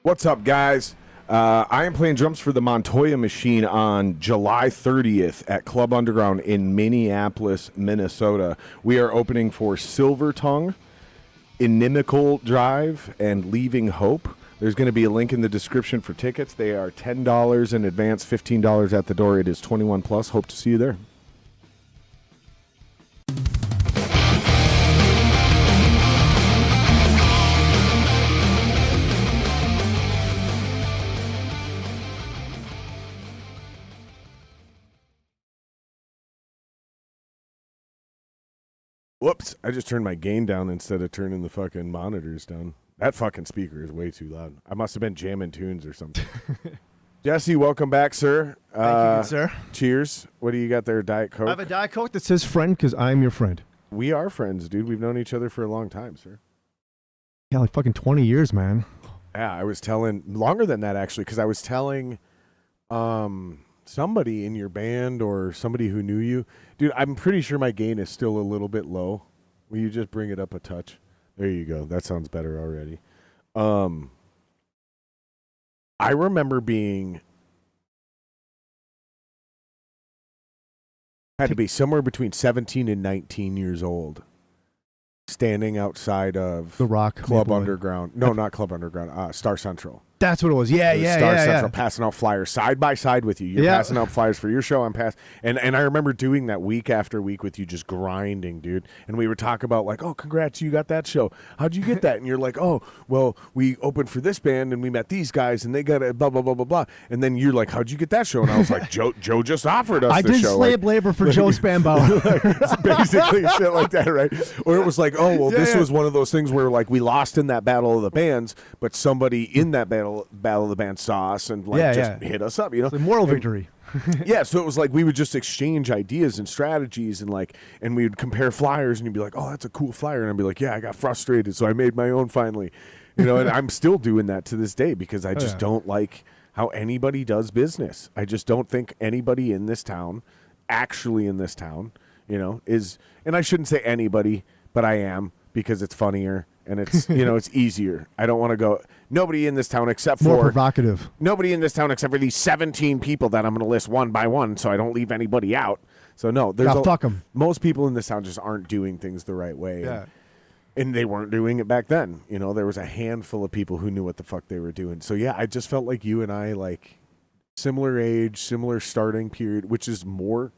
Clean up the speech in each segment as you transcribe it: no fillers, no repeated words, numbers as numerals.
What's up, guys? I am playing drums for the Montoya machine on July 30th at Club Underground in Minneapolis, Minnesota. We are opening for Silvertung, Inimical Drive, and Leaving Hope. There's going to be a link in the description for tickets. They are $10 in advance, $15 at the door. It is 21 plus. Hope to see you there. Whoops, I just turned my gain down instead of turning the fucking monitors down. That fucking speaker is way too loud. I must have been jamming tunes or something. Jesse, welcome back, sir. Thank you, good sir. Cheers. What do you got there, Diet Coke? I have a Diet Coke that says friend because I'm your friend. We are friends, dude. We've known each other for a long time, sir. Yeah, like fucking 20 years, man. Yeah, I was telling, longer than that, actually, because I was telling somebody in your band or somebody who knew you. Dude, I'm pretty sure my gain is still a little bit low. Will you just bring it up a touch? There you go. That sounds better already. I remember had to be somewhere between 17 and 19 years old, standing outside of The Rock. Club Maple. Underground. No, not Club Underground. Star Central. That's what it was. Yeah, It was yeah, Star yeah, Central, yeah. passing out flyers side by side with you. You're Yeah. passing out flyers for your show. I'm passing, and I remember doing that week after week with you, just grinding, dude. And we would talk about like, oh, congrats, you got that show. How'd you get that? And you're like, oh, well, we opened for this band and we met these guys and they got a blah blah blah blah blah. And then you're like, how'd you get that show? And I was like, Joe just offered us I the did show. slave labor for Joe Spanbauer. Basically shit like that, right? Or it was like, oh, well, Yeah, this yeah. was one of those things where like we lost in that battle of the bands, but somebody in that battle of the band saw us and like Yeah, just yeah. hit us up, you know? It's a moral And- victory. Yeah, so it was like we would just exchange ideas and strategies and we would compare flyers and you'd be like, oh, that's a cool flyer. And I'd be like, yeah, I got frustrated, so I made my own finally. You know, and I'm still doing that to this day because I just yeah. don't like how anybody does business. I just don't think anybody in this town, actually in this town, you know, is, and I shouldn't say anybody, but I am because it's funnier and it's, you know, it's easier. I don't want to go, nobody in this town except More for provocative. nobody in this town except for these 17 people that I'm going to list one by one so I don't leave anybody out. So no, there's Yeah, fuck 'em. most people in this town just aren't doing things the right way. Yeah. And they weren't doing it back then. You know, there was a handful of people who knew what the fuck they were doing. So yeah, I just felt like you and I, like, similar age, similar starting period, which is more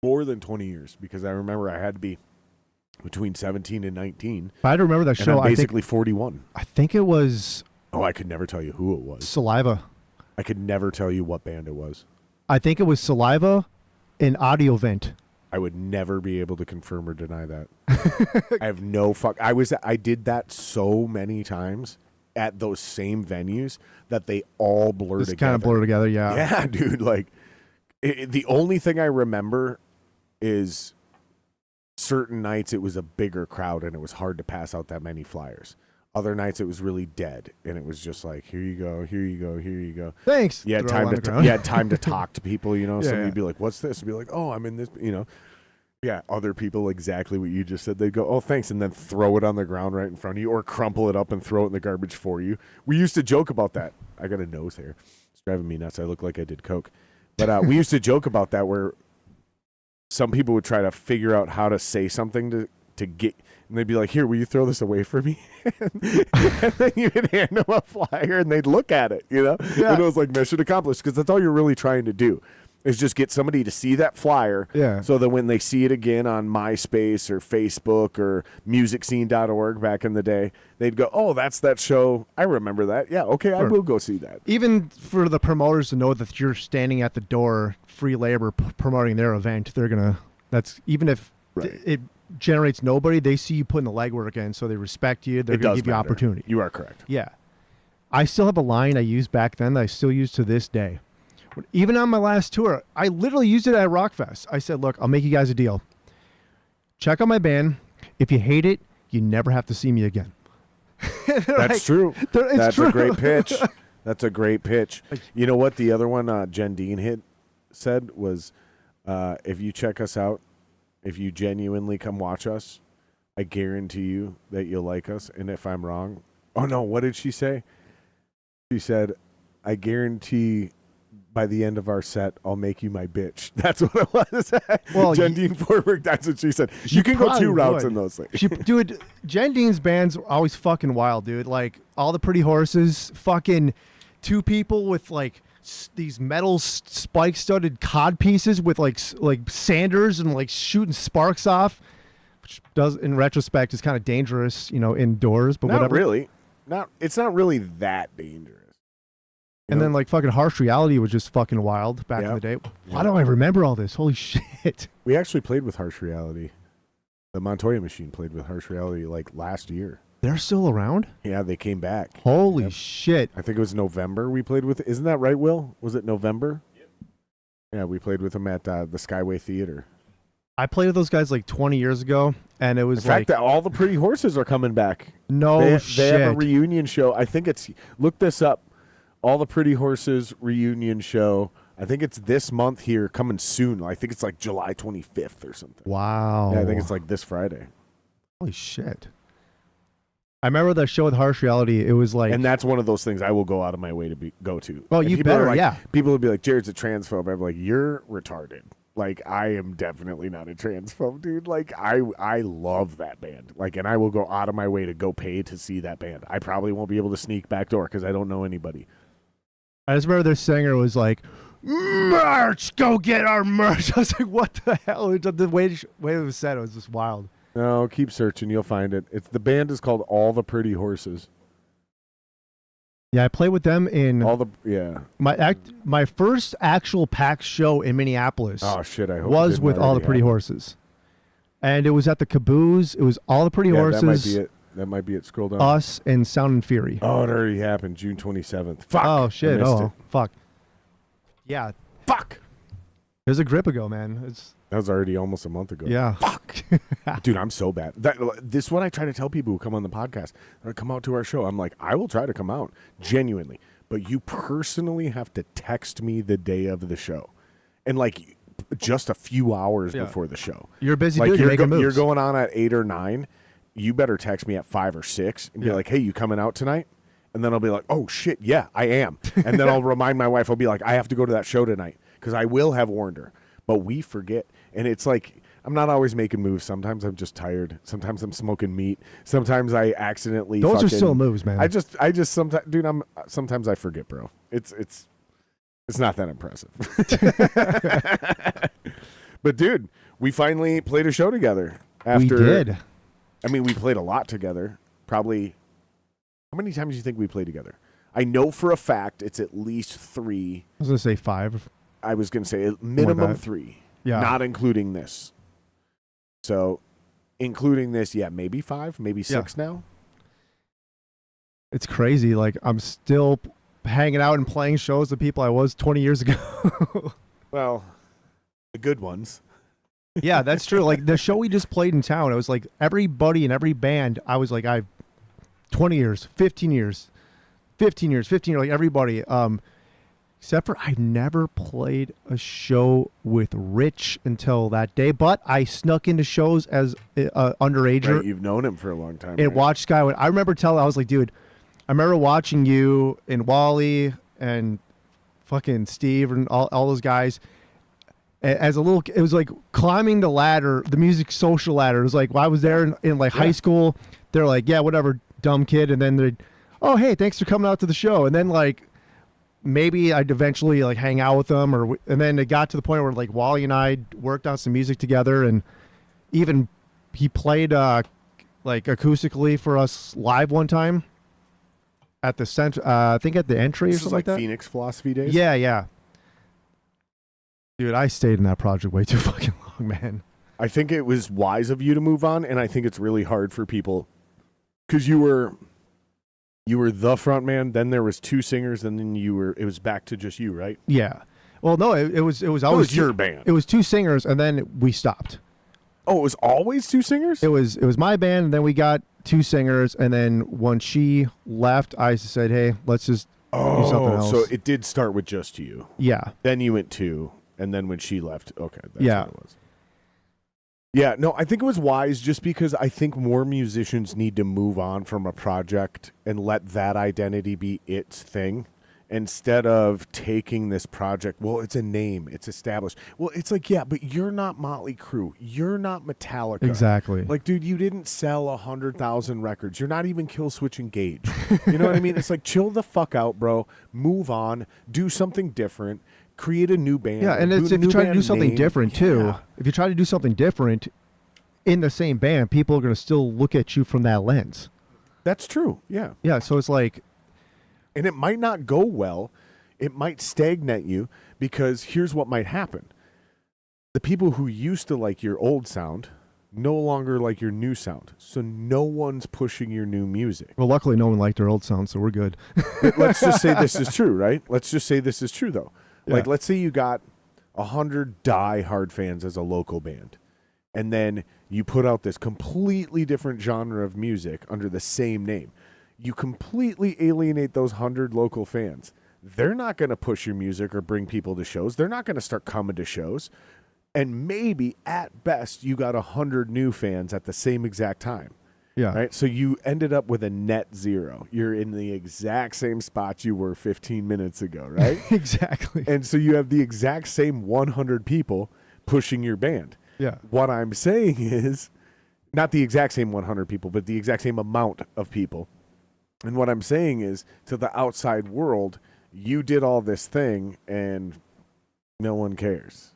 than 20 years because I remember I had to be between 17 and 19. But I don't remember that And show. I'm basically 41. I think it was Oh, I could never tell you who it was. Saliva. I could never tell you what band it was. I think it was Saliva and Audio Vent. I would never be able to confirm or deny that. I have no fuck. I did that so many times at those same venues that they all blur Just together. kind of blur together, yeah. Yeah, dude. Like, the only thing I remember is certain nights it was a bigger crowd and it was hard to pass out that many flyers. Other nights it was really dead and it was just like, here you go, here you go, here you go. Thanks. You had Throw it time on to the ground. you had time to talk to people, you know. Yeah, Somebody'd yeah. be like, "What's this?" And be like, "Oh, I'm in this," you know. Yeah, other people exactly what you just said. They'd go, "Oh, thanks," and then throw it on the ground right in front of you, or crumple it up and throw it in the garbage for you. We used to joke about that. I got a nose hair; it's driving me nuts. I look like I did coke, but we used to joke about that where some people would try to figure out how to say something to get. And they'd be like, "Here, will you throw this away for me?" And then you would hand them a flyer, and they'd look at it, you know. Yeah. And it was like mission accomplished because that's all you're really trying to do is just get somebody to see that flyer, Yeah. so that when they see it again on MySpace or Facebook or MusicScene.org back in the day, they'd go, "Oh, that's that show. I remember that. Yeah, okay, I Sure. will go see that." Even for the promoters to know that you're standing at the door, free labor, promoting their event, they're going to, that's, even if Right. it generates nobody, they see you putting the legwork in, so they respect you. They're It going does to give you matter. opportunity. You are correct. Yeah. I still have a line I used back then that I still use to this day. Even on my last tour, I literally used it at Rockfest. I said, look, I'll make you guys a deal. Check out my band. If you hate it, you never have to see me again. That's true. It's That's true. a great pitch. That's a great pitch. You know what? The other one Jen Dean said was, if you check us out, if you genuinely come watch us, I guarantee you that you'll like us. And if I'm wrong, oh no, what did she say? She said, I guarantee by the end of our set, I'll make you my bitch. That's what it was. Well, Jen Dean Forberg, that's what she said. You can go two routes in those things. Dude, Jen Dean's bands are always fucking wild, dude. Like, All the Pretty Horses, fucking two people with, like, these metal spike-studded cod pieces with, like sanders and, like, shooting sparks off, which does, in retrospect, is kind of dangerous, indoors, but Not whatever. really. It's not really that dangerous. And then, like, fucking Harsh Reality was just fucking wild back in the day. Why do I remember all this? Holy shit. We actually played with Harsh Reality. The Montoya Machine played with Harsh Reality, like, last year. They're still around? Yeah, they came back. Holy shit. I think it was November we played with. Isn't that right, Will? Was it November? Yep. Yeah, we played with them at the Skyway Theater. I played with those guys, like, 20 years ago, and it was, In fact, that All the Pretty Horses are coming back. No shit. They have a reunion show. I think it's... Look this up. All the Pretty Horses reunion show. I think it's this month here, coming soon. I think it's like July 25th or something. Wow. Yeah, I think it's like this Friday. Holy shit. I remember that show with Harsh Reality. It was like... And that's one of those things I will go out of my way to go to. Well, and you better, yeah. People would be like, Jared's a transphobe. I'm like, you're retarded. Like, I am definitely not a transphobe, dude. Like, I love that band. Like, and I will go out of my way to go pay to see that band. I probably won't be able to sneak back door because I don't know anybody. I just remember their singer was like, merch, go get our merch. I was like, what the hell? The way it was said, it was just wild. No, keep searching. You'll find it. The band is called All the Pretty Horses. Yeah, I played with them in my first actual PAX show in Minneapolis. Oh shit! I hope was with All the Pretty Horses, and it was at the Caboose. It was All the Pretty Horses. That might be it. That might be it. Scroll down. Us and Sound and Fury. Oh, it already happened. June 27th. Fuck. Oh shit! It. Fuck. Yeah. Fuck. It was a grip ago, man. That was already almost a month ago. Yeah. Fuck. Dude, I'm so bad. This is what I try to tell people who come on the podcast or come out to our show. I'm like, I will try to come out, genuinely. But you personally have to text me the day of the show. And, like, just a few hours before the show. You're a busy like, dude. You're going on at 8 or 9. You better text me at 5 or 6 and be like, hey, you coming out tonight? And then I'll be like, oh, shit, yeah, I am. And then I'll remind my wife, I'll be like, I have to go to that show tonight because I will have warned her. But we forget. And it's like, I'm not always making moves. Sometimes I'm just tired. Sometimes I'm smoking meat. Sometimes I accidentally. Those are still moves, man. I just sometimes, dude. Sometimes I forget, bro. It's not that impressive. But dude, we finally played a show together. We did. I mean, we played a lot together. Probably. How many times do you think we played together? I know for a fact it's at least 3. I was gonna say 5. I was gonna say minimum 3. Yeah. Not including this. So, including this, yeah, maybe 5, maybe 6 now. It's crazy. Like, I'm still hanging out and playing shows with people I was 20 years ago. Well, the good ones. Yeah, that's true. Like, the show we just played in town, it was like everybody in every band, I was like, I've 20 years, 15 years, 15 years, like everybody. Except for I never played a show with Rich until that day, but I snuck into shows as underager. Right, you've known him for a long time. And watched Skyway. I remember I was like, dude, I remember watching you and Wally and fucking Steve and all those guys. As a little, it was like climbing the ladder, the music social ladder. It was like, I was there in like high school. They're like, yeah, whatever, dumb kid. And then they'd, oh, hey, thanks for coming out to the show. And then like, maybe I'd eventually like hang out with them, and then it got to the point where like Wally and I worked on some music together, and even he played like acoustically for us live one time at the center. I think at the entry or something like that. Phoenix Philosophy Days. Yeah. Dude, I stayed in that project way too fucking long, man. I think it was wise of you to move on, and I think it's really hard for people because you were the front man, then there was 2 singers, and then it was back to just you, right? Yeah. Well, no, it was always your band. It was 2 singers, and then we stopped. Oh, it was always 2 singers? It was my band, and then we got 2 singers, and then when she left, I said, hey, let's just do something else. So it did start with just you. Yeah. Then you went 2, and then when she left, okay, that's yeah. what it was. Yeah, no, I think it was wise just because I think more musicians need to move on from a project and let that identity be its thing instead of taking this project. Well, it's a name, it's established. Well, it's like, yeah, but you're not Motley Crue. You're not Metallica. Exactly. Like, dude, you didn't sell 100,000 records. You're not even Killswitch Engage. You know what I mean? It's like, chill the fuck out, bro. Move on. Do something different. Create a new band. Yeah, and it's, if you try to do something different too, if you try to do something different in the same band, people are going to still look at you from that lens. That's true. Yeah. Yeah, so it's like, and it might not go well. It might stagnate you because here's what might happen. The people who used to like your old sound no longer like your new sound. So no one's pushing your new music. well, luckily no one liked our old sound, so we're good. Let's just say this is true, right? Let's just say this is true, though. Yeah. Like, let's say you got 100 die-hard fans as a local band, and then you put out this completely different genre of music under the same name. You completely alienate those 100 local fans. They're not going to push your music or bring people to shows. They're not going to start coming to shows. And maybe, at best, you got 100 new fans at the same exact time. Yeah. Right. So you ended up with a net zero. You're in the exact same spot you were 15 minutes ago, right? Exactly. And so you have the exact same 100 people pushing your band. Yeah. What I'm saying is not the exact same 100 people, but the exact same amount of people. And what I'm saying is to the outside world, you did all this thing and no one cares.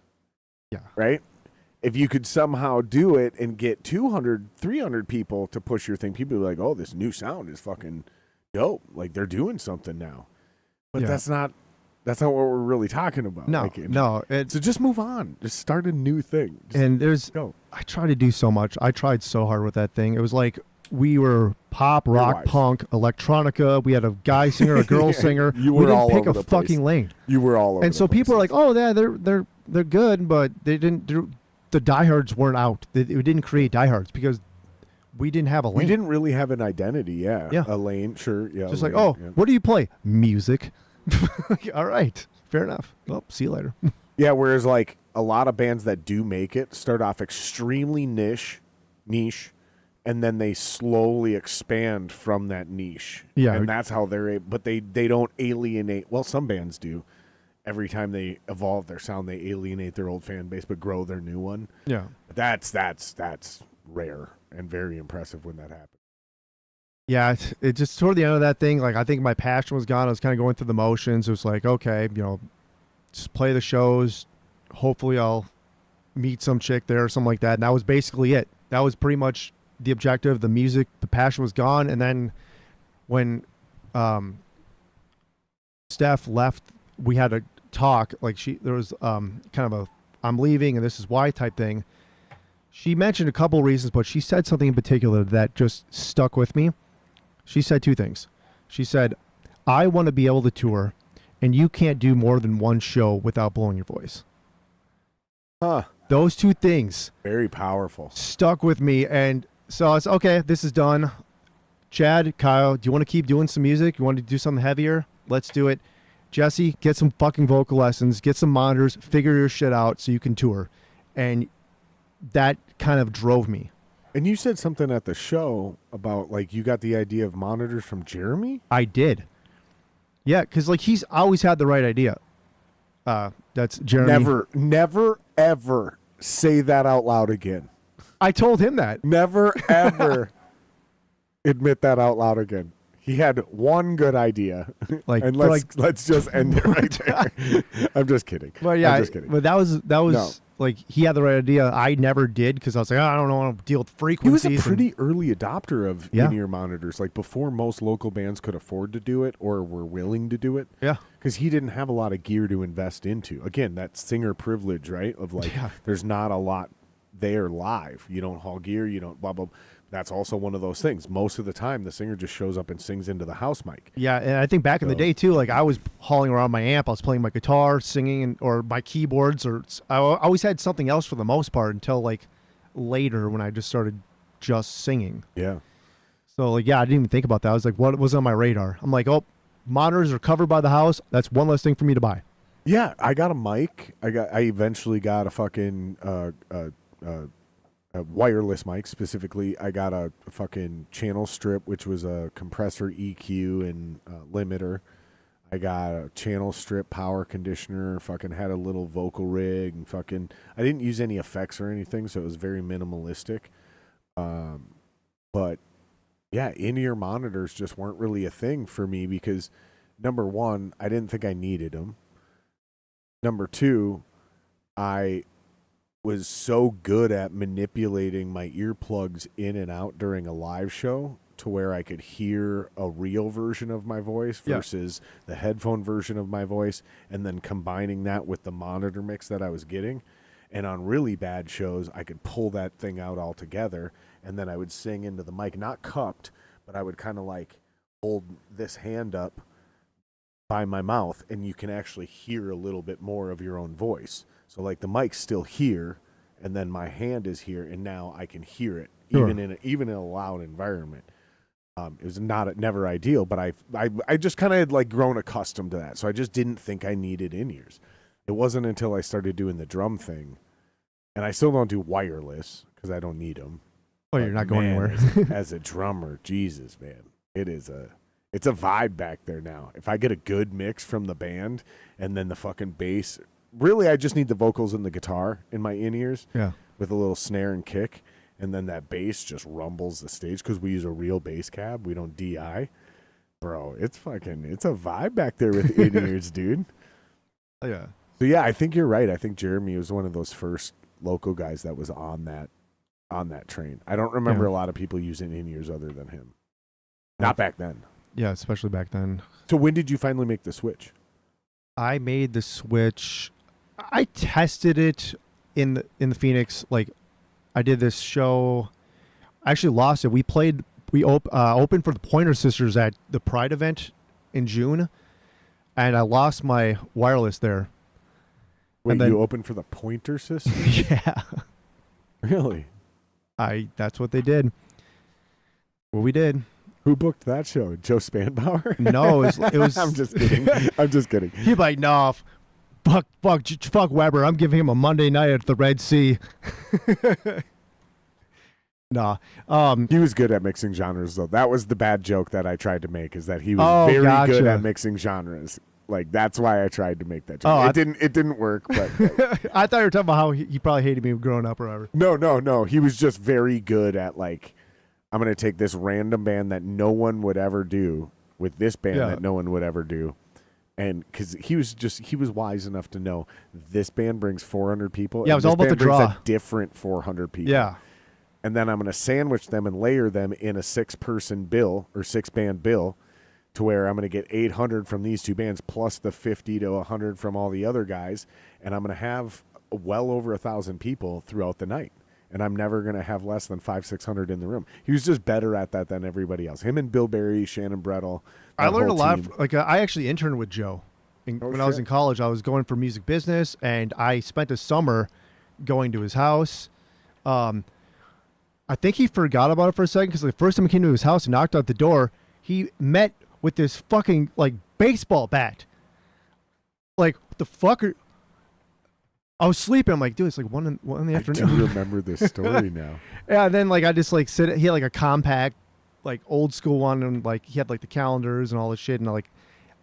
Yeah. Right? If you could somehow do it and get 200, 300 people to push your thing, people are like, oh, this new sound is fucking dope. Like, they're doing something now. But Yeah. that's not what we're really talking about. No, Like, no. so just move on. Just start a new thing. Just And there's, go. I try to do so much. I tried so hard with that thing. It was like we were pop, rock, wise. punk, electronica. We had a guy singer, a girl singer. You We were didn't all pick over a the place. fucking lane. You were all over And the so people are place. like, oh, yeah, they're good, but they didn't do. The diehards weren't out. We didn't create diehards because we didn't have a lane. we didn't really have an identity. Yeah. Yeah. A lane. Sure. Yeah. Just a like, lane, oh, yeah. what do you play? Music. All right, fair enough. Well, see you later. Yeah, whereas like a lot of bands that do make it start off extremely niche, and then they slowly expand from that niche. Yeah. And that's how but they don't alienate. Well, some bands do. Every time they evolve their sound, they alienate their old fan base but grow their new one. Yeah. That's rare and very impressive when that happens. Yeah, it just toward the end of that thing, like I think my passion was gone. I was kind of going through the motions. It was like, okay, just play the shows. Hopefully I'll meet some chick there or something like that. And that was basically it. That was pretty much the objective. The music, the passion was gone. And then when Steph left, we had a talk. Like there was kind of a I'm leaving and this is why type thing. She mentioned a couple of reasons, but she said something in particular that just stuck with me. She said two things. She said, I want to be able to tour, and you can't do more than one show without blowing your voice. Huh. Those two things Very powerful. stuck with me, and so I was, okay, this is done. Chad, Kyle, do you want to keep doing some music? You want to do something heavier? Let's do it. Jesse, get some fucking vocal lessons, get some monitors, figure your shit out so you can tour. And that kind of drove me. And you said something at the show about like you got the idea of monitors from Jeremy? I did. Yeah, because like he's always had the right idea. That's Jeremy. Never, ever say that out loud again. I told him that. Never, ever admit that out loud again. He had one good idea, Like, and for let's just end it right there. I'm just kidding. But yeah, I'm just kidding. but that was No. like he had the right idea. I never did because I was like, oh, I don't want to deal with He frequencies. was a pretty early adopter of Yeah. in-ear monitors, like before most local bands could afford to do it or were willing to do it. Yeah. Because he didn't have a lot of gear to invest into. Again, that singer privilege, right? Of like, Yeah. there's not a lot there live. You don't haul gear. You don't blah, blah. That's also one of those things. Most of the time, the singer just shows up and sings into the house mic. Yeah, and I think back in the So- day too, like I was hauling around my amp, I was playing my guitar, singing, or my keyboards, or I always had something else for the most part until like later when I just started just singing. Yeah. So like, yeah, I didn't even think about that. I was like, what was on my radar? I'm like, oh, monitors are covered by the house. That's one less thing for me to buy. Yeah, I got a mic. I eventually got a fucking wireless mic specifically. I got a fucking channel strip, which was a compressor, EQ, and limiter. I got a channel strip power conditioner, fucking had a little vocal rig, and fucking, I didn't use any effects or anything, so it was very minimalistic. But yeah, in-ear monitors just weren't really a thing for me because, number one, I didn't think I needed them. Number two, I was so good at manipulating my earplugs in and out during a live show to where I could hear a real version of my voice versus the headphone version of my voice, and then combining that with the monitor mix that I was getting. And on really bad shows, I could pull that thing out altogether, and then I would sing into the mic, not cupped, but I would kind of like hold this hand up by my mouth, and you can actually hear a little bit more of your own voice. So like the mic's still here, and then my hand is here, and now I can hear it, even in a loud environment. It was never ideal, but I just kind of had like grown accustomed to that. So I just didn't think I needed in-ears. It wasn't until I started doing the drum thing, and I still don't do wireless because I don't need them. Oh, you're not going anywhere. As a drummer, Jesus, man, it's a vibe back there now. If I get a good mix from the band and then the fucking bass, really I just need the vocals and the guitar in my in-ears with a little snare and kick. And then that bass just rumbles the stage because we use a real bass cab. We don't DI. Bro, it's a vibe back there with in-ears, dude. Oh, yeah. So, yeah, I think you're right. I think Jeremy was one of those first local guys that was on that train. I don't remember a lot of people using in-ears other than him. Not back then. Yeah, especially back then. So when did you finally make the switch? I made the switch. I tested it in the Phoenix, like, I did this show. I actually lost it. We opened for the Pointer Sisters at the Pride event in June, and I lost my wireless there. Wait, you opened for the Pointer Sisters? Yeah. Really? That's what they did. Well, we did. Who booked that show? Joe Spanbauer? No, it was. I'm just kidding. I'm just kidding. He'd be like, no, fuck Weber. I'm giving him a Monday night at the Red Sea. Nah. He was good at mixing genres, though. That was the bad joke that I tried to make, is that he was very good at mixing genres. Like, that's why I tried to make that joke. It didn't work, but I thought you were talking about how he probably hated me growing up or whatever. No. He was just very good at, like, I'm going to take this random band that no one would ever do with this band that no one would ever do. And because he was wise enough to know this band brings 400 people. Yeah, it was all about the draw. A different 400 people. Yeah. And then I'm going to sandwich them and layer them in a 6-person bill or 6-band bill to where I'm going to get 800 from these two bands plus the 50 to 100 from all the other guys. And I'm going to have well over 1,000 people throughout the night. And I'm never going to have less than 500-600 in the room. He was just better at that than everybody else. Him and Bill Berry, Shannon Brettel. I learned a lot. I actually interned with Joe. When I was in college, I was going for music business, and I spent a summer going to his house. I think he forgot about it for a second because the first time I came to his house and knocked out the door, he met with this fucking, like, baseball bat. Like, what the fuck are... I was sleeping. I'm like, dude, it's like one in the afternoon. I do remember this story now. Yeah, and then, like, I just, like, sit... He had, like, a compact, like, old school one, and, like, he had, like, the calendars and all this shit, and, like,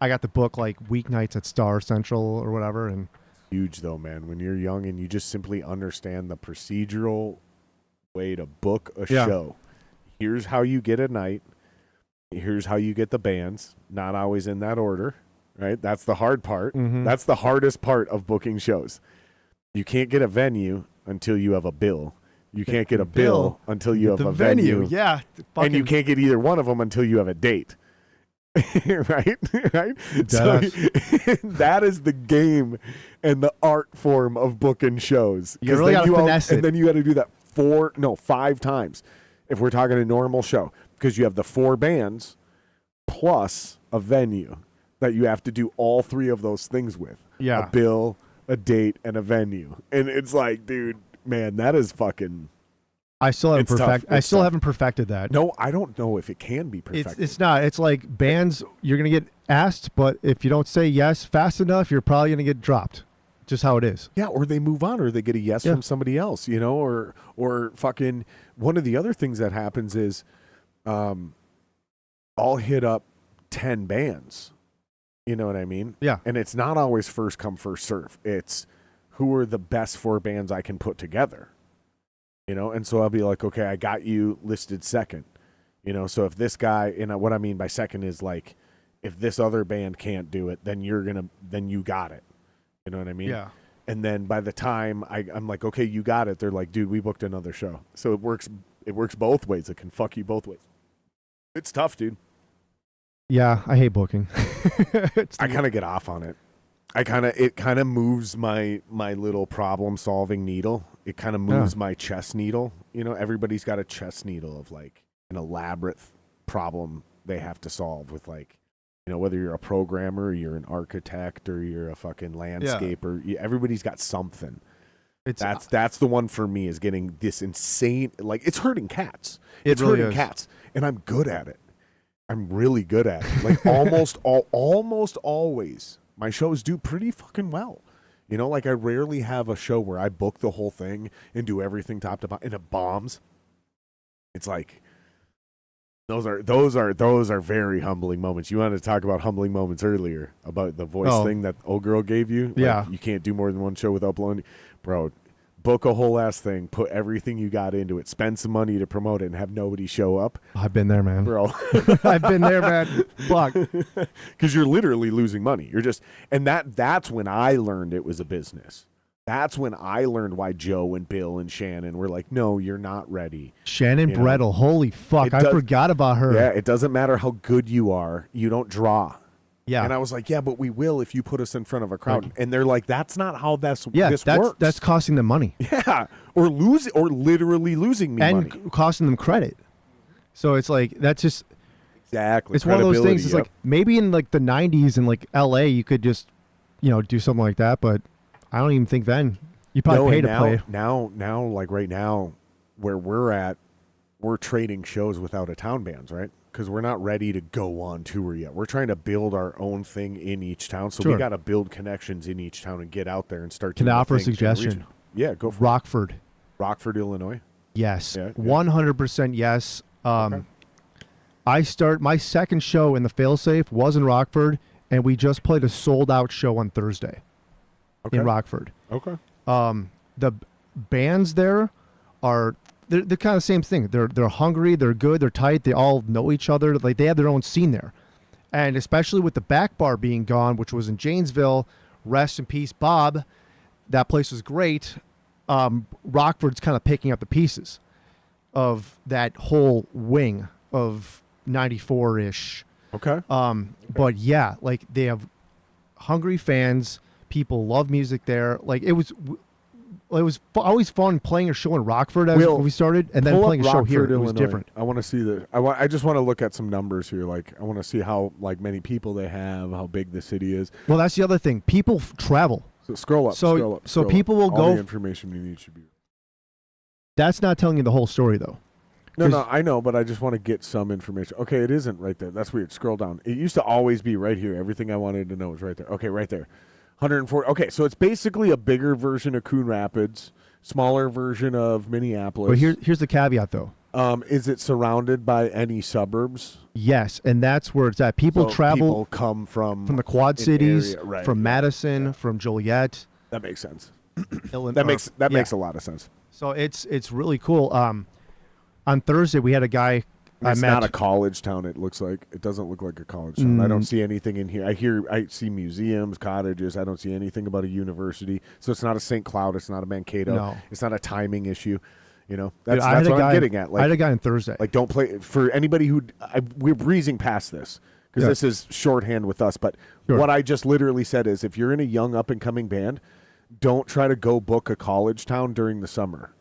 I got the book, like, weeknights at Star Central or whatever, and... Huge, though, man. When you're young and you just simply understand the procedural way to book a show. Here's how you get a night. Here's how you get the bands. Not always in that order, right? That's the hard part. Mm-hmm. That's the hardest part of booking shows. You can't get a venue until you have a bill. You can't get a bill until you have a venue. Yeah. And you can't get either one of them until you have a date. right? So that is the game and the art form of booking shows. You really got to finesse it. And then you got to do that 5 times if we're talking a normal show, because you have the 4 bands plus a venue that you have to do all 3 of those things with. Yeah. A bill, a date, and a venue. And it's like, dude, man, that is fucking... I still haven't perfected that. No, I don't know if it can be perfected. It's not. It's like bands, you're going to get asked, but if you don't say yes fast enough, you're probably going to get dropped just how it is. Yeah, or they move on, or they get a yes Yeah. from somebody else, you know, or fucking one of the other things that happens is, I'll hit up 10 bands, you know what I mean? Yeah. And it's not always first come first serve. It's who are the best 4 bands I can put together, you know. And so I'll be like, okay, I got you listed second, you know. So if this guy, and what I mean by second is like, if this other band can't do it, then then you got it. You know what I mean? Yeah. And then by the time I'm like, okay, you got it, they're like, dude, we booked another show. So it works both ways. It can fuck you both ways. It's tough, dude. Yeah, I hate booking. I kind of get off on it. It kind of moves my little problem solving needle. It kind of moves my chess needle. You know, everybody's got a chess needle of like an elaborate problem they have to solve with, like, you know, whether you're a programmer, or you're an architect, or you're a fucking landscaper. Everybody's got something. That's the one for me, is getting this insane, like, it's hurting cats. It's really hurting cats, and I'm good at it. I'm really good at it. Like almost always, my shows do pretty fucking well. You know, like I rarely have a show where I book the whole thing and do everything top to bottom and it bombs. It's like those are very humbling moments. You wanted to talk about humbling moments earlier about the voice thing that old girl gave you. Like, yeah, you can't do more than one show without blowing. Bro, book a whole ass thing, put everything you got into it, spend some money to promote it, and have nobody show up. I've been there, man. Bro. I've been there, man. Fuck. Because you're literally losing money. You're just, and that's when I learned it was a business. That's when I learned why Joe and Bill and Shannon were like, no, you're not ready. Shannon Brettel, holy fuck. I forgot about her. Yeah, it doesn't matter how good you are. You don't draw. Yeah. And I was like, yeah, but we will if you put us in front of a crowd. Like, and they're like, that's not how this works. That's costing them money. Yeah. Or literally losing me money. And costing them credit. So it's like, that's just. Exactly. It's one of those things. It's like, maybe in like the 90s in like LA, you could just, you know, do something like that. But I don't even think then. You probably pay to play. Now, like right now, where we're at, we're trading shows with out of town bands, right? Because we're not ready to go on tour yet. We're trying to build our own thing in each town. So we got to build connections in each town and get out there and start. Can I offer a suggestion? Yeah, go for Rockford. Rockford, Illinois. Yes, yeah. 100% yes. Okay. I start my second show in the Failsafe was in Rockford, and we just played a sold out show on Thursday in Rockford. Okay. The bands there are they're kind of the same thing. They're hungry, they're good, they're tight, they all know each other. Like they have their own scene there. And especially with the back bar being gone, which was in Janesville, rest in peace, Bob. That place was great. Rockford's kind of picking up the pieces of that whole wing of 94-ish. Okay. But yeah, like they have hungry fans. People love music there. Like it was always fun playing a show in Rockford when we started, and then playing a show here. It was different. I want to see I just want to look at some numbers here. Like I want to see how like many people they have, how big the city is. Well, that's the other thing. People travel. So scroll up. So people will go. All the information you need should be. That's not telling you the whole story, though. No, I know, but I just want to get some information. Okay, it isn't right there. That's weird. Scroll down. It used to always be right here. Everything I wanted to know was right there. Okay, right there. 140. Okay, so it's basically a bigger version of Coon Rapids, smaller version of Minneapolis. But here's the caveat, though. Is it surrounded by any suburbs? Yes, and that's where it's at. People travel. People come from the Quad Cities, area, right, from Madison, from Joliet. That makes sense. Illinois. That makes a lot of sense. So it's really cool. On Thursday we had a guy. It's not a college town. It looks like it doesn't look like a college town. I don't see anything in here. I see museums, cottages. I don't see anything about a university. So it's not a St. Cloud. It's not a Mankato. No. It's not a timing issue. You know, that's Dude, what I'm getting at. Like, I had a guy on Thursday. Like, don't play for anybody who we're breezing past this because this is shorthand with us. But what I just literally said is, if you're in a young up and coming band, don't try to go book a college town during the summer.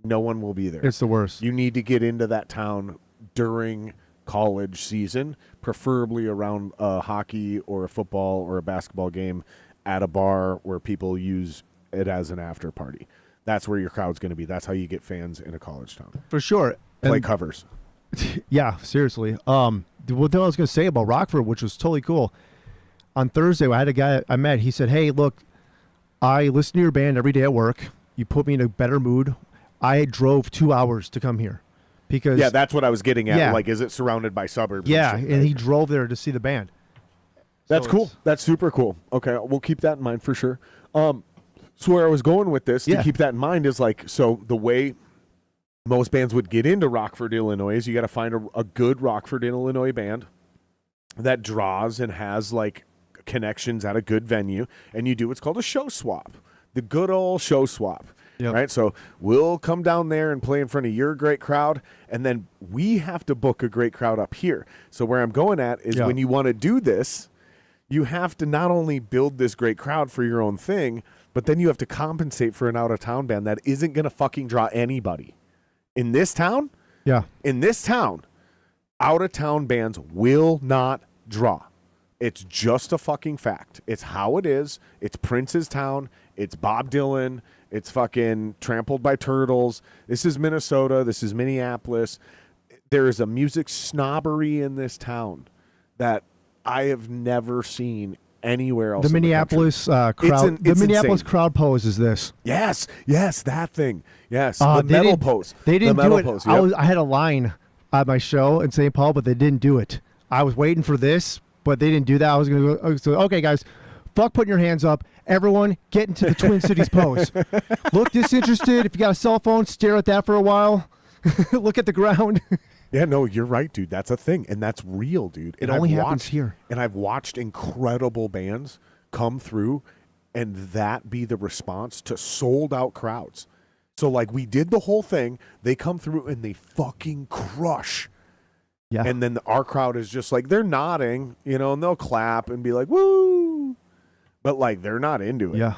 No one will be there. It's the worst. You need to get into that town during college season, preferably around a hockey or a football or a basketball game at a bar where people use it as an after party. That's where your crowd's going to be. That's how you get fans in a college town. For sure. Play covers. Yeah, seriously. What I was going to say about Rockford, which was totally cool. On Thursday, I had a guy I met. He said, hey, look, I listen to your band every day at work. You put me in a better mood. I drove 2 hours to come here because that's what I was getting at. Yeah. Like, is it surrounded by suburbs? yeah, and shit, and right? he drove there to see the band. That's So cool. it's- That's super cool. Okay, we'll keep that in mind for sure. So where I was going with this to keep that in mind is like, so the way most bands would get into Rockford, Illinois is you got to find a good Rockford, Illinois band that draws and has like connections at a good venue, and you do what's called a show swap, the good old show swap. Yep. Right, so we'll come down there and play in front of your great crowd, and then we have to book a great crowd up here. So where I'm going at is when you want to do this, you have to not only build this great crowd for your own thing, but then you have to compensate for an out-of-town band that isn't going to fucking draw anybody. In this town, out-of-town bands will not draw. It's just a fucking fact. It's how it is. It's Prince's town. It's Bob Dylan. It's fucking Trampled by Turtles. This is Minnesota. This is Minneapolis. There is a music snobbery in this town that I have never seen anywhere else. The Minneapolis crowd. It's Minneapolis insane. crowd pose is this. Yes, that thing. Yes, They the metal didn't- pose. They didn't the do metal it. Pose, I had a line at my show in St. Paul, but they didn't do it. I was waiting for this, but they didn't do that. I was going to go, so, okay, guys, fuck putting your hands up. Everyone, get into the Twin Cities pose. Look disinterested. If you got a cell phone, stare at that for a while. Look at the ground. Yeah, no, you're right, dude. That's a thing, and that's real, dude. It And only I've happens watched- here. And I've watched incredible bands come through, and that be the response to sold-out crowds. So, like, we did the whole thing. They come through, and they fucking crush. Yeah. And then our crowd is just like, they're nodding, you know, and they'll clap and be like, woo. But, like, they're not into it. Yeah.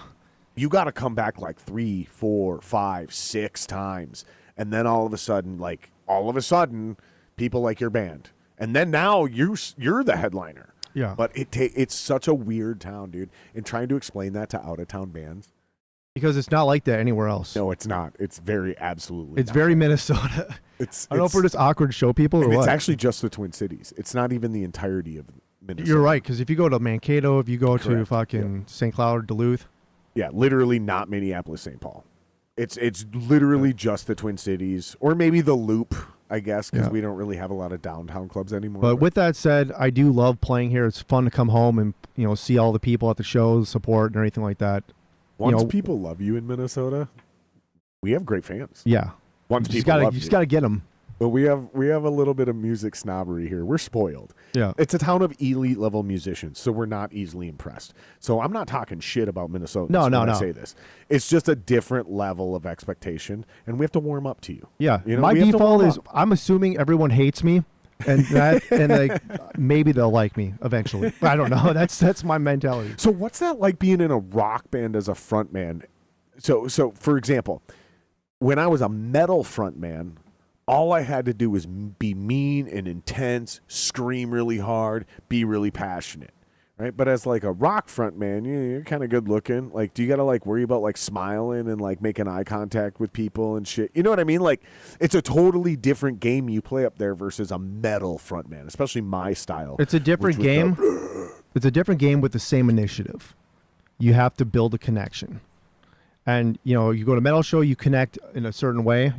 You got to come back like 3, 4, 5, 6 times. And then all of a sudden, people like your band. And then now you're the headliner. Yeah. But it's such a weird town, dude. And trying to explain that to out-of-town bands. Because it's not like that anywhere else. No, it's not. It's very absolutely It's not. very Minnesota. I don't know if we're just awkward show people or and what. it's actually just the Twin Cities. It's not even the entirety of Minnesota. You're right, because if you go to Mankato, if you go to Correct, fucking St. Cloud, Duluth. Yeah, literally not Minneapolis, St. Paul. It's literally just the Twin Cities, or maybe the Loop, I guess, because we don't really have a lot of downtown clubs anymore. But with that said, I do love playing here. It's fun to come home and see all the people at the shows, support, and everything like that. Once people love you in Minnesota, we have great fans. Yeah, Once you just people gotta love you just you. gotta get them. But we have a little bit of music snobbery here. We're spoiled. Yeah, It's a town of elite level musicians, so we're not easily impressed. So I'm not talking shit about Minnesota. No. I say this. It's just a different level of expectation, and we have to warm up to you. yeah. You know, My we have to default warm is up. I'm assuming everyone hates me, and like maybe they'll like me eventually. I don't know. That's my mentality. So what's that like being in a rock band as a front man? So for example, when I was a metal front man, all I had to do was be mean and intense, scream really hard, be really passionate, right? But as like a rock front man, you're kind of good looking. Like, do you got to like worry about like smiling and like making eye contact with people and shit? You know what I mean? Like, it's a totally different game you play up there versus a metal front man, especially my style. It's a different which was game. the- It's a different game with the same initiative. You have to build a connection. And, you go to a metal show, you connect in a certain way,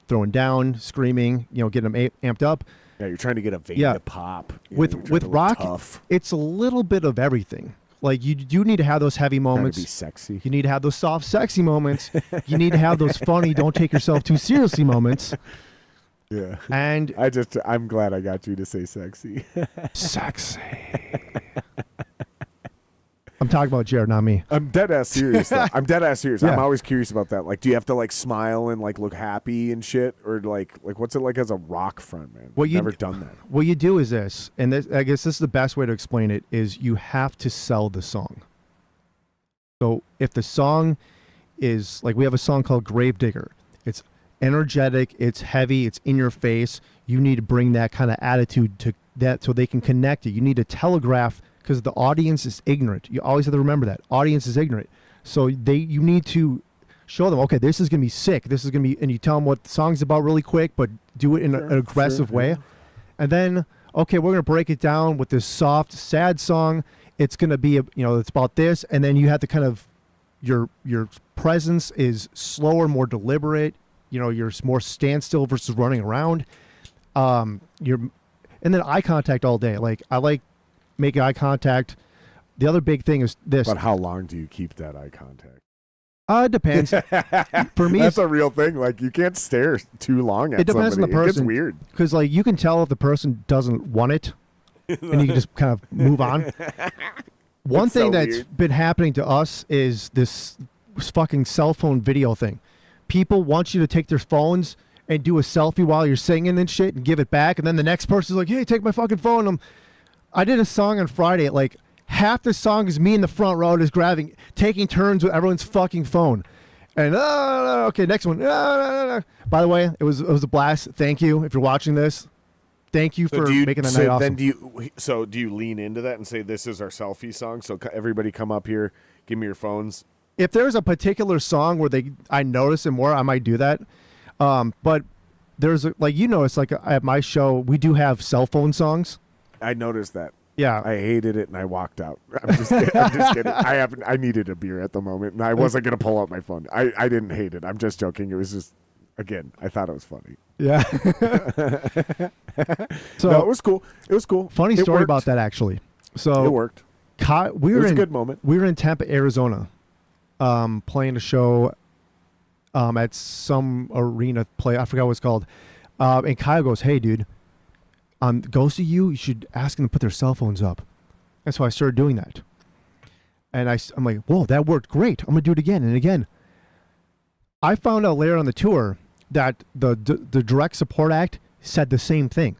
throwing down, screaming, getting them amped up. Yeah, you're trying to get a vein Yeah. to pop. With you're trying with to look rock, tough. it's a little bit of everything. Like, you do need to have those heavy Trying to moments. be sexy. You need to have those soft, sexy moments. You need to have those funny, don't take yourself too seriously moments. Yeah. And I'm glad I got you to say sexy. sexy. I'm talking about Jared, not me. I'm dead ass serious though. I'm dead ass serious. Yeah. I'm always curious about that. Like, do you have to like smile and like look happy and shit? Or like what's it like as a rock front man? Well, I've you- never done that. What you do is this, and I guess this is the best way to explain it, is you have to sell the song. So if the song is, like we have a song called Gravedigger, it's energetic, it's heavy, it's in your face, you need to bring that kind of attitude to that so they can connect it. You need to telegraph, because the audience is ignorant. You always have to remember that. Audience is ignorant. So you need to show them, okay, this is going to be sick. This is going to be, and you tell them what the song's about really quick, but do it in an aggressive way. Yeah. And then, okay, we're going to break it down with this soft, sad song. It's going to be, it's about this. And then you have to kind of your presence is slower, more deliberate. You know, you're more standstill versus running around. And then eye contact all day. Like, I like making eye contact. The other big thing is this. But how long do you keep that eye contact? It depends. For me, that's a real thing. Like, you can't stare too long at somebody. It depends on the person. It gets weird. Because, like, you can tell if the person doesn't want it, and you can just kind of move on. One thing that's been happening to us is this fucking cell phone video thing. People want you to take their phones and do a selfie while you're singing and shit and give it back. And then the next person's like, hey, take my fucking phone. I did a song on Friday. Like, half the song is me in the front row just taking turns with everyone's fucking phone. And, okay, next one. By the way, it was a blast. Thank you. If you're watching this, thank you for making the night awesome. Then do you lean into that and say, this is our selfie song? So everybody come up here, give me your phones. If there's a particular song where I notice it more, I might do that. But there's like, you notice, like at my show, we do have cell phone songs. I noticed that. Yeah, I hated it and I walked out. I'm just kidding. I needed a beer at the moment and I wasn't gonna pull out my phone. I didn't hate it. I'm just joking. It was just, again, I thought it was funny. Yeah. So no, it was cool. It was cool. Funny story about that, actually. So it worked. It was a good moment. We were in Tampa, Arizona, playing a show at some arena play. I forgot what it's called. And Kyle goes, hey, dude, Ghost of You should ask them to put their cell phones up. And so I started doing that. And I'm like, whoa, that worked great. I'm going to do it again and again. I found out later on the tour that the direct support act said the same thing.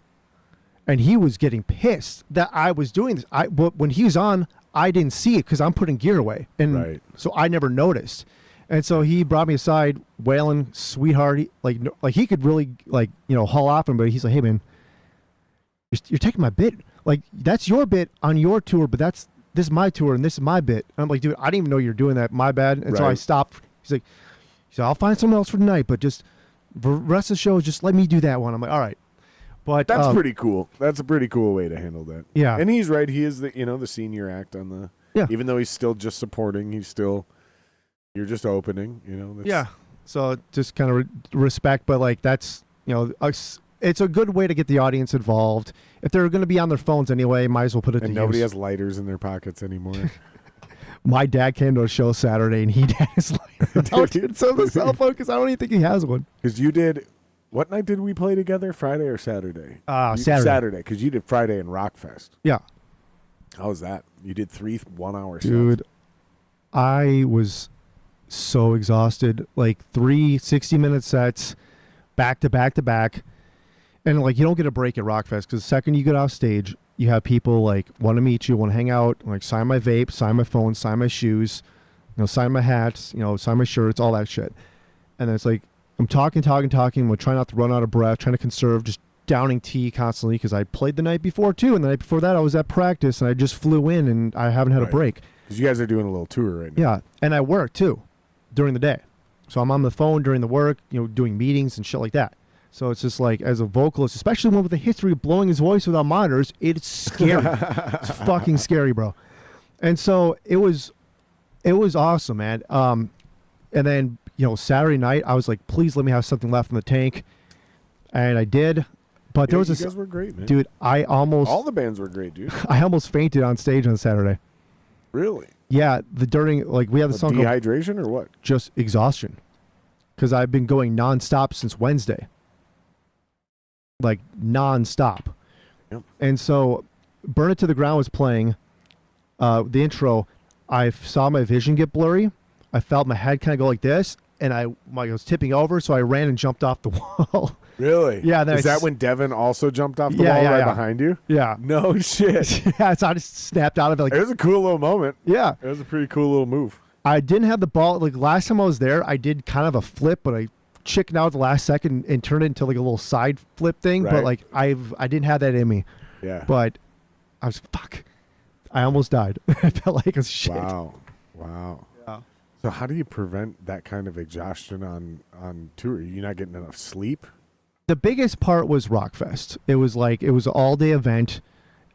And he was getting pissed that I was doing this. But when he was on, I didn't see it because I'm putting gear away. And so I never noticed. And so he brought me aside, wailing, sweetheart. He could really, haul off him, but he's like, hey, man, you're taking my bit. Like, that's your bit on your tour, but this is my tour, and this is my bit. And I'm like, dude, I didn't even know you're doing that. My bad. And so I stopped. He's like, I'll find someone else for tonight, but just the rest of the show, just let me do that one. I'm like, all right. But that's pretty cool. That's a pretty cool way to handle that. Yeah. And he's right. He is the senior act on the. Yeah. Even though he's still just supporting, you're just opening. Yeah. So just kind of respect, but like that's it's a good way to get the audience involved. If they're going to be on their phones anyway, might as well put it to use. And nobody has lighters in their pockets anymore. My dad came to a show Saturday, and he had his lighter out on the cell phone because I don't even think he has one. Because you did. What night did we play together? Friday or Saturday? Saturday. Saturday, because you did Friday in Rockfest. Yeah. How was that? You did 3 1-hour sets. Dude, I was so exhausted. Like 3 60-minute sets, back to back to back. And like you don't get a break at Rockfest because the second you get off stage, you have people like want to meet you, want to hang out, like sign my vape, sign my phone, sign my shoes, sign my hats, sign my shirts, all that shit. And then it's like I'm talking. We're trying not to run out of breath, trying to conserve, just downing tea constantly because I played the night before too, and the night before that I was at practice and I just flew in and I haven't had a break. Because you guys are doing a little tour right now. Yeah, and I work too during the day, so I'm on the phone during the work, doing meetings and shit like that. So it's just like, as a vocalist, especially one with a history of blowing his voice without monitors, it's scary. It's fucking scary, bro. And so it was awesome, man. And then, Saturday night, I was like, please let me have something left in the tank. And I did. But there was you guys were great, man. Dude, all the bands were great, dude. I almost fainted on stage on Saturday. Really? Yeah, we have the song dehydration or what? Just exhaustion. Because I've been going nonstop since Wednesday. Like non-stop. Yep. And so Burn It to the Ground was playing the intro. I saw my vision get blurry. I felt my head kind of go like this, and I was tipping over, so I ran and jumped off the wall. Really? Yeah. Is that when Devin also jumped off the wall behind you? Yeah. No shit. Yeah, so I just snapped out of it. It was a cool little moment. Yeah. It was a pretty cool little move. I didn't have the ball. Like last time I was there, I did kind of a flip, but I chickened out at the last second and turned it into like a little side flip thing. Right. But like I didn't have that in me. Yeah. But I was fuck. I almost died. I felt like a shit. Wow. Yeah. So how do you prevent that kind of exhaustion on tour? You're not getting enough sleep? The biggest part was Rockfest. It was an all-day event.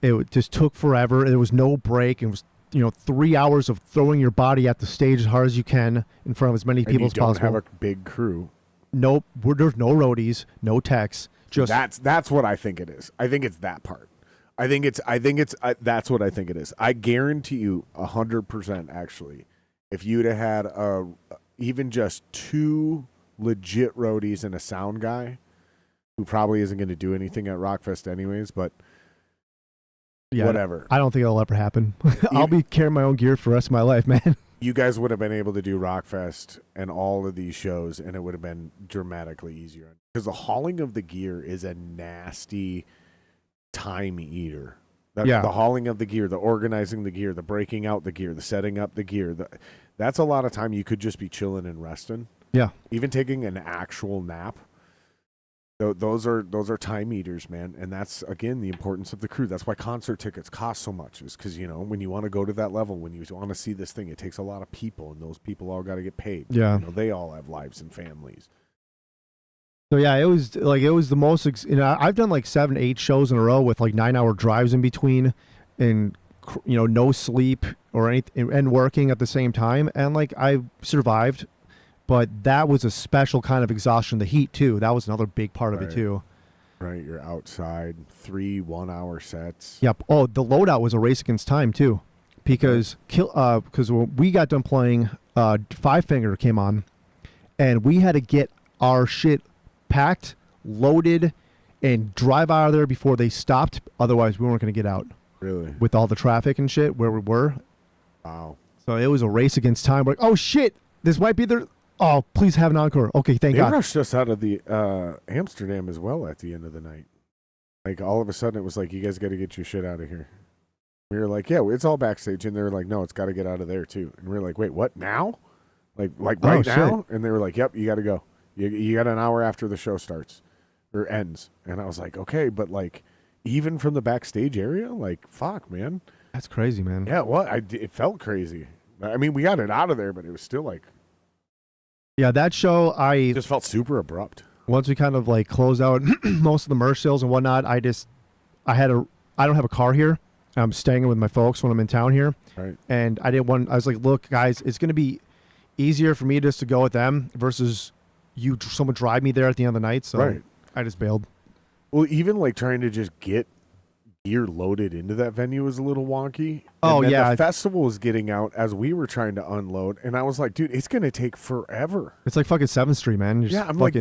It just took forever. There was no break. It was 3 hours of throwing your body at the stage as hard as you can in front of as many people as possible. And you don't have a big crew. Nope. There's no roadies, no techs. Just that's what I think it is. I think it's that part. That's what I think it is. I guarantee you 100% actually, if you'd have had even just 2 legit roadies and a sound guy, who probably isn't going to do anything at Rockfest anyways, but whatever. I don't think it'll ever happen. I'll be carrying my own gear for the rest of my life, man. You guys would have been able to do Rockfest and all of these shows, and it would have been dramatically easier. Because the hauling of the gear is a nasty time eater. The hauling of the gear, the organizing the gear, the breaking out the gear, the setting up the gear. That's a lot of time you could just be chilling and resting. Yeah. Even taking an actual nap. Those are time eaters, man, and that's again the importance of the crew. That's why concert tickets cost so much, is because when you want to go to that level, when you want to see this thing, it takes a lot of people, and those people all got to get paid. Yeah, they all have lives and families. So yeah, it was the most. I've done like 7-8 shows in a row with like 9-hour drives in between, and no sleep or anything, and working at the same time, and like I survived. But that was a special kind of exhaustion. The heat, too. That was another big part of it, too. Right. You're outside, 3 1-hour sets. Yep. Oh, the loadout was a race against time, too. Because when we got done playing, Five Finger came on, and we had to get our shit packed, loaded, and drive out of there before they stopped. Otherwise, we weren't going to get out. Really? With all the traffic and shit where we were. Wow. So it was a race against time. We're like, oh, shit. This might be their... Oh, please have an encore. Okay, thank God. They rushed us out of the Amsterdam as well at the end of the night. Like, all of a sudden, it was like, you guys got to get your shit out of here. We were like, yeah, it's all backstage. And they were like, no, it's got to get out of there, too. And we were like, wait, what, now? Like right now? Shit. And they were like, yep, you got to go. You got an hour after the show starts or ends. And I was like, okay, but, like, even from the backstage area? Like, fuck, man. That's crazy, man. Yeah, well, it felt crazy. I mean, we got it out of there, but it was still like... Yeah, that show, It just felt super abrupt. Once we kind of like closed out most of the merch sales and whatnot, I don't have a car here. I'm staying with my folks when I'm in town here. Right. And I was like, look, guys, it's going to be easier for me just to go with them versus someone drive me there at the end of the night. So I just bailed. Well, even like trying to just get gear loaded into that venue was a little wonky. Oh, and then yeah. The festival was getting out as we were trying to unload, and I was like, dude, it's gonna take forever. It's like fucking 7th Street, man. I'm like,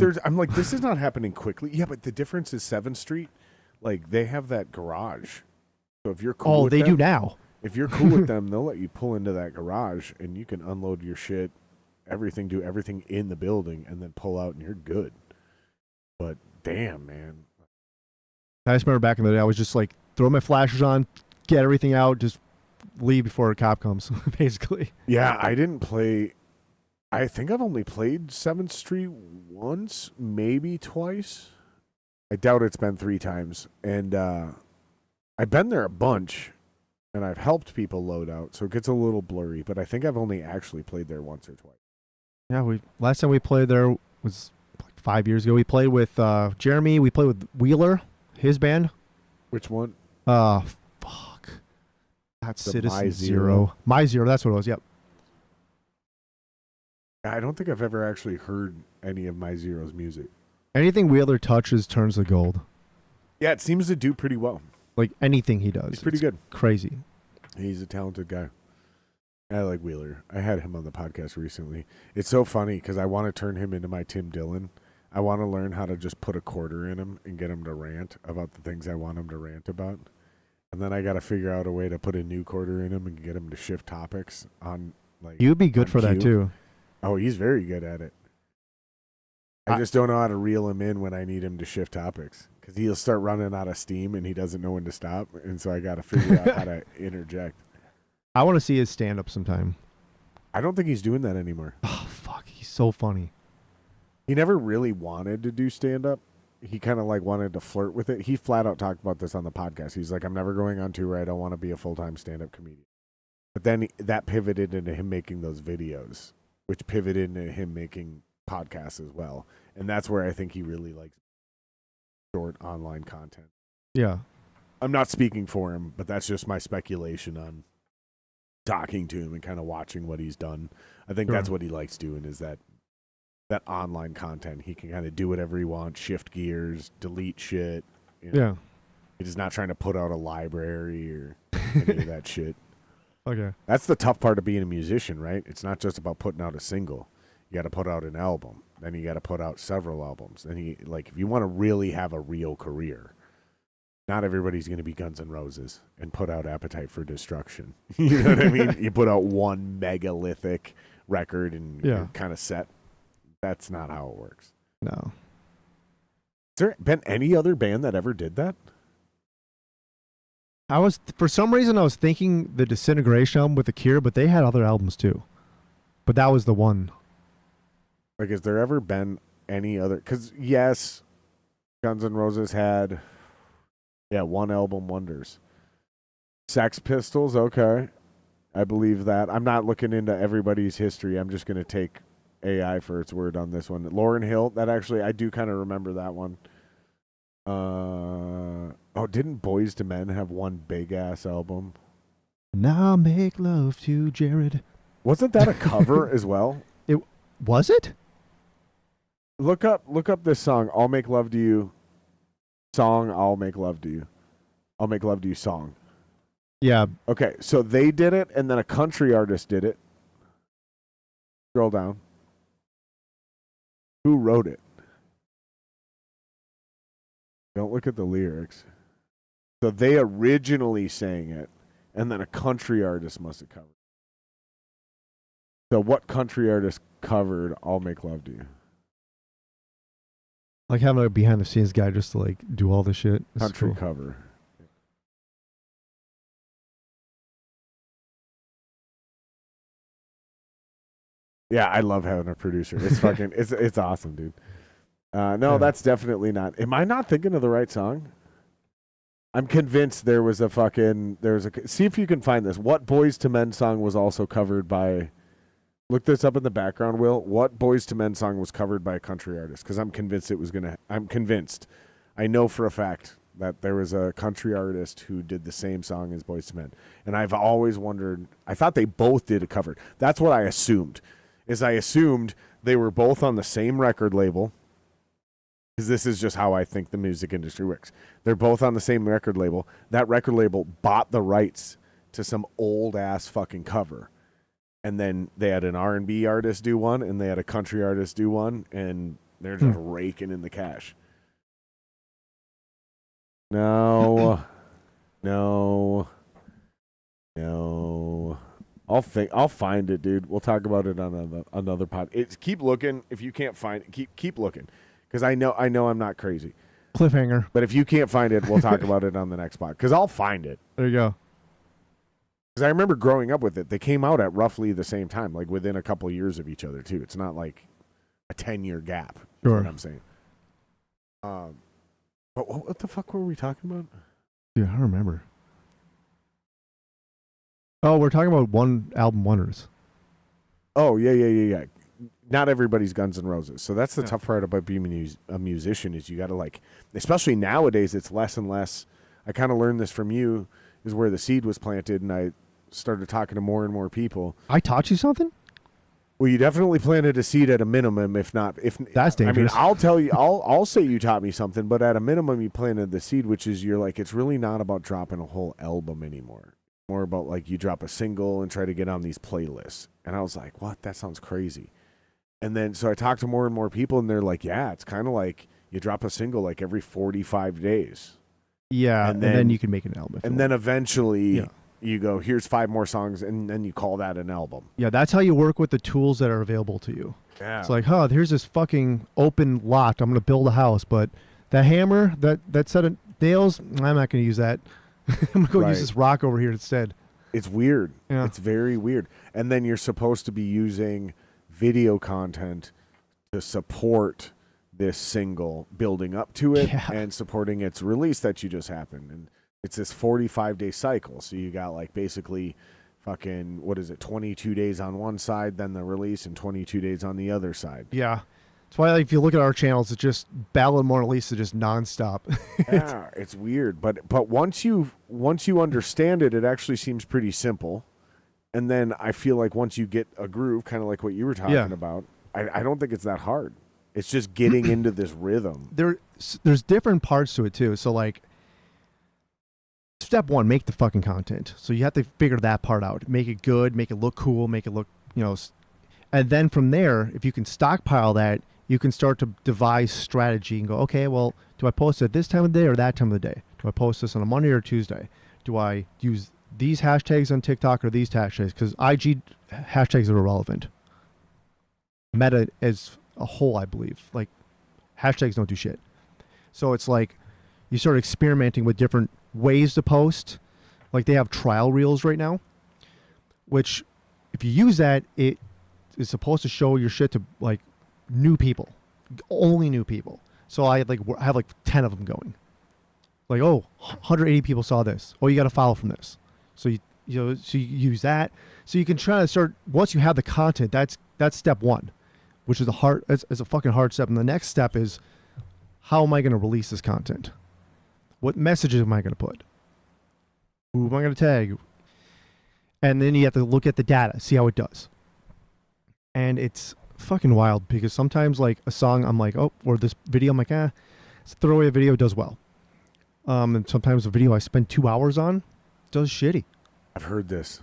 this is not happening quickly. Yeah, but the difference is 7th Street, like they have that garage. So if you're cool with them, do now. If you're cool with them, they'll let you pull into that garage and you can unload your shit, do everything in the building, and then pull out and you're good. But damn, man. I just remember back in the day, I was just like, throw my flashers on, get everything out, just leave before a cop comes, basically. Yeah, I didn't play. I think I've only played 7th Street once, maybe twice. I doubt it's been 3 times. And I've been there a bunch, and I've helped people load out, so it gets a little blurry. But I think I've only actually played there once or twice. Yeah, last time we played there was like 5 years ago. We played with Jeremy. We played with Wheeler, his band. Which one? Fuck. That's Citizen Zero. My Zero, that's what it was, yep. I don't think I've ever actually heard any of My Zero's music. Anything Wheeler touches turns to gold. Yeah, it seems to do pretty well. Like anything he does. He's pretty good. Crazy. He's a talented guy. I like Wheeler. I had him on the podcast recently. It's so funny because I want to turn him into my Tim Dillon. I want to learn how to just put a quarter in him and get him to rant about the things I want him to rant about. And then I got to figure out a way to put a new quarter in him and get him to shift topics on like. You'd be good for that too. Oh, he's very good at it. I just don't know how to reel him in when I need him to shift topics because he'll start running out of steam and he doesn't know when to stop. And so I got to figure out how to interject. I want to see his stand-up sometime. I don't think he's doing that anymore. Oh, fuck. He's so funny. He never really wanted to do stand-up. He kind of like wanted to flirt with it. He flat out talked about this on the podcast. He's like, I'm never going on tour. I don't want to be a full-time stand-up comedian. But then that pivoted into him making those videos, which pivoted into him making podcasts as well. And that's where I think he really likes short online content. Yeah. I'm not speaking for him, but that's just my speculation on talking to him and kind of watching what he's done. I think Sure. that's what he likes doing, is that online content. He can kind of do whatever he wants, shift gears, delete shit. You know? Yeah. He's not trying to put out a library or any of that shit. Okay. That's the tough part of being a musician, right? It's not just about putting out a single. You got to put out an album. Then you got to put out several albums. Then if you want to really have a real career, not everybody's going to be Guns N' Roses and put out Appetite for Destruction. You know what I mean? You put out one megalithic record and you're kind of set. That's not how it works. No. Has there been any other band that ever did that? For some reason, I was thinking the Disintegration album with The Cure, but they had other albums too. But that was the one. Like, has there ever been any other? Because, yes, Guns N' Roses had, one album wonders. Sex Pistols, okay. I believe that. I'm not looking into everybody's history. I'm just going to take AI for its word on this one. Lauryn Hill, that actually, I do kind of remember that one. Didn't Boyz II Men have one big-ass album? Now make love to Jared. Wasn't that a cover as well? Was it? Look up this song, I'll Make Love to You. Song, I'll Make Love to You. I'll Make Love to You song. Yeah. Okay, so they did it, and then a country artist did it. Scroll down. Who wrote it? Don't look at the lyrics. So they originally sang it, and then a country artist must have covered it. So what country artist covered I'll Make Love to You? Like having a behind the scenes guy just to like do all the shit. It's Country cool. cover. Yeah, I love having a producer. It's fucking, it's awesome, dude. No, that's definitely not. Am I not thinking of the right song? I'm convinced there was a. See if you can find this. What Boyz II Men song was also covered by? Look this up in the background, Will. What Boyz II Men song was covered by a country artist? Because I'm convinced it was gonna. I'm convinced. I know for a fact that there was a country artist who did the same song as Boyz II Men, and I've always wondered. I thought they both did a cover. That's what I assumed. I assumed they were both on the same record label. Because this is just how I think the music industry works. They're both on the same record label. That record label bought the rights to some old ass fucking cover, and then they had an R&B artist do one, and they had a country artist do one, and they're just raking in the cash. No. I'll find it, dude. We'll talk about it on another pod. Keep looking. If you can't find it, keep looking. Because I know I'm not crazy. Cliffhanger. But if you can't find it, we'll talk about it on the next pod. Because I'll find it. There you go. Because I remember growing up with it. They came out at roughly the same time, like within a couple years of each other, too. It's not like a 10-year gap. Sure. Is what I'm saying. But what the fuck were we talking about? Dude, I don't remember. Oh, we're talking about one album wonders. Oh, yeah. Not everybody's Guns N' Roses. So that's the tough part about being a musician is you got to especially nowadays, it's less and less. I kind of learned this from you, is where the seed was planted, and I started talking to more and more people. I taught you something? Well, you definitely planted a seed at a minimum, if That's dangerous. I mean, I'll tell you, I'll say you taught me something, but at a minimum, you planted the seed, which is it's really not about dropping a whole album anymore. More about you drop a single and try to get on these playlists. And I was like, what? That sounds crazy. And then, so I talked to more and more people, and they're like, yeah, it's kind of like you drop a single every 45 days. Yeah, and then you can make an album. And then eventually you go, here's 5 more songs, and then you call that an album. Yeah, that's how you work with the tools that are available to you. Yeah. It's like, here's this fucking open lot. I'm going to build a house, but that hammer, that set of nails, I'm not going to use that. I'm going to go use this rock over here instead. It's weird. Yeah. It's very weird. And then you're supposed to be using video content to support this single, building up to it and supporting its release that you just happened. And it's this 45-day cycle. So you got basically fucking, 22 days on one side, then the release, and 22 days on the other side. Yeah. That's why if you look at our channels, it's just Battle of Mona Lisa, just nonstop. Yeah, it's weird. But once you understand it, it actually seems pretty simple. And then I feel like once you get a groove, kind of like what you were talking about, I don't think it's that hard. It's just getting into this rhythm. There's different parts to it too. So like, step one, make the fucking content. So you have to figure that part out. Make it good, make it look cool, make it look, and then from there, if you can stockpile that, you can start to devise strategy and go, okay, well, do I post it this time of the day or that time of the day? Do I post this on a Monday or Tuesday? Do I use these hashtags on TikTok or these hashtags? Because IG hashtags are irrelevant. Meta as a whole, I believe, like hashtags don't do shit. So it's like you start experimenting with different ways to post. Like they have trial reels right now, which if you use that, it is supposed to show your shit to like new people, only new people. So I have like 10 of them going. Like, oh, 180 people saw this. Oh, you got to follow from this. So you use that. So you can try to start, once you have the content, that's step one, which is it's a fucking hard step. And the next step is, how am I going to release this content? What messages am I going to put? Who am I going to tag? And then you have to look at the data, see how it does. And it's fucking wild because sometimes like a song, I'm like, oh, or this video, I'm like, it's a throwaway video, does well. And sometimes a video I spend 2 hours on does shitty. I've heard this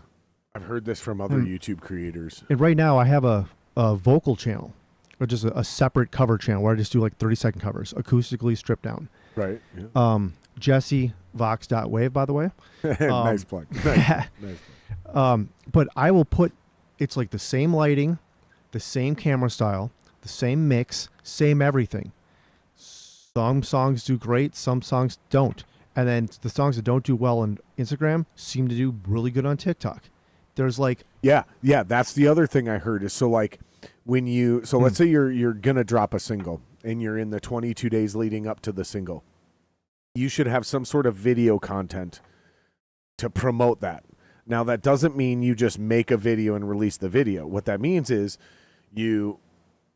from other YouTube creators. And right now I have a vocal channel, or just a separate cover channel where I just do like 30-second covers, acoustically stripped down. Right. Yeah. Jesse Vox.wave, by the way. Nice plug. Nice plug. But I will put, it's like the same lighting, the same camera style, the same mix, same everything. Some songs do great, some songs don't. And then the songs that don't do well on Instagram seem to do really good on TikTok. There's like... Yeah, that's the other thing I heard is, so like when you... So let's say you're going to drop a single and you're in the 22 days leading up to the single. You should have some sort of video content to promote that. Now, that doesn't mean you just make a video and release the video. What that means is you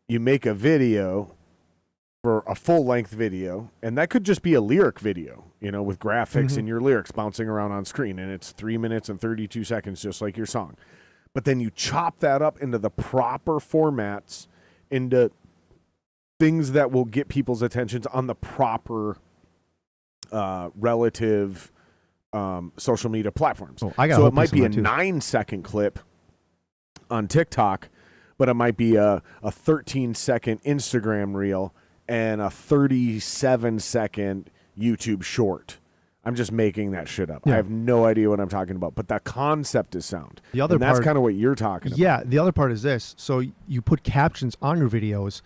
make a video for a full-length video, and that could just be a lyric video, with graphics and your lyrics bouncing around on screen, and it's 3 minutes and 32 seconds, just like your song. But then you chop that up into the proper formats, into things that will get people's attentions on the proper relative social media platforms. So it might be a 9-second clip on TikTok, but it might be a 13-second Instagram reel and a 37-second YouTube short. I'm just making that shit up. Yeah. I have no idea what I'm talking about, but that concept is sound. That's kind of what you're talking about. Yeah, the other part is this. So you put captions on your videos,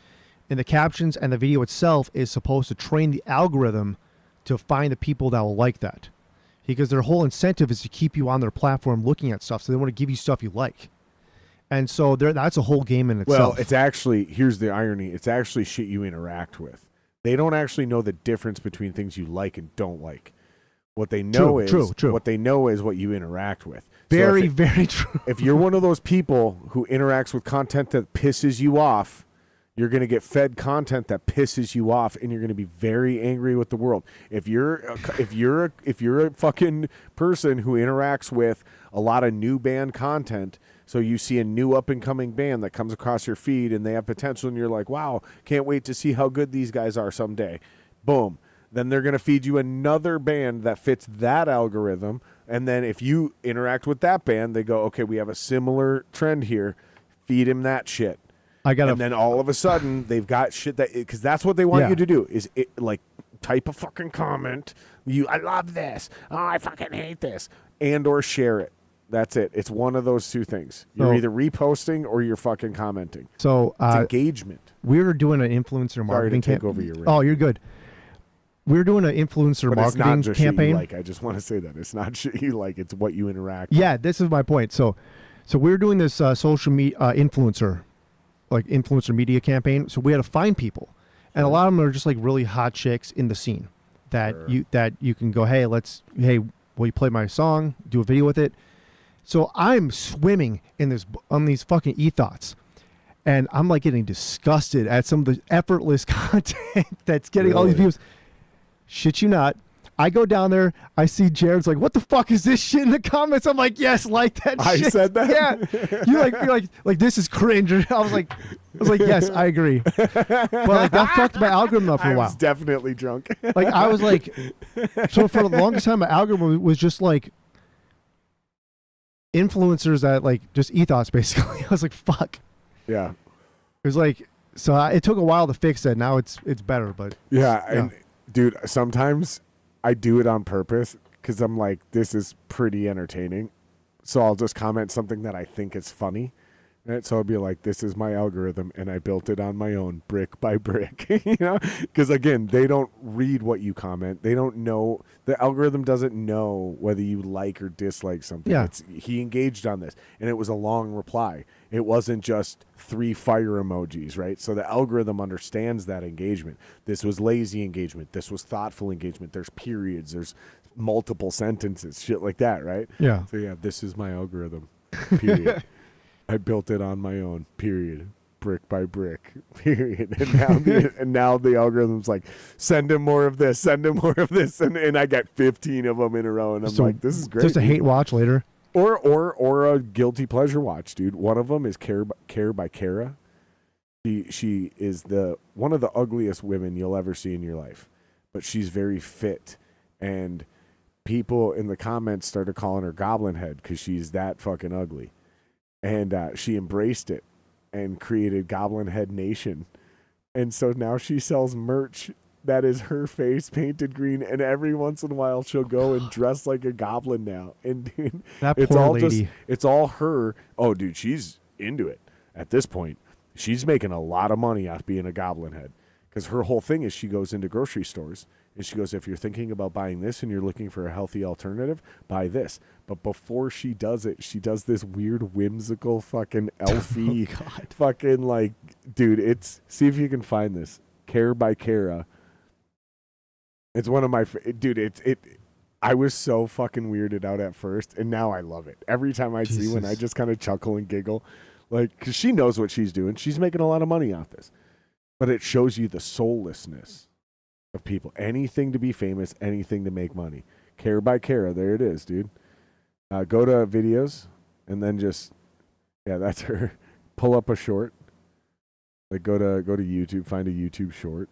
and the captions and the video itself is supposed to train the algorithm to find the people that will like that. Because their whole incentive is to keep you on their platform looking at stuff, so they want to give you stuff you like. And so that's a whole game in itself. Well, it's actually, here's the irony, it's actually shit you interact with. They don't actually know the difference between things you like and don't like. What they know what they know is what you interact with. Very true. If you're one of those people who interacts with content that pisses you off, you're going to get fed content that pisses you off, and you're going to be very angry with the world. If you're a fucking person who interacts with a lot of new band content, so you see a new up-and-coming band that comes across your feed and they have potential, and you're like, wow, can't wait to see how good these guys are someday. Boom. Then they're going to feed you another band that fits that algorithm, and then if you interact with that band, they go, okay, we have a similar trend here. Feed him that shit. And then all of a sudden, they've got shit that... Because that's what they want you to do, is type a fucking comment. I love this. Oh, I fucking hate this. And or share it. That's it. It's one of those two things. You're either reposting or you're fucking commenting. So it's engagement. We're doing an influencer marketing campaign. Take over your Oh, you're good. We're doing an influencer marketing campaign. Shit you like. I just want to say that it's not shit you like. It's what you interact. Yeah, this is my point. So we're doing this social media influencer media campaign. So we had to find people, and a lot of them are just like really hot chicks in the scene that you can go, hey, will you play my song? Do a video with it. So I'm swimming in these fucking e-thoughts, and I'm like getting disgusted at some of the effortless content that's getting all these views. Shit you not. I go down there. I see Jared's like, "What the fuck is this shit in the comments?" I'm like, "Yes, like that I shit." said that? Yeah. You're like this is cringe. I was like, "Yes, I agree." But like that fucked my algorithm up for a I while. was definitely drunk. Like I was like, so for the longest time, my algorithm was just like influencers that like just ethos basically. I was like, "Fuck." Yeah. It was like it took a while to fix that. Now it's better, but Yeah, and dude, sometimes I do it on purpose because I'm like, this is pretty entertaining. So I'll just comment something that I think is funny. Right? So I'll be like, this is my algorithm, and I built it on my own, brick by brick. Because again, they don't read what you comment. They don't know. The algorithm doesn't know whether you like or dislike something. Yeah. He engaged on this, and it was a long reply. It wasn't just 3 fire emojis, right? So the algorithm understands that engagement. This was lazy engagement. This was thoughtful engagement. There's periods. There's multiple sentences, shit like that, right? yeah. So yeah, this is my algorithm, period. I built it on my own, period. Brick by brick, period. And now the algorithm's like, send him more of this, send him more of this. And I got 15 of them in a row. And I'm like, this is great. Just a hate watch later. Or a guilty pleasure watch, dude. One of them is Care by Kara. She is one of the ugliest women you'll ever see in your life. But she's very fit. And people in the comments started calling her Goblin Head because she's that fucking ugly. And she embraced it and created Goblin Head Nation. And so now she sells merch that is her face painted green. And every once in a while she'll go and dress like a goblin now. And dude, That it's poor all lady. it's all her. Oh, dude, she's into it at this point. She's making a lot of money off being a Goblin Head. Because her whole thing is she goes into grocery stores and she goes, if you're thinking about buying this and you're looking for a healthy alternative, buy this. But before she does it, she does this weird whimsical fucking elfy fucking like, dude, see if you can find this. Care by Kara. It's one of my, dude, I was so fucking weirded out at first and now I love it. Every time I see one, I just kind of chuckle and giggle. Like, because she knows what she's doing. She's making a lot of money off this. But it shows you the soullessness of people. Anything to be famous, anything to make money. Care by Kara, there it is, dude. Go to videos and then that's her. Pull up a short. Like go to YouTube, find a YouTube short.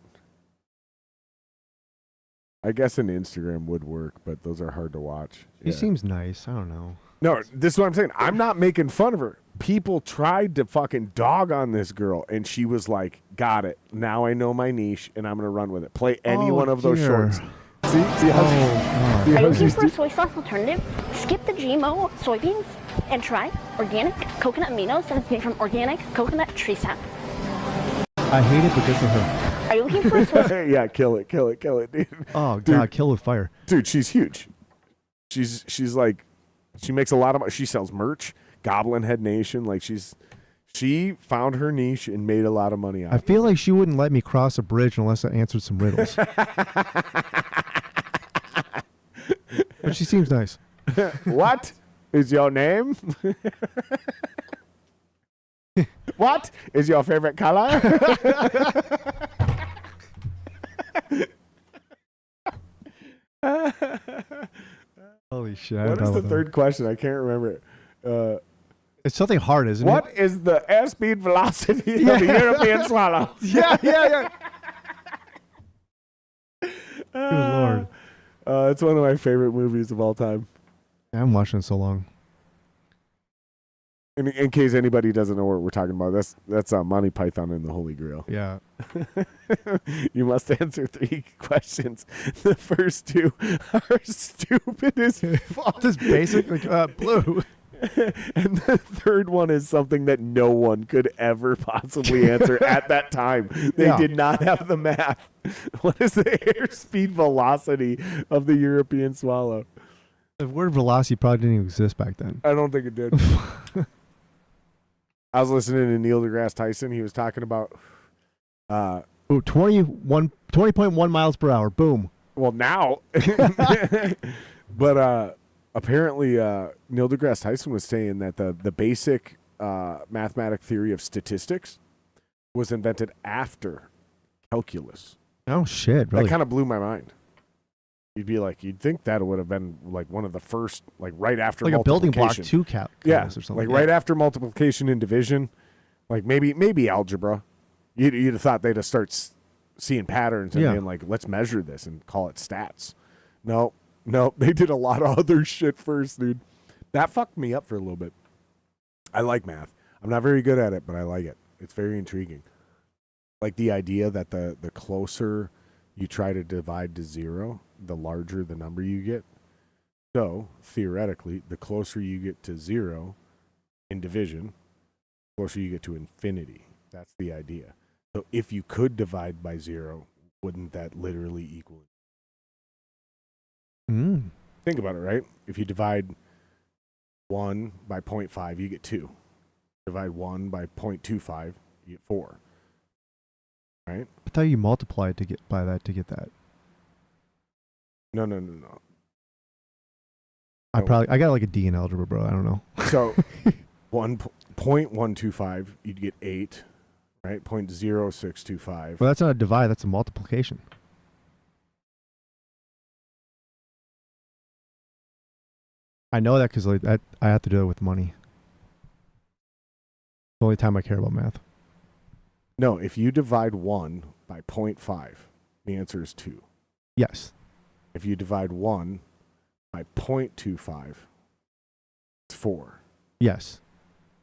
I guess an Instagram would work, but those are hard to watch. She seems nice. I don't know. No, this is what I'm saying. I'm not making fun of her. People tried to fucking dog on this girl, and she was like, got it. Now I know my niche, and I'm going to run with it. Play any one of those shorts. See how Are you looking for a soy sauce alternative? Skip the GMO soybeans and try organic coconut aminos that is made from organic coconut tree sap. I hate it, but good for her. Are you looking for a soy Yeah, kill it, dude. Oh, Dude. God, kill with fire. Dude, she's huge. She's like, she makes a lot of money. She sells merch, Goblin Head Nation. Like she found her niche and made a lot of money out of it. I feel like she wouldn't let me cross a bridge unless I answered some riddles. But she seems nice. What is your name? What is your favorite color? Holy shit. What is the third question? I can't remember it. It's something hard, isn't What it? is the airspeed velocity of the European swallow? Yeah. Good Lord. It's one of my favorite movies of all time. I haven't watched it in so long. In case anybody doesn't know what we're talking about, that's Monty Python and the Holy Grail. Yeah. You must answer 3 questions. The first 2 are stupid as fuck. Just basic, like, blue. And the third one is something that no one could ever possibly answer at that time. They did not have the math. What is the airspeed velocity of the European swallow? The word velocity probably didn't even exist back then. I don't think it did. I was listening to Neil deGrasse Tyson. He was talking about 20.1 miles per hour. Boom. well, now. But apparently Neil deGrasse Tyson was saying that the basic mathematic theory of statistics was invented after calculus. Oh, shit. Really? That kind of blew my mind. You'd think that would have been like one of the first, like right after like a building block multiplication. 2 calculus Yeah, or something. like right after multiplication and division, like maybe algebra. You'd have thought they'd have start seeing patterns and being like, let's measure this and call it stats. No, they did a lot of other shit first, dude. That fucked me up for a little bit. I like math. I'm not very good at it, but I like it. It's very intriguing. Like the idea that the closer you try to divide to 0, the larger the number you get. So, theoretically, the closer you get to 0 in division, the closer you get to infinity. That's the idea. So if you could divide by 0, wouldn't that literally equal it? Think about it, right? If you divide 1 by 0.5, you get 2. Divide 1 by 0.25, you get 4. Right? I thought you multiplied to get by that to get that. No. I got like a D in algebra, bro. I don't know. So 1.125, you'd get 8, right? 0.0625. Well, that's not a divide. That's a multiplication. I know that because like I have to do it with money. The only time I care about math. No, if you divide 1 by 0.5, the answer is 2. Yes. If you divide 1 by 0.25, it's 4. Yes.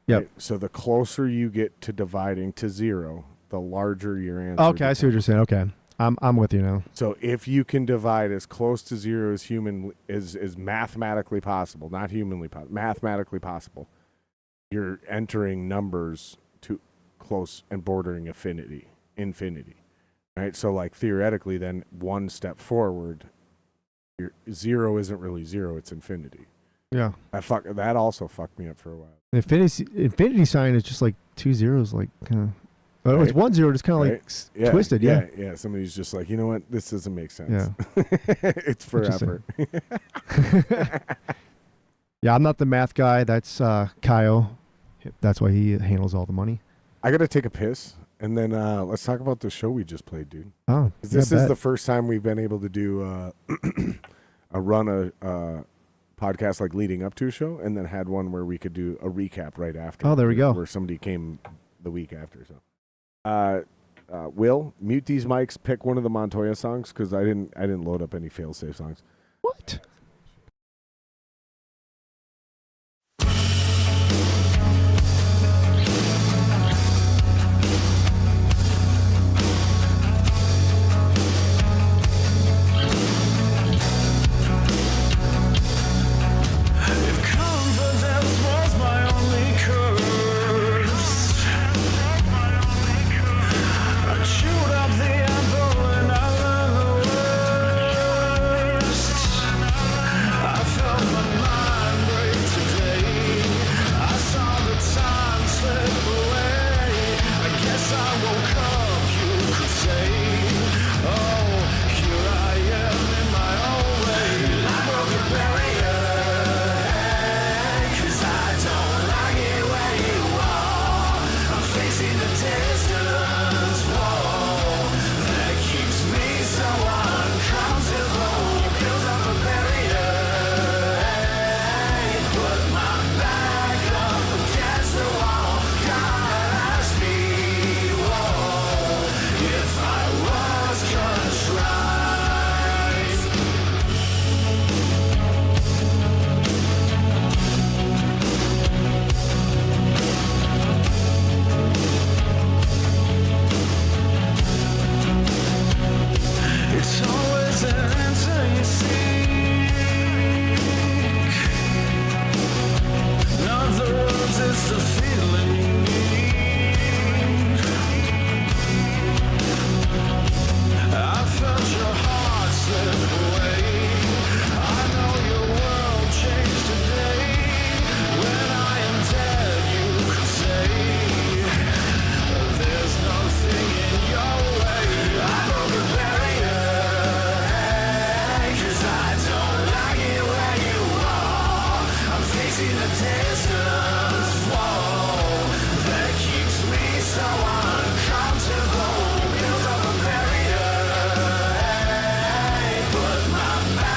Yep. Right? So the closer you get to dividing to 0, the larger your answer Okay, I see what you're saying. Okay. I'm with you now. So if you can divide as close to 0 as is mathematically possible, not humanly possible, mathematically possible, you're entering numbers to close and bordering infinity, right? So like theoretically, then one step forward, your 0 isn't really 0; it's infinity. Yeah. That also fucked me up for a while. The infinity sign is just like 2 zeros, like kind of. Oh, Right. it's 1 0, just kind of like twisted. Yeah. Somebody's just like, you know what? This doesn't make sense. Yeah. It's for effort. Yeah, I'm not the math guy. That's Kyle. That's why he handles all the money. I gotta take a piss, and then let's talk about the show we just played, dude. Oh, This is the first time we've been able to do a podcast like leading up to a show, and then had one where we could do a recap right after. Oh, there we go. Where somebody came the week after. So, Will, mute these mics. Pick one of the Montoya songs because I didn't load up any Failsafe songs. What? My back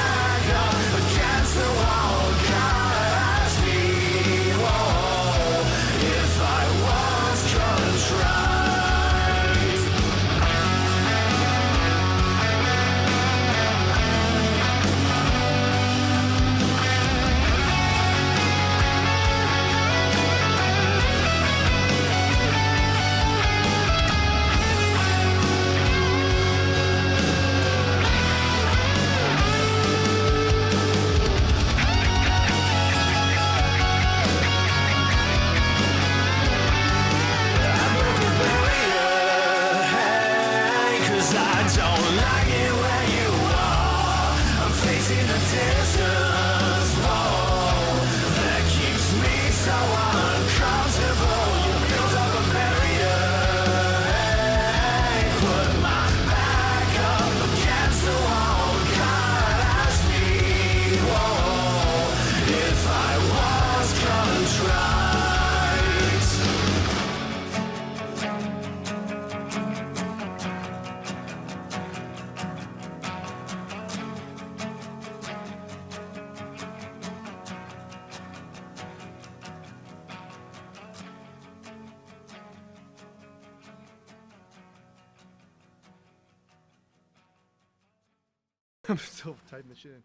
I'm still typing the shit in.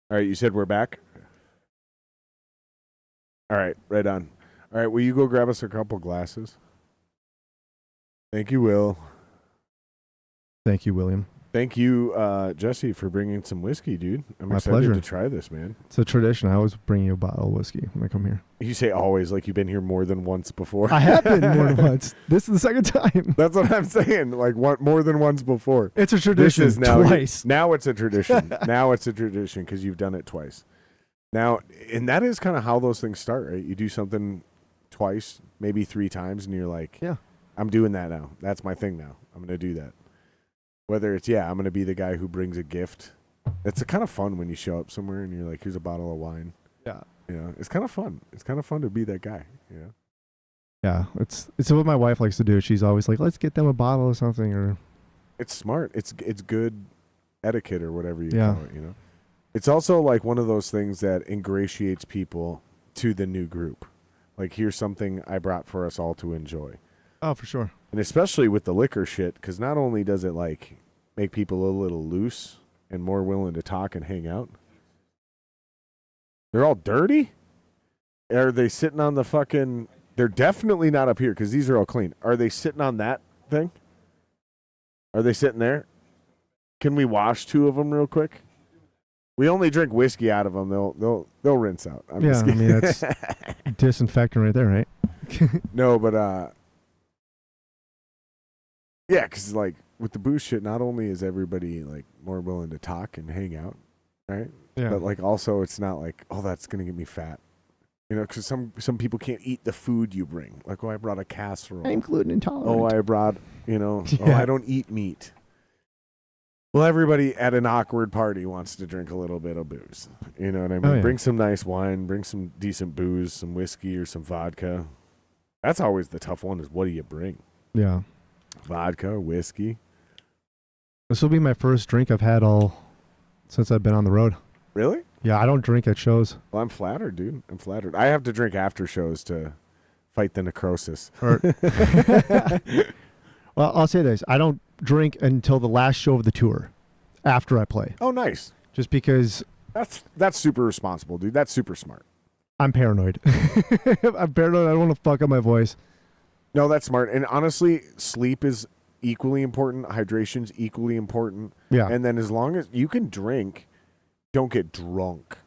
All right, you said we're back? All right, right on. All right, will you go grab us a couple glasses? Thank you, Will. Thank you, William. Thank you, Jesse, for bringing some whiskey, dude. I'm My excited pleasure. to try this, man. It's a tradition. I always bring you a bottle of whiskey when I come here. You say always, like you've been here more than once before. I have been more than once. This is the second time. That's what I'm saying. Like more than once before. It's a tradition. This is now twice. Now it's a tradition. Now it's a tradition because you've done it twice. Now, and that is kind of how those things start, right? You do something twice, maybe 3 times, and you're like, yeah, I'm doing that now. That's my thing now. I'm going to do that. Whether it's, I'm going to be the guy who brings a gift. It's kind of fun when you show up somewhere and you're like, here's a bottle of wine. Yeah. You know, it's kind of fun. It's kind of fun to be that guy, you know? Yeah, it's what my wife likes to do. She's always like, let's get them a bottle or something. Or It's smart. It's good etiquette or whatever you Yeah. call it, you know? It's also like one of those things that ingratiates people to the new group. Like, here's something I brought for us all to enjoy. Oh, for sure. And especially with the liquor shit, because not only does it, like, make people a little loose and more willing to talk and hang out, they're all dirty? Are they sitting on the fucking... They're definitely not up here, because these are all clean. Are they sitting on that thing? Are they sitting there? Can we wash 2 of them real quick? We only drink whiskey out of them. They'll rinse out. I'm just Yeah, I kidding. mean, that's disinfectant right there, right? No, but yeah, because like with the booze shit, not only is everybody like more willing to talk and hang out, right? Yeah. But like also, it's not like, oh, that's gonna get me fat, you know? Because some people can't eat the food you bring. Like, oh, I brought a casserole. I'm gluten intolerant. Oh, I brought, oh, Yeah. I don't eat meat. Well, everybody at an awkward party wants to drink a little bit of booze. You know what I mean? Oh, yeah. Bring some nice wine, bring some decent booze, some whiskey or some vodka. That's always the tough one, is what do you bring? Yeah. Vodka, whiskey. This will be my first drink I've had since I've been on the road. Really? Yeah, I don't drink at shows. Well, I'm flattered, dude. I'm flattered. I have to drink after shows to fight the necrosis. Well, I'll say this. I don't drink until the last show of the tour after I play. Oh, nice. Just because That's super responsible, dude. That's super smart. I'm paranoid. I'm paranoid. I don't want to fuck up my voice. No, that's smart. And honestly, sleep is equally important. Hydration's equally important. Yeah. And then as long as you can drink, don't get drunk.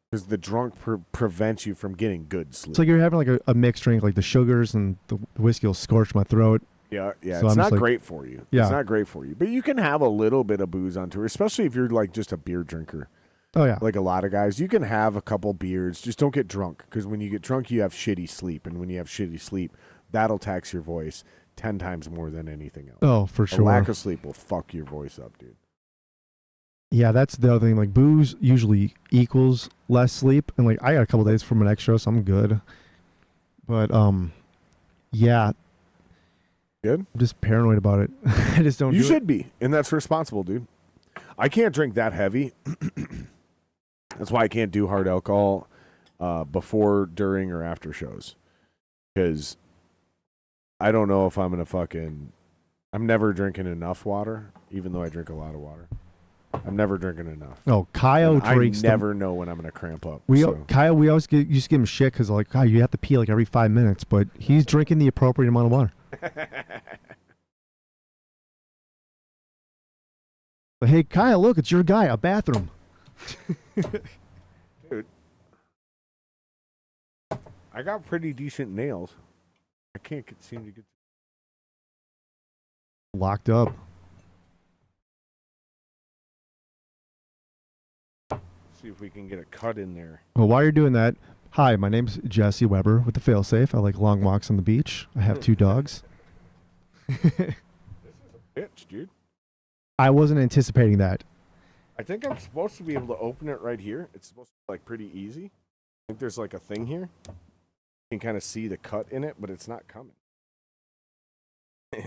Because the drunk prevents you from getting good sleep. It's like you're having like a mixed drink, like the sugars and the whiskey will scorch my throat. Yeah. So It's I'm not just like- great for you. Yeah. It's not great for you. But you can have a little bit of booze on tour, especially if you're like just a beer drinker. Oh, yeah. Like a lot of guys, you can have a couple beers. Just don't get drunk. Because when you get drunk, you have shitty sleep. And when you have shitty sleep, that'll tax your voice 10 times more than anything else. Oh, for A sure. lack of sleep will fuck your voice up, dude. Yeah, that's the other thing. Like booze usually equals less sleep. And like I got a couple days from an extra, so I'm good. But yeah. Good? I'm just paranoid about it. I just don't You do should be. And that's responsible, dude. I can't drink that heavy. That's why I can't do hard alcohol before, during, or after shows. Because I don't know if I'm going to I'm never drinking enough water, even though I drink a lot of water. I'm never drinking enough. Oh, Kyle And drinks. I never know when I'm going to cramp up. Kyle, we always used to give him shit because like, God, you have to pee like every 5 minutes, but he's drinking the appropriate amount of water. But hey, Kyle, look, it's your guy, a bathroom. Dude. I got pretty decent nails. I can't seem to get... Locked up. See if we can get a cut in there. Well, while you're doing that, hi, my name's Jesse Weber with the Failsafe. I like long walks on the beach. I have 2 dogs. Bitch, dude. I wasn't anticipating that. I think I'm supposed to be able to open it right here. It's supposed to be like pretty easy. I think there's like a thing here. You can kind of see the cut in it, but it's not coming.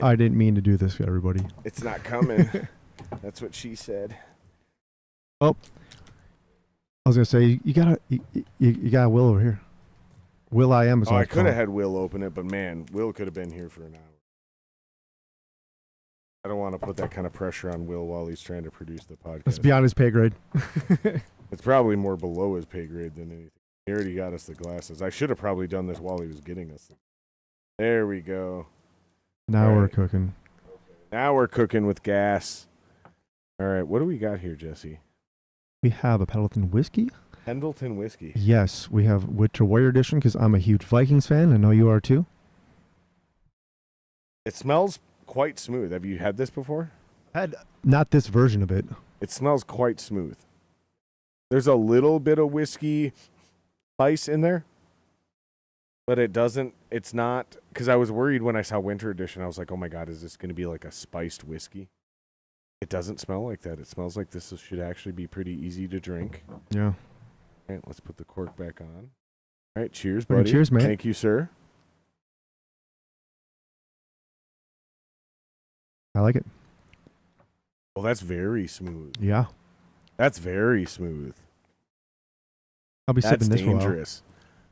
I didn't mean to do this for everybody. It's not coming. That's what she said. Oh, I was gonna say you got Will over here. Will I am is Oh, what I it's could have called. had Will open it, but man, Will could have been here for an hour. I don't want to put that kind of pressure on Will while he's trying to produce the podcast. It's beyond his pay grade. It's probably more below his pay grade than anything. He already got us the glasses. I should have probably done this while he was getting us. There we go. Now All we're right. cooking. Now we're cooking with gas. All right, what do we got here, Jesse? We have a Pendleton whiskey. Pendleton whiskey. Yes, we have Winter Warrior Edition because I'm a huge Vikings fan. I know you are too. It smells quite smooth. Have you had this before? I had not this version of it. It smells quite smooth. There's a little bit of whiskey spice in there, but it's not, because I was worried when I saw Winter Edition. I was like, oh my God, is this going to be like a spiced whiskey? It doesn't smell like that. It smells like this should actually be pretty easy to drink. Yeah. All right, let's put the cork back on. All right, cheers, All right, buddy. cheers, man. Thank you, sir. I like it. Well, that's very smooth. Yeah. That's very smooth. I'll be That's sipping this for a while. dangerous.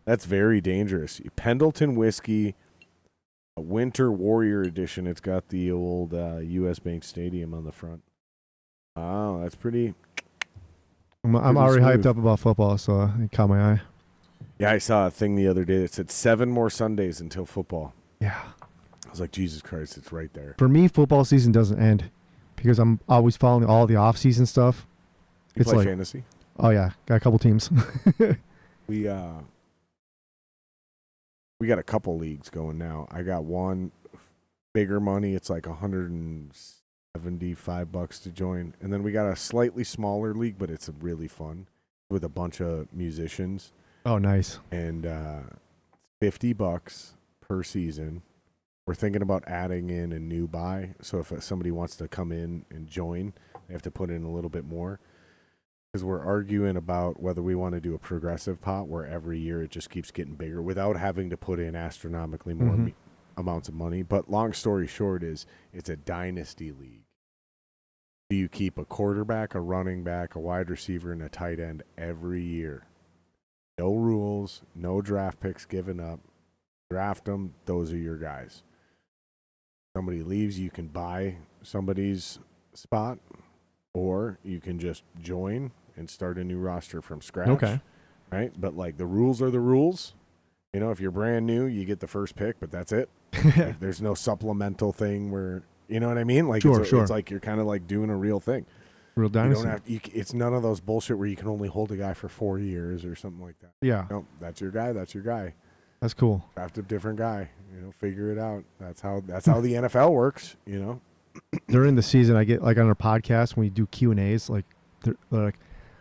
That's very dangerous. Pendleton whiskey, a Winter Warrior Edition. It's got the old U.S. Bank Stadium on the front. Oh, that's pretty. I'm Pretty already smooth. hyped up about football, so it caught my eye. Yeah, I saw a thing the other day that said 7 more Sundays until football. Yeah. I was like, Jesus Christ, it's right there. For me, football season doesn't end because I'm always following all the off-season stuff. You It's play like, fantasy? oh yeah, got a couple teams. We got a couple leagues going now. I got one bigger money. It's like $175 to join. And then we got a slightly smaller league, but it's really fun with a bunch of musicians. Oh, nice. And $50 per season. We're thinking about adding in a new buy. So if somebody wants to come in and join, they have to put in a little bit more. Because we're arguing about whether we want to do a progressive pot where every year it just keeps getting bigger without having to put in astronomically more amounts of money. But long story short is it's a dynasty league. Do you keep a quarterback, a running back, a wide receiver, and a tight end every year? No rules, no draft picks given up. Draft them. Those are your guys. Somebody leaves, you can buy somebody's spot, or you can just join and start a new roster from scratch. Okay. Right? But like the rules are the rules. You know, if you're brand new, you get the first pick, but that's it. Like, there's no supplemental thing where, you know what I mean? Like Sure. it's like you're kind of like doing a real thing. Real You dynasty. don't have, it's none of those bullshit where you can only hold a guy for 4 years or something like that. Yeah, No, that's your guy. That's your guy. that's cool. Draft a different guy. You know, figure it out. That's how the NFL works. You know. During the season, I get like on our podcast when we do Q&As, like they're like,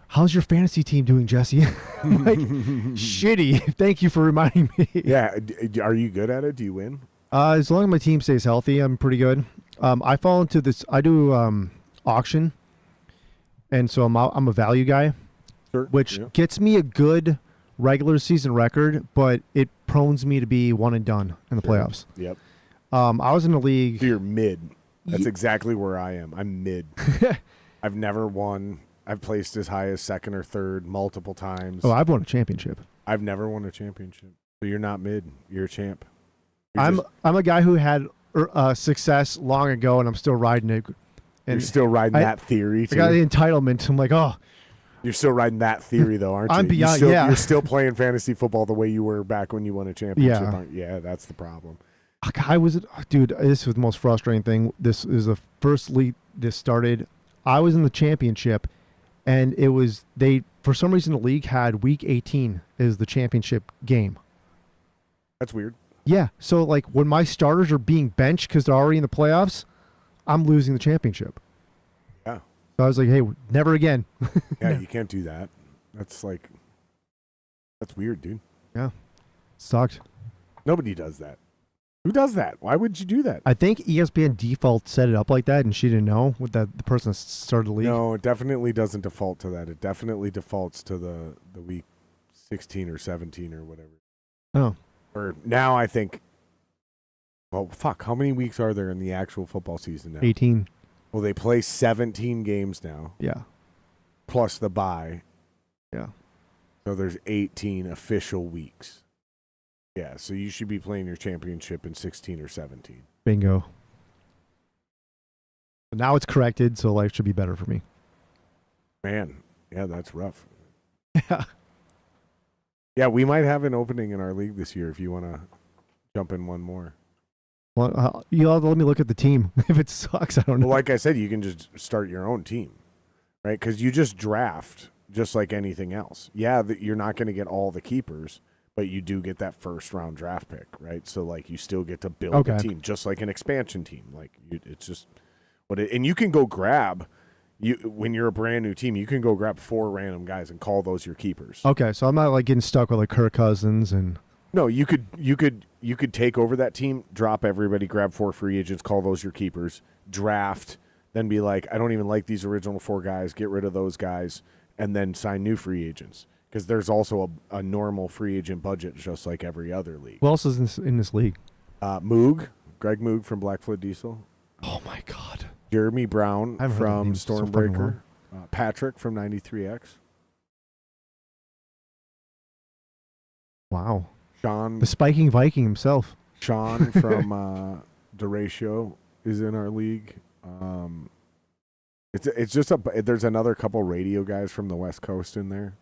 "How's your fantasy team doing, Jesse?" I'm like, "Shitty." Thank you for reminding me. Yeah. Are you good at it? Do you win? As long as my team stays healthy, I'm pretty good. I fall into this. I do auction, and so I'm a value guy, Sure. which Yeah. gets me a good regular season record, but it prones me to be one and done in the Sure. playoffs. Yep. I was in a So league. you're mid. That's Ye- exactly where I am. I'm mid. I've never won. I've placed as high as second or third multiple times. Oh, I've won a championship. I've never won a championship. So you're not mid. You're a champ. I'm a guy who had success long ago, and I'm still riding it. You're And still riding that theory. I got Too. the entitlement. I'm like, oh, You're still riding that theory, though, aren't you? I'm beyond- You're yeah. still playing fantasy football the way you were back when you won a championship. Yeah. Aren't you? Yeah, that's the problem. dude, this was the most frustrating thing. This is the first league this started. I was in the championship, and it was for some reason the league had week 18 is the championship game. That's weird. Yeah, so like when my starters are being benched because they're already in the playoffs, I'm losing the championship. Yeah. So I was like, hey, never again. Yeah, No. you can't do that. That's weird, dude. Sucked. Nobody does that. Who does that? Why would you do that? I think ESPN default set it up like that, and she didn't know what the person that started the league. No, it definitely doesn't default to that. It definitely defaults to the week 16 or 17 or whatever. Oh, Or now I think, well, fuck, how many weeks are there in the actual football season now? 18. Well, they play 17 games now, Yeah. plus the bye. Yeah. So there's 18 official weeks. Yeah, so you should be playing your championship in 16 or 17. Bingo. But now it's corrected, so life should be better for me. Man, yeah, that's rough. Yeah. Yeah, we might have an opening in our league this year if you want to jump in one more. Well, you'll have to let me look at the team. If it sucks, I don't know. Well, like I said, you can just start your own team, right? Because you just draft just like anything else. Yeah, you're not going to get all the keepers, but you do get that first round draft pick, right? So like you still get to build a team, just like an expansion team. Like it's just and you can go grab when you're a brand new team, you can go grab 4 random guys and call those your keepers. Okay, so I'm not like getting stuck with like Kirk Cousins and. No, you could take over that team, drop everybody, grab 4 free agents, call those your keepers, draft, then be like, I don't even like these original 4 guys, get rid of those guys, and then sign new free agents. Because there's also a normal free agent budget, just like every other league. Who else is in this league? Greg Moog from Blackfoot Diesel. Oh my God. Jeremy Brown from Stormbreaker. So Patrick from 93X. Wow. Sean, the spiking Viking himself. Sean from Duratio is in our league. It's just there's another couple radio guys from the West Coast in there.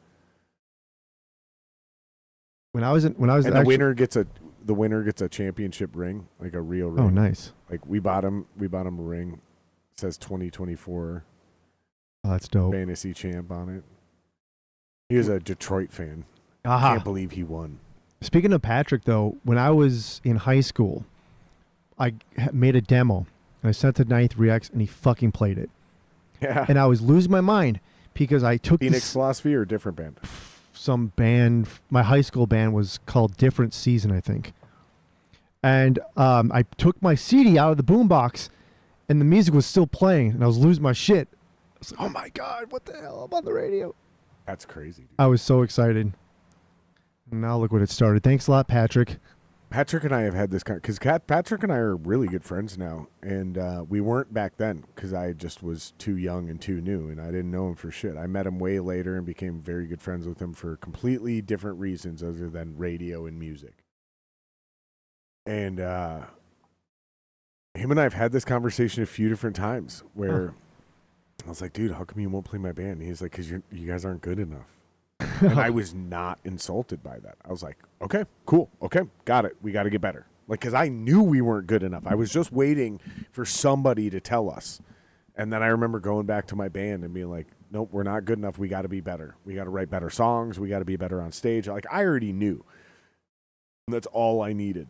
When I was and the winner gets a championship ring, like a real ring. Oh, nice. Like we bought him a ring. It says 2024. Oh, that's dope. Fantasy champ on it. He was a Detroit fan. Aha. Can't believe he won. Speaking of Patrick, though, when I was in high school, I made a demo and I sent it to 93X and he fucking played it. Yeah. And I was losing my mind because I took Phoenix Philosophy or a different band? Some band. My high school band was called Different Season, I think. And I took my CD out of the boombox and the music was still playing and I was losing my shit. I was like, oh my God, what the hell? I'm on the radio. That's crazy, dude. I was so excited. Now look what it started. Thanks a lot, Patrick. Patrick and I have had this because Patrick and I are really good friends now, and we weren't back then because I just was too young and too new, and I didn't know him for shit. I met him way later and became very good friends with him for completely different reasons other than radio and music. And him and I have had this conversation a few different times where I was like, dude, how come you won't play my band? And he's like, because you guys aren't good enough. And I was not insulted by that. I was like, okay, cool. Okay, got it. We got to get better. Like, because I knew we weren't good enough. I was just waiting for somebody to tell us. And then I remember going back to my band and being like, nope, we're not good enough. We got to be better. We got to write better songs. We got to be better on stage. Like, I already knew. And that's all I needed.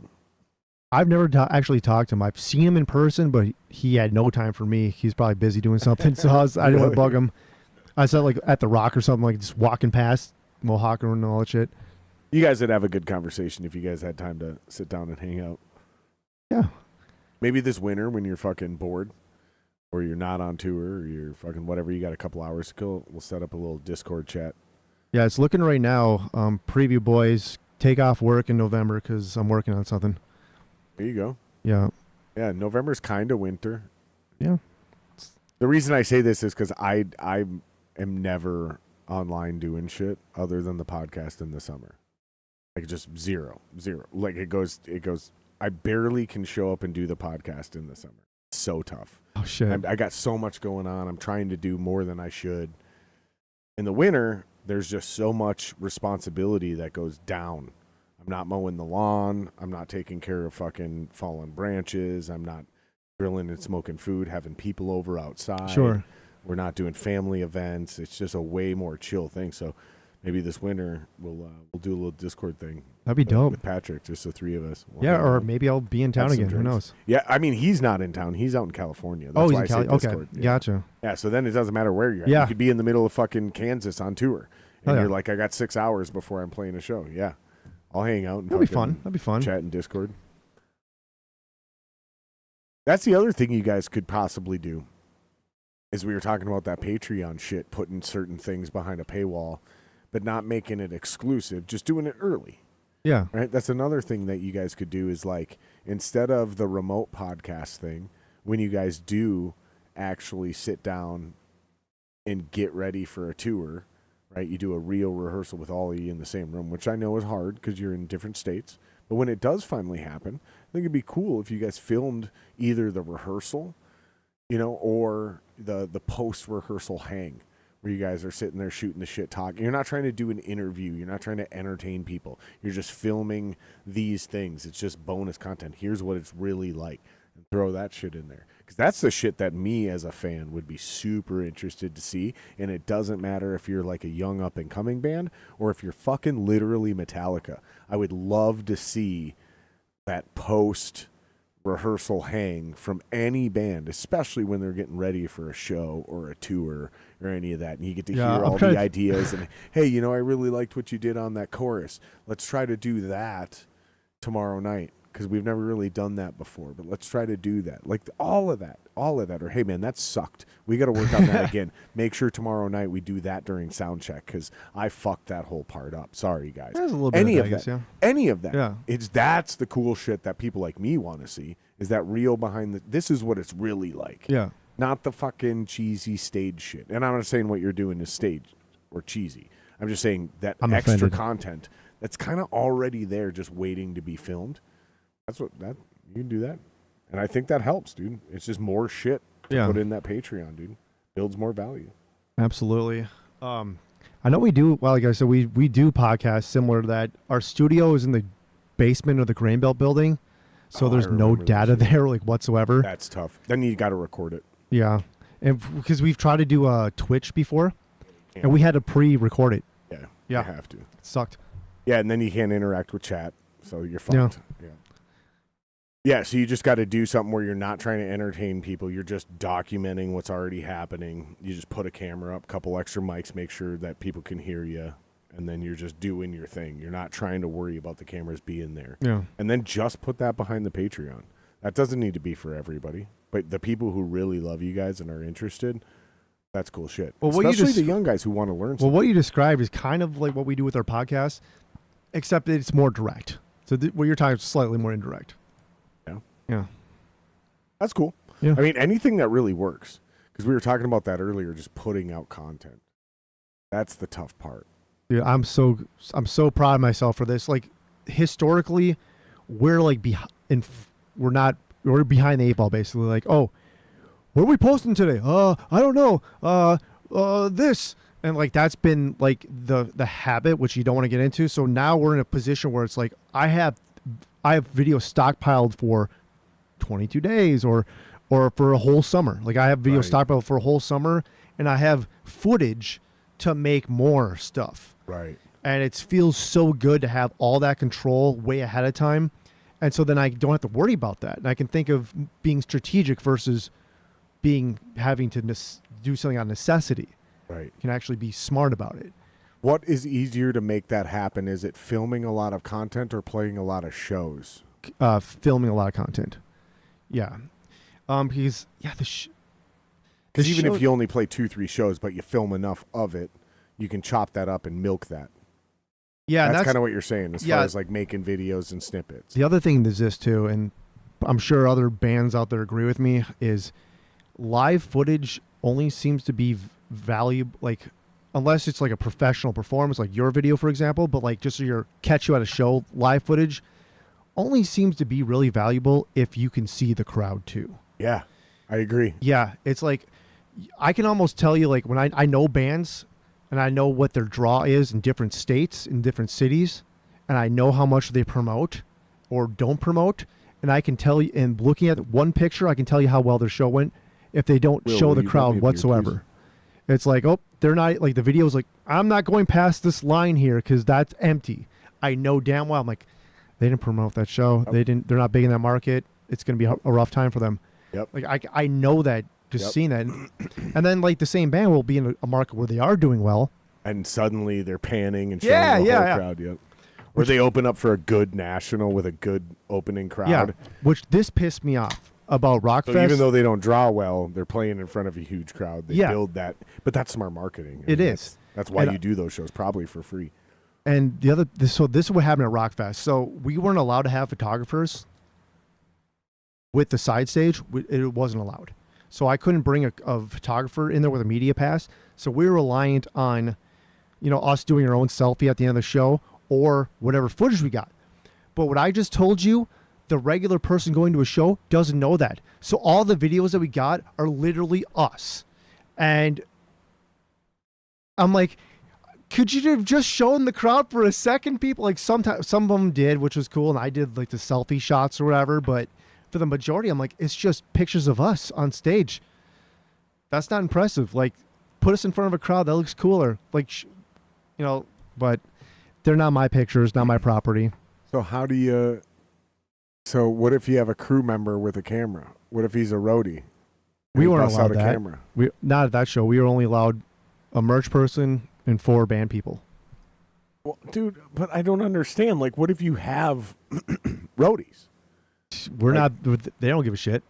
I've never actually talked to him. I've seen him in person, but he had no time for me. He's probably busy doing something. So I didn't want to bug him. I saw like at the Rock or something, like just walking past Mohawk and all that shit. You guys would have a good conversation if you guys had time to sit down and hang out. Yeah. Maybe this winter when you're fucking bored or you're not on tour or you're fucking whatever, you got a couple hours to kill, we'll set up a little Discord chat. Yeah, it's looking right now. Preview boys, take off work in November because I'm working on something. There you go. Yeah. Yeah, November's kind of winter. Yeah. The reason I say this is because I am never online doing shit other than the podcast in the summer. Like just zero. Like it goes. I barely can show up and do the podcast in the summer. It's so tough. Oh shit. I got so much going on. I'm trying to do more than I should. In the winter, there's just so much responsibility that goes down. I'm not mowing the lawn. I'm not taking care of fucking fallen branches. I'm not grilling and smoking food, having people over outside. Sure. We're not doing family events. It's just a way more chill thing. So maybe this winter we'll do a little Discord thing. That'd be dope. With Patrick, just the 3 of us. Yeah, or maybe I'll be in town again. Who knows? Yeah, I mean, he's not in town. He's out in California. That's he's why in Cali. Discord. Okay, Yeah. gotcha. Yeah, so then it doesn't matter where you're at. Yeah. You could be in the middle of fucking Kansas on tour. And yeah. you're like, I got 6 hours before I'm playing a show. Yeah. I'll hang out and That'd be fun. That'd be fun. Chat in Discord. That's the other thing you guys could possibly do. Is we were talking about that Patreon shit, putting certain things behind a paywall, but not making it exclusive, just doing it early. Yeah. Right? That's another thing that you guys could do is like, instead of the remote podcast thing, when you guys do actually sit down and get ready for a tour, right? You do a real rehearsal with all of you in the same room, which I know is hard because you're in different states. But when it does finally happen, I think it'd be cool if you guys filmed either the rehearsal or the post rehearsal hang where you guys are sitting there shooting the shit talk. You're not trying to do an interview. You're not trying to entertain people. You're just filming these things. It's just bonus content. Here's what it's really like. And throw that shit in there. Because that's the shit that me as a fan would be super interested to see. And it doesn't matter if you're like a young up and coming band or if you're fucking literally Metallica. I would love to see that post rehearsal hang from any band, especially when they're getting ready for a show or a tour or any of that, and you get to hear all the ideas and hey, I really liked what you did on that chorus. Let's try to do that tomorrow night because we've never really done that before, but let's try to do that. Like all of that, or hey man, that sucked, we got to work on that again. Make sure tomorrow night we do that during sound check because I fucked that whole part up. Sorry guys. There's a little bit any of of that, that, yeah. any of that. Yeah. That's the cool shit that people like me want to see, is that real behind this is what it's really like. Yeah. Not the fucking cheesy stage shit. And I'm not saying what you're doing is stage or cheesy. I'm just saying that I'm extra offended. content that's kind of already there just waiting to be filmed. You can do that. And I think that helps, dude. It's just more shit to put in that Patreon, dude. Builds more value. Absolutely. I know we do, well, like I said, we do podcasts similar to that. Our studio is in the basement of the Grain Belt building, so there's no data there like whatsoever. That's tough. Then you got to record it. Yeah. And because we've tried to do Twitch before, and we had to pre-record it. Yeah. Yeah. You have to. It sucked. Yeah, and then you can't interact with chat, so you're fucked. Yeah, so you just got to do something where you're not trying to entertain people. You're just documenting what's already happening. You just put a camera up, couple extra mics, make sure that people can hear you, and then you're just doing your thing. You're not trying to worry about the cameras being there. Yeah. And then just put that behind the Patreon. That doesn't need to be for everybody, but the people who really love you guys and are interested, that's cool shit. Well, especially the young guys who want to learn something. Well, what you described is kind of like what we do with our podcast, except it's more direct. So what you're talking is slightly more indirect. Yeah. That's cool. Yeah. I mean, anything that really works, because we were talking about that earlier, just putting out content. That's the tough part. Yeah, I'm so proud of myself for this. Like historically, we're like we're behind the eight ball basically. Like, oh, what are we posting today? I don't know. This. And like that's been like the habit, which you don't want to get into. So now we're in a position where it's like I have videos stockpiled for 22 days or for a whole summer. Like I have video stockpiled for a whole summer, and I have footage to make more stuff. Right. And it feels so good to have all that control way ahead of time. And so then I don't have to worry about that. And I can think of being strategic versus having to do something on necessity. Right. You can actually be smart about it. What is easier to make that happen? Is it filming a lot of content or playing a lot of shows? Filming a lot of content. Yeah. Because even if you only play 2-3 shows, but you film enough of it, you can chop that up and milk that. Yeah, that's kind of what you're saying as far as like making videos and snippets. The other thing is this too, and I'm sure other bands out there agree with me, is live footage only seems to be valuable, like unless it's like a professional performance, like your video, for example, but like just so catch you at a show, live footage only seems to be really valuable if you can see the crowd too. Yeah, I agree. Yeah, it's like I can almost tell you, like when I know bands and I know what their draw is in different states, in different cities, and I know how much they promote or don't promote, and I can tell you, and looking at one picture, I can tell you how well their show went if they don't show the crowd whatsoever. It's like, oh, they're not, like the video's like, I'm not going past this line here because that's empty. I know damn well. I'm like, they didn't promote that show. Yep. They're not big in that market. It's going to be a rough time for them. Yep. Like I know that just seeing that. And then like the same band will be in a market where they are doing well. And suddenly they're panning and showing the whole crowd. Yep. Or they open up for a good national with a good opening crowd. Yeah, which this pissed me off about Rockfest. So even though they don't draw well, they're playing in front of a huge crowd. They build that. But that's smart marketing. It is. That's why you do those shows, probably for free. And this is what happened at Rockfest. So we weren't allowed to have photographers with the side stage. It wasn't allowed. So I couldn't bring a photographer in there with a media pass. So we were reliant on, us doing our own selfie at the end of the show or whatever footage we got. But what I just told you, the regular person going to a show doesn't know that. So all the videos that we got are literally us. And I'm like, could you have just shown the crowd for a second, people? Like sometimes some of them did, which was cool. And I did like the selfie shots or whatever. But for the majority, I'm like, it's just pictures of us on stage. That's not impressive. Like, put us in front of a crowd. That looks cooler. Like, but they're not my pictures, not my property. So how do you... So what if you have a crew member with a camera? What if he's a roadie? We weren't busts allowed out a that. camera? Not at that show. We were only allowed a merch person and 4 band people. Well, dude, but I don't understand. Like, what if you have roadies? We're not. They don't give a shit.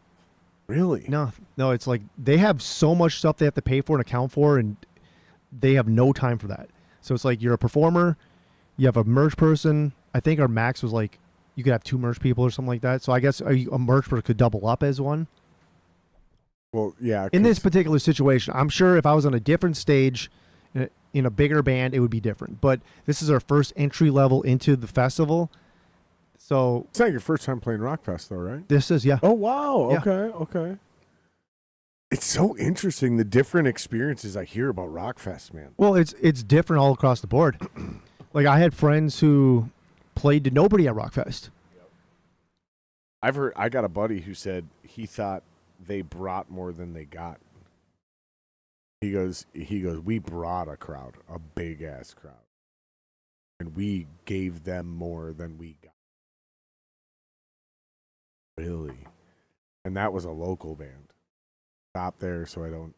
Really? No. It's like they have so much stuff they have to pay for and account for, and they have no time for that. So it's like you're a performer, you have a merch person. I think our max was like you could have 2 merch people or something like that. So I guess a merch person could double up as one. Well, yeah. In this particular situation, I'm sure if I was on a different stage in a bigger band, it would be different. But this is our first entry level into the festival. So it's not your first time playing Rockfest, though, right? This is, yeah. Oh, wow. Yeah. Okay. It's so interesting, the different experiences I hear about Rockfest, man. Well, it's different all across the board. Like, I had friends who played to nobody at Rockfest. I got a buddy who said he thought they brought more than they got. He goes, we brought a crowd, a big ass crowd. And we gave them more than we got. Really? And that was a local band. Stop there so I don't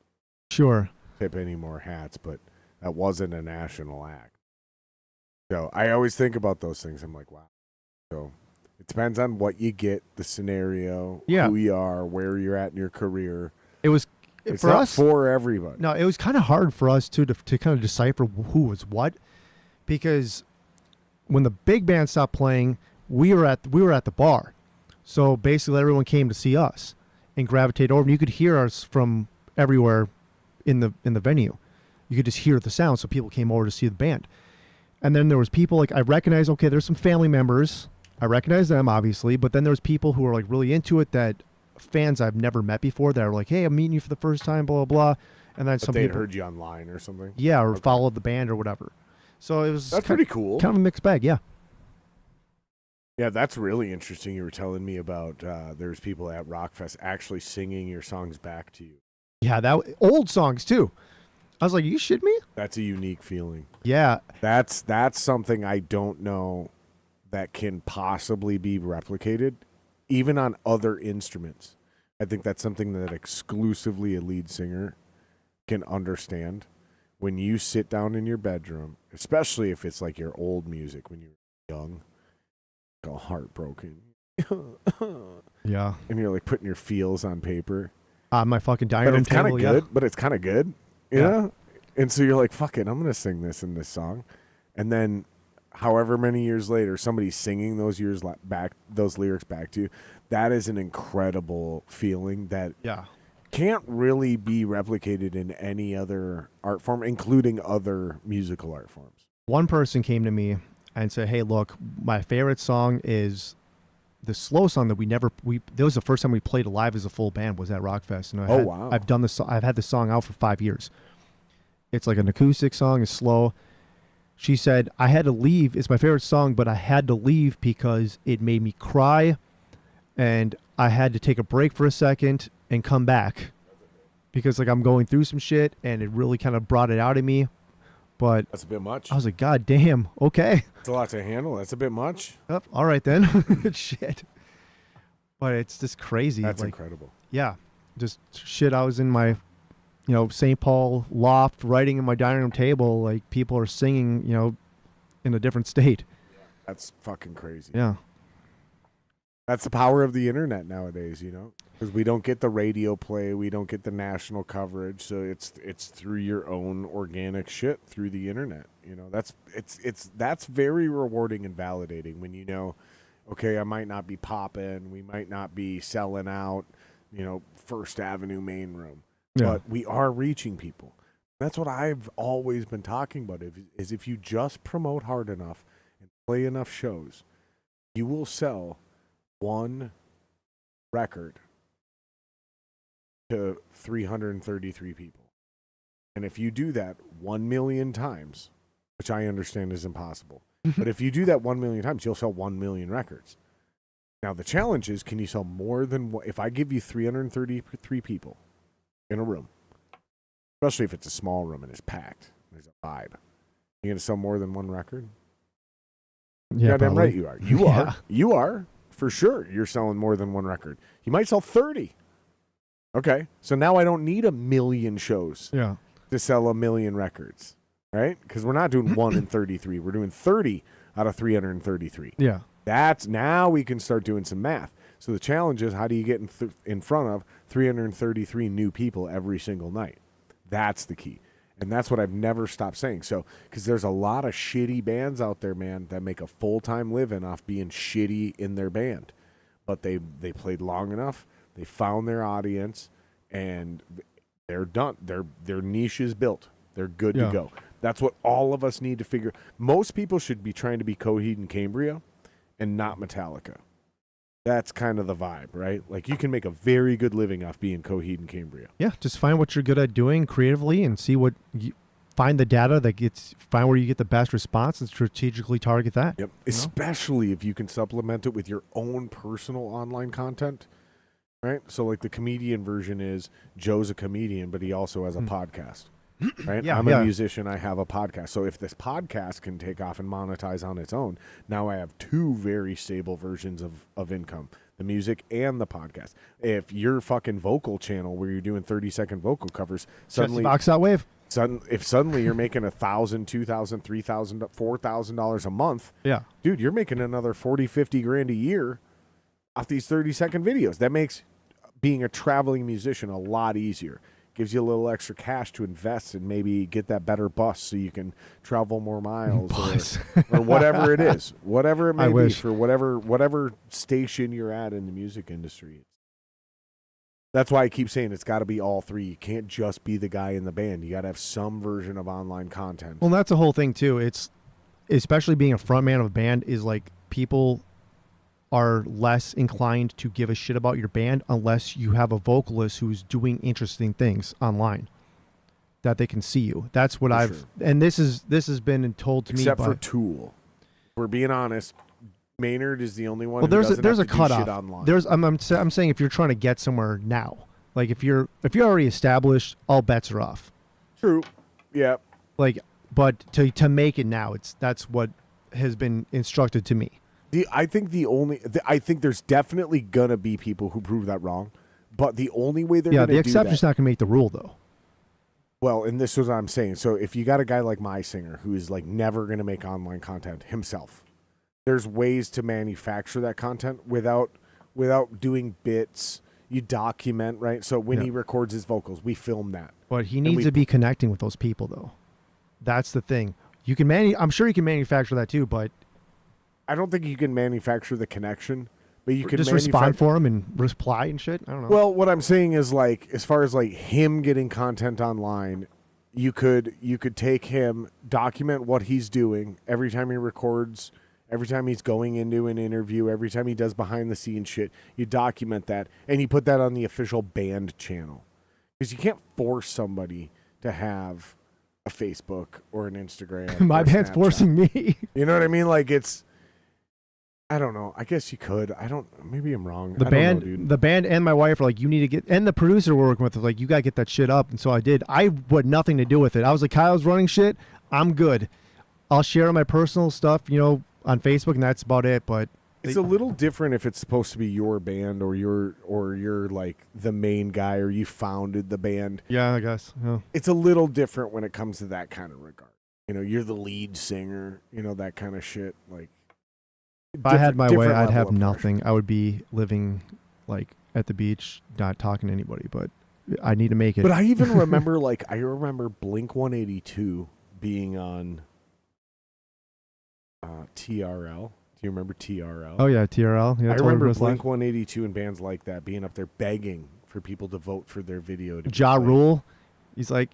tip any more hats, but that wasn't a national act. So I always think about those things. I'm like, wow. So it depends on what you get, the scenario, who you are, where you're at in your career. It's for not us, for everybody. No, it was kind of hard for us to kind of decipher who was what, because when the big band stopped playing, we were at the bar, so basically everyone came to see us and gravitate over, and you could hear us from everywhere in the venue. You could just hear the sound, so people came over to see the band. And then there was people like I recognized. Okay, there's some family members. I recognize them obviously, but then there's people who are like really into it that. Fans I've never met before that are like, hey, I'm meeting you for the first time, blah, blah, blah. And then some they'd people heard you online or something? Yeah, or followed the band or whatever. So it was that's pretty cool. Kind of a mixed bag, yeah. Yeah, that's really interesting. You were telling me about there's people at Rockfest actually singing your songs back to you. Yeah, that old songs too. I was like, you shit me? That's a unique feeling. Yeah. That's something I don't know that can possibly be replicated. Even on other instruments, I think that's something that exclusively a lead singer can understand. When you sit down in your bedroom, especially if it's like your old music when you're young, all heartbroken. Yeah. And you're like putting your feels on paper. My fucking dining room table, yeah. But it's kind of good, you know? And so you're like, fuck it, I'm going to sing this in this song. And then however many years later, somebody's singing those lyrics back to you. That is an incredible feeling that can't really be replicated in any other art form, including other musical art forms. One person came to me and said, hey, look, my favorite song is the slow song that that was the first time we played live as a full band was at Rockfest. And wow. I've had the song out for 5 years. It's like an acoustic song, it's slow. She said, I had to leave. It's my favorite song, but I had to leave because it made me cry, and I had to take a break for a second and come back because like I'm going through some shit, and it really kind of brought it out of me. But that's a bit much. I was like, God damn, okay. It's a lot to handle. That's a bit much. Oh, all right then. Shit. But it's just crazy. That's incredible. Yeah. Just shit. I was in my St. Paul loft writing in my dining room table, like people are singing, in a different state. That's fucking crazy. Yeah. That's the power of the internet nowadays, because we don't get the radio play, we don't get the national coverage, so it's through your own organic shit through the internet. That's very rewarding and validating when okay, I might not be popping, we might not be selling out, First Avenue main room. Yeah. But we are reaching people. That's what I've always been talking about, is if you just promote hard enough and play enough shows, you will sell one record to 333 people. And if you do that 1 million times, which I understand is impossible, but if you do that 1 million times, you'll sell 1 million records. Now, the challenge is, can you sell more than one? If I give you 333 people in a room, especially if it's a small room and it's packed, there's a vibe, you going to sell more than one record? Yeah, Goddamn probably. right you are. You are. You are, for sure. You're selling more than one record. You might sell 30. Okay, so now I don't need 1 million shows to sell 1 million records, right? Because we're not doing 1 in 33. We're doing 30 out of 333. Yeah. That's now we can start doing some math. So the challenge is, how do you get in front of 333 new people every single night? That's the key. And that's what I've never stopped saying. So, because there's a lot of shitty bands out there, man, that make a full-time living off being shitty in their band. But they played long enough, they found their audience, and they're done. Their niche is built. They're good to go. That's what all of us need to figure. Most people should be trying to be Coheed and Cambria and not Metallica. That's kind of the vibe, right? Like, you can make a very good living off being Coheed and Cambria. Yeah, just find what you're good at doing creatively and see what find the data find where you get the best response and strategically target that. Yep. Especially if you can supplement it with your own personal online content, right? So, like, the comedian version is Joe's a comedian, but he also has a podcast. Right? I'm a musician. I have a podcast. So if this podcast can take off and monetize on its own, now I have two very stable versions of income, the music and the podcast. If your fucking vocal channel where you're doing 30-second vocal covers, suddenly box out wave. If suddenly you're making $1,000, $2,000, $3,000, $4,000 a month, dude, you're making another 40, 50 grand a year off these 30-second videos. That makes being a traveling musician a lot easier. Gives you a little extra cash to invest and maybe get that better bus so you can travel more miles or whatever it is, whatever it may be for whatever station you're at in the music industry. That's why I keep saying it's got to be all three. You can't just be the guy in the band. You got to have some version of online content. Well, that's the whole thing too. It's especially being a frontman of a band is like people are less inclined to give a shit about your band unless you have a vocalist who's doing interesting things online that they can see you. That's what and this has been told to me. Except for Tool. If we're being honest, Maynard is the only one. Well, there's a cutoff. I'm saying if you're trying to get somewhere now, like if you're already established, all bets are off. True. Yeah. Like, but to make it now, that's what has been instructed to me. I think there's definitely gonna be people who prove that wrong, but the only way they're gonna do that. The exception's not gonna make the rule though. Well, and this is what I'm saying. So if you got a guy like my singer who is like never gonna make online content himself, there's ways to manufacture that content without doing bits. You document, right? So when he records his vocals, we film that. But he needs to be connecting with those people though. That's the thing. You can I'm sure you can manufacture that too, but I don't think you can manufacture the connection, but you can just respond for him and reply and shit. I don't know. Well, what I'm saying is, like, as far as like him getting content online, you could take him, document what he's doing every time he records, every time he's going into an interview, every time he does behind the scenes shit. You document that and you put that on the official band channel, because you can't force somebody to have a Facebook or an Instagram. My band's forcing me. You know what I mean? Like, it's. I don't know. I guess you could. Maybe I'm wrong. The band and my wife are like, you need to get, and the producer we're working with is like, you got to get that shit up. And so I did. I had nothing to do with it. I was like, Kyle's running shit. I'm good. I'll share my personal stuff, on Facebook, and that's about it. But it's a little different if it's supposed to be your band or you're like the main guy or you founded the band. Yeah, I guess. Yeah. It's a little different when it comes to that kind of regard. You're the lead singer, that kind of shit. Like, if I had my way, I'd have nothing. I would be living like at the beach, not talking to anybody, but I need to make it. But I even remember, I remember Blink 182 being on TRL. Do you remember TRL? Oh, yeah, TRL. Yeah, I remember Blink 182 and bands like that being up there begging for people to vote for their video. Ja Rule, he's like,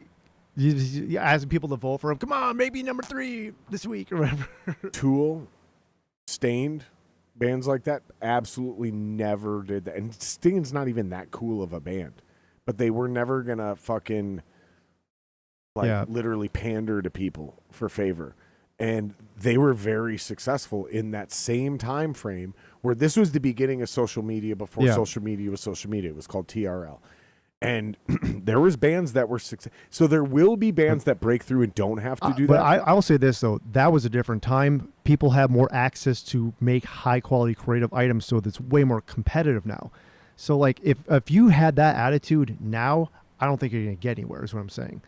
he's asking people to vote for him. Come on, maybe number 3 this week or whatever. Tool. Stained, Bands like that absolutely never did that. And Sting's not even that cool of a band. But they were never going to fucking, literally pander to people for favor. And they were very successful in that same time frame where this was the beginning of social media before social media was social media. It was called TRL. And there was bands that were successful. So there will be bands that break through and don't have to do but that. I will say this, though. That was a different time. People have more access to make high-quality creative items, so it's way more competitive now. So, like, if you had that attitude now, I don't think you're going to get anywhere, is what I'm saying.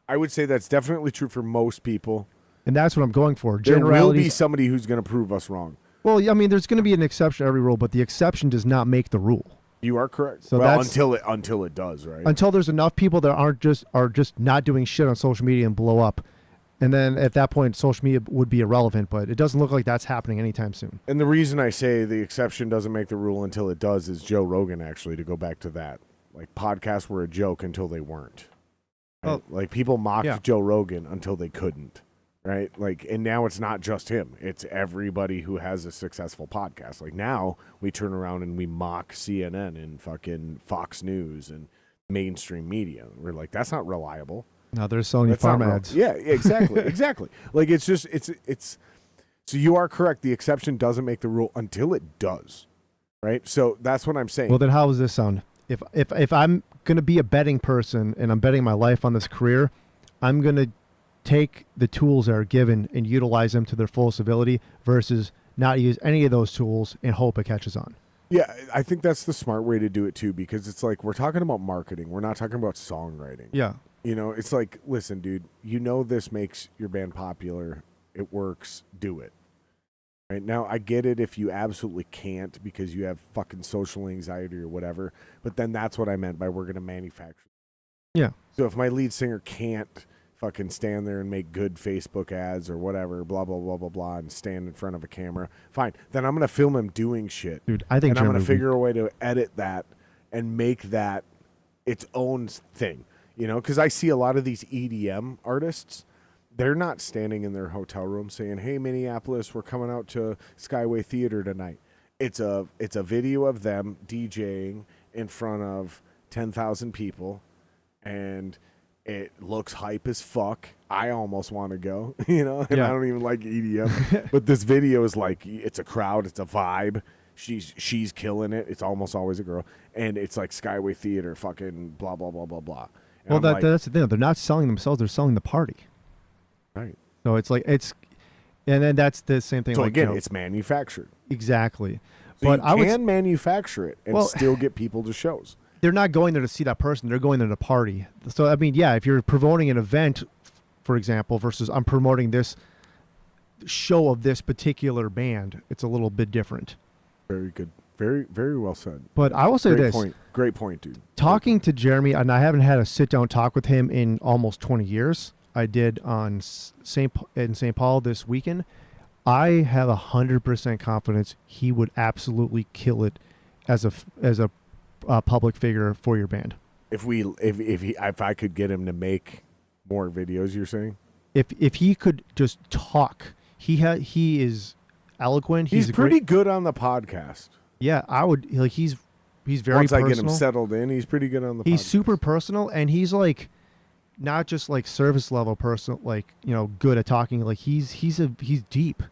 I would say that's definitely true for most people. And that's what I'm going for. There will be somebody who's going to prove us wrong. Well, I mean, there's going to be an exception to every rule, but the exception does not make the rule. You are correct. So well, until it does, right? Until there's enough people that are just not doing shit on social media and blow up. And then at that point, social media would be irrelevant, but it doesn't look like that's happening anytime soon. And the reason I say the exception doesn't make the rule until it does is Joe Rogan, actually, to go back to that. Like, podcasts were a joke until they weren't. Right? Oh, like, people mocked Joe Rogan until they couldn't. Right? Like, and now it's not just him. It's everybody who has a successful podcast. Like, now we turn around and we mock CNN and fucking Fox News and mainstream media. We're like, that's not reliable. No, they're selling you farm ads. Yeah, exactly. Exactly. Like, it's just, it's, so you are correct. The exception doesn't make the rule until it does. Right? So that's what I'm saying. Well, then how does this sound? If I'm going to be a betting person and I'm betting my life on this career, I'm going to take the tools that are given and utilize them to their fullest ability versus not use any of those tools and hope it catches on. Yeah, I think that's the smart way to do it too, because it's like we're talking about marketing. We're not talking about songwriting. Yeah. You know, it's like, listen, dude, you know this makes your band popular. It works. Do it. Right now, I get it if you absolutely can't because you have fucking social anxiety or whatever, but then that's what I meant by we're going to manufacture. Yeah. So if my lead singer can't fucking stand there and make good Facebook ads or whatever, blah, blah, blah, blah, blah, and stand in front of a camera, fine. Then I'm going to film him doing shit. Dude, I think and I'm going to figure a way to edit that and make that its own thing. You know, because I see a lot of these EDM artists, they're not standing in their hotel room saying, hey, Minneapolis, we're coming out to Skyway Theater tonight. It's a video of them DJing in front of 10,000 people, and it looks hype as fuck. I almost want to go, you know, and I don't even like EDM. But this video is like, it's a crowd, it's a vibe. She's killing it. It's almost always a girl. And it's like Skyway Theater, fucking blah, blah, blah, blah, blah. Well, that's the thing. They're not selling themselves. They're selling the party. Right. So it's like, and then that's the same thing. So like, again, it's manufactured. Exactly. So but you can manufacture it and still get people to shows. They're not going there to see that person. They're going there to party. So, I mean, yeah, if you're promoting an event, for example, versus I'm promoting this show of this particular band, it's a little bit different. Very good. Very, very well said. But I will say this. Great point, dude. Talking to Jeremy, and I haven't had a sit-down talk with him in almost 20 years. I did in St. Paul this weekend. I have 100% confidence he would absolutely kill it as a public figure for your band. If I could get him to make more videos, you're saying? If he could just talk, he is eloquent. He's pretty good on the podcast. Yeah, I would. Like, he's very Once personal. I get him settled in, he's pretty good on the podcast. He's super personal, and he's like not just like service level person, like, you know, good at talking. Like he's deep,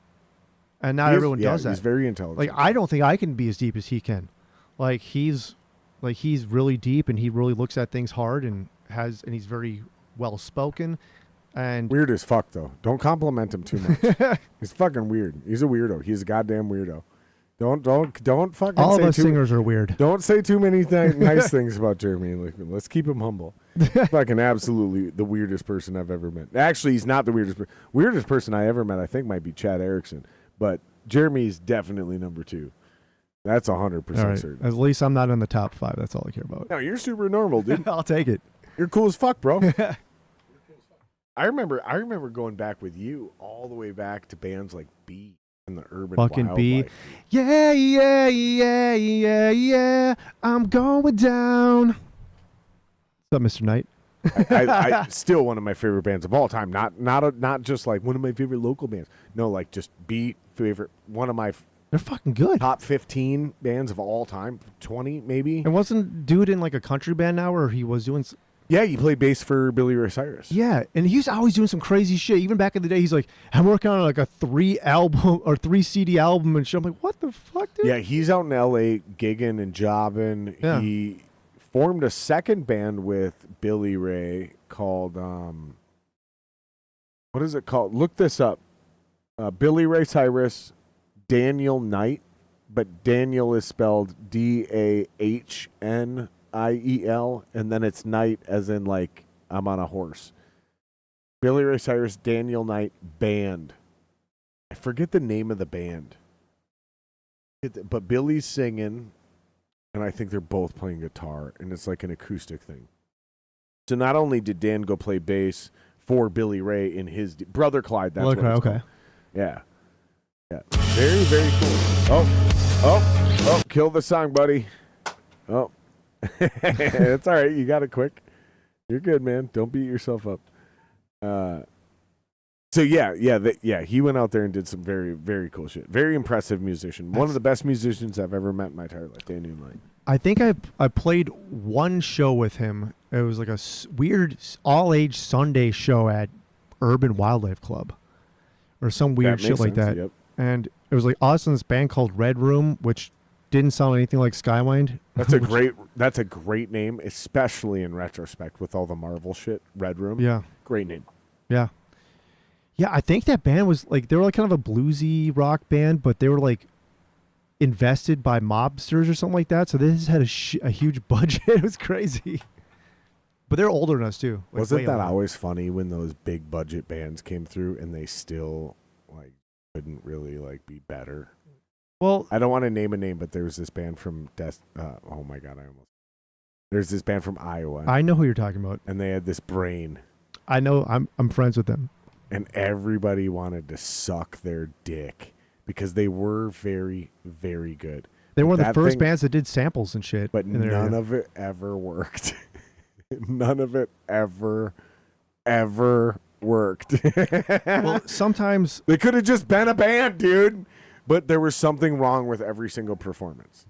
and not everyone does that. He's very intelligent. Like, I don't think I can be as deep as he can. Like he's really deep, and he really looks at things hard, and he's very well spoken. And weird as fuck though. Don't compliment him too much. He's fucking weird. He's a weirdo. He's a goddamn weirdo. Don't fucking. All of us singers are weird. Don't say too many nice things about Jeremy. Let's keep him humble. Fucking absolutely the weirdest person I've ever met. Actually, he's not the weirdest person I ever met. I think might be Chad Erickson, but Jeremy's definitely number 2. That's 100% certain. At least I'm not in the top 5. That's all I care about. No, you're super normal, dude. I'll take it. You're cool as fuck, bro. I remember going back with you all the way back to bands like B and the Urban fucking Wildlife. B. Yeah. I'm going down. What's up, Mr. Knight? I still one of my favorite bands of all time. Not just like one of my favorite local bands. No, like just B favorite. One of my They're fucking good. Top 15 bands of all time, 20 maybe. And wasn't dude in like a country band now, or he was doing? Yeah, you played bass for Billy Ray Cyrus. Yeah, and he's always doing some crazy shit. Even back in the day, he's like, I'm working on like a 3 CD album and shit. I'm like, what the fuck, dude? Yeah, he's out in L.A. gigging and jobbing. Yeah. He formed a second band with Billy Ray called what is it called? Look this up. Billy Ray Cyrus, Daniel Knight, but Daniel is spelled Dahniel, and then it's Knight as in like I'm on a horse. Billy Ray Cyrus, Daniel Knight Band. I forget the name of the band. But Billy's singing, and I think they're both playing guitar, and it's like an acoustic thing. So not only did Dan go play bass for Billy Ray in his Brother Clyde, that's what it's called. Yeah. Yeah. Very, very cool. Oh, kill the song, buddy. Oh. It's all right. You got it quick. You're good, man. Don't beat yourself up. So he went out there and did some very, very cool shit. Very impressive musician. One of the best musicians I've ever met in my entire life. Daniel Knight. I think I played one show with him. It was like a weird all-age Sunday show at Urban Wildlife Club, or some weird shit like that. Yep. And it was like us in this band called Red Room, which didn't sound anything like Skywind. That's a great name, especially in retrospect with all the Marvel shit. Red Room. Yeah. Great name. Yeah. Yeah, I think that band was like, they were like kind of a bluesy rock band, but they were like invested by mobsters or something like that. So this had a huge budget. It was crazy. But they're older than us too. Like, wasn't that older. always funny when those big budget bands came through and they still like couldn't really like be better? Well, I don't want to name a name, but there was this band from oh my god, there's this band from Iowa. I know who you're talking about. And they had this brain. I know. I'm friends with them. And everybody wanted to suck their dick because they were very, very good. They were one of the first bands that did samples and shit. But none of it ever worked. None of it ever worked. Well, sometimes they could have just been a band, dude. But there was something wrong with every single performance.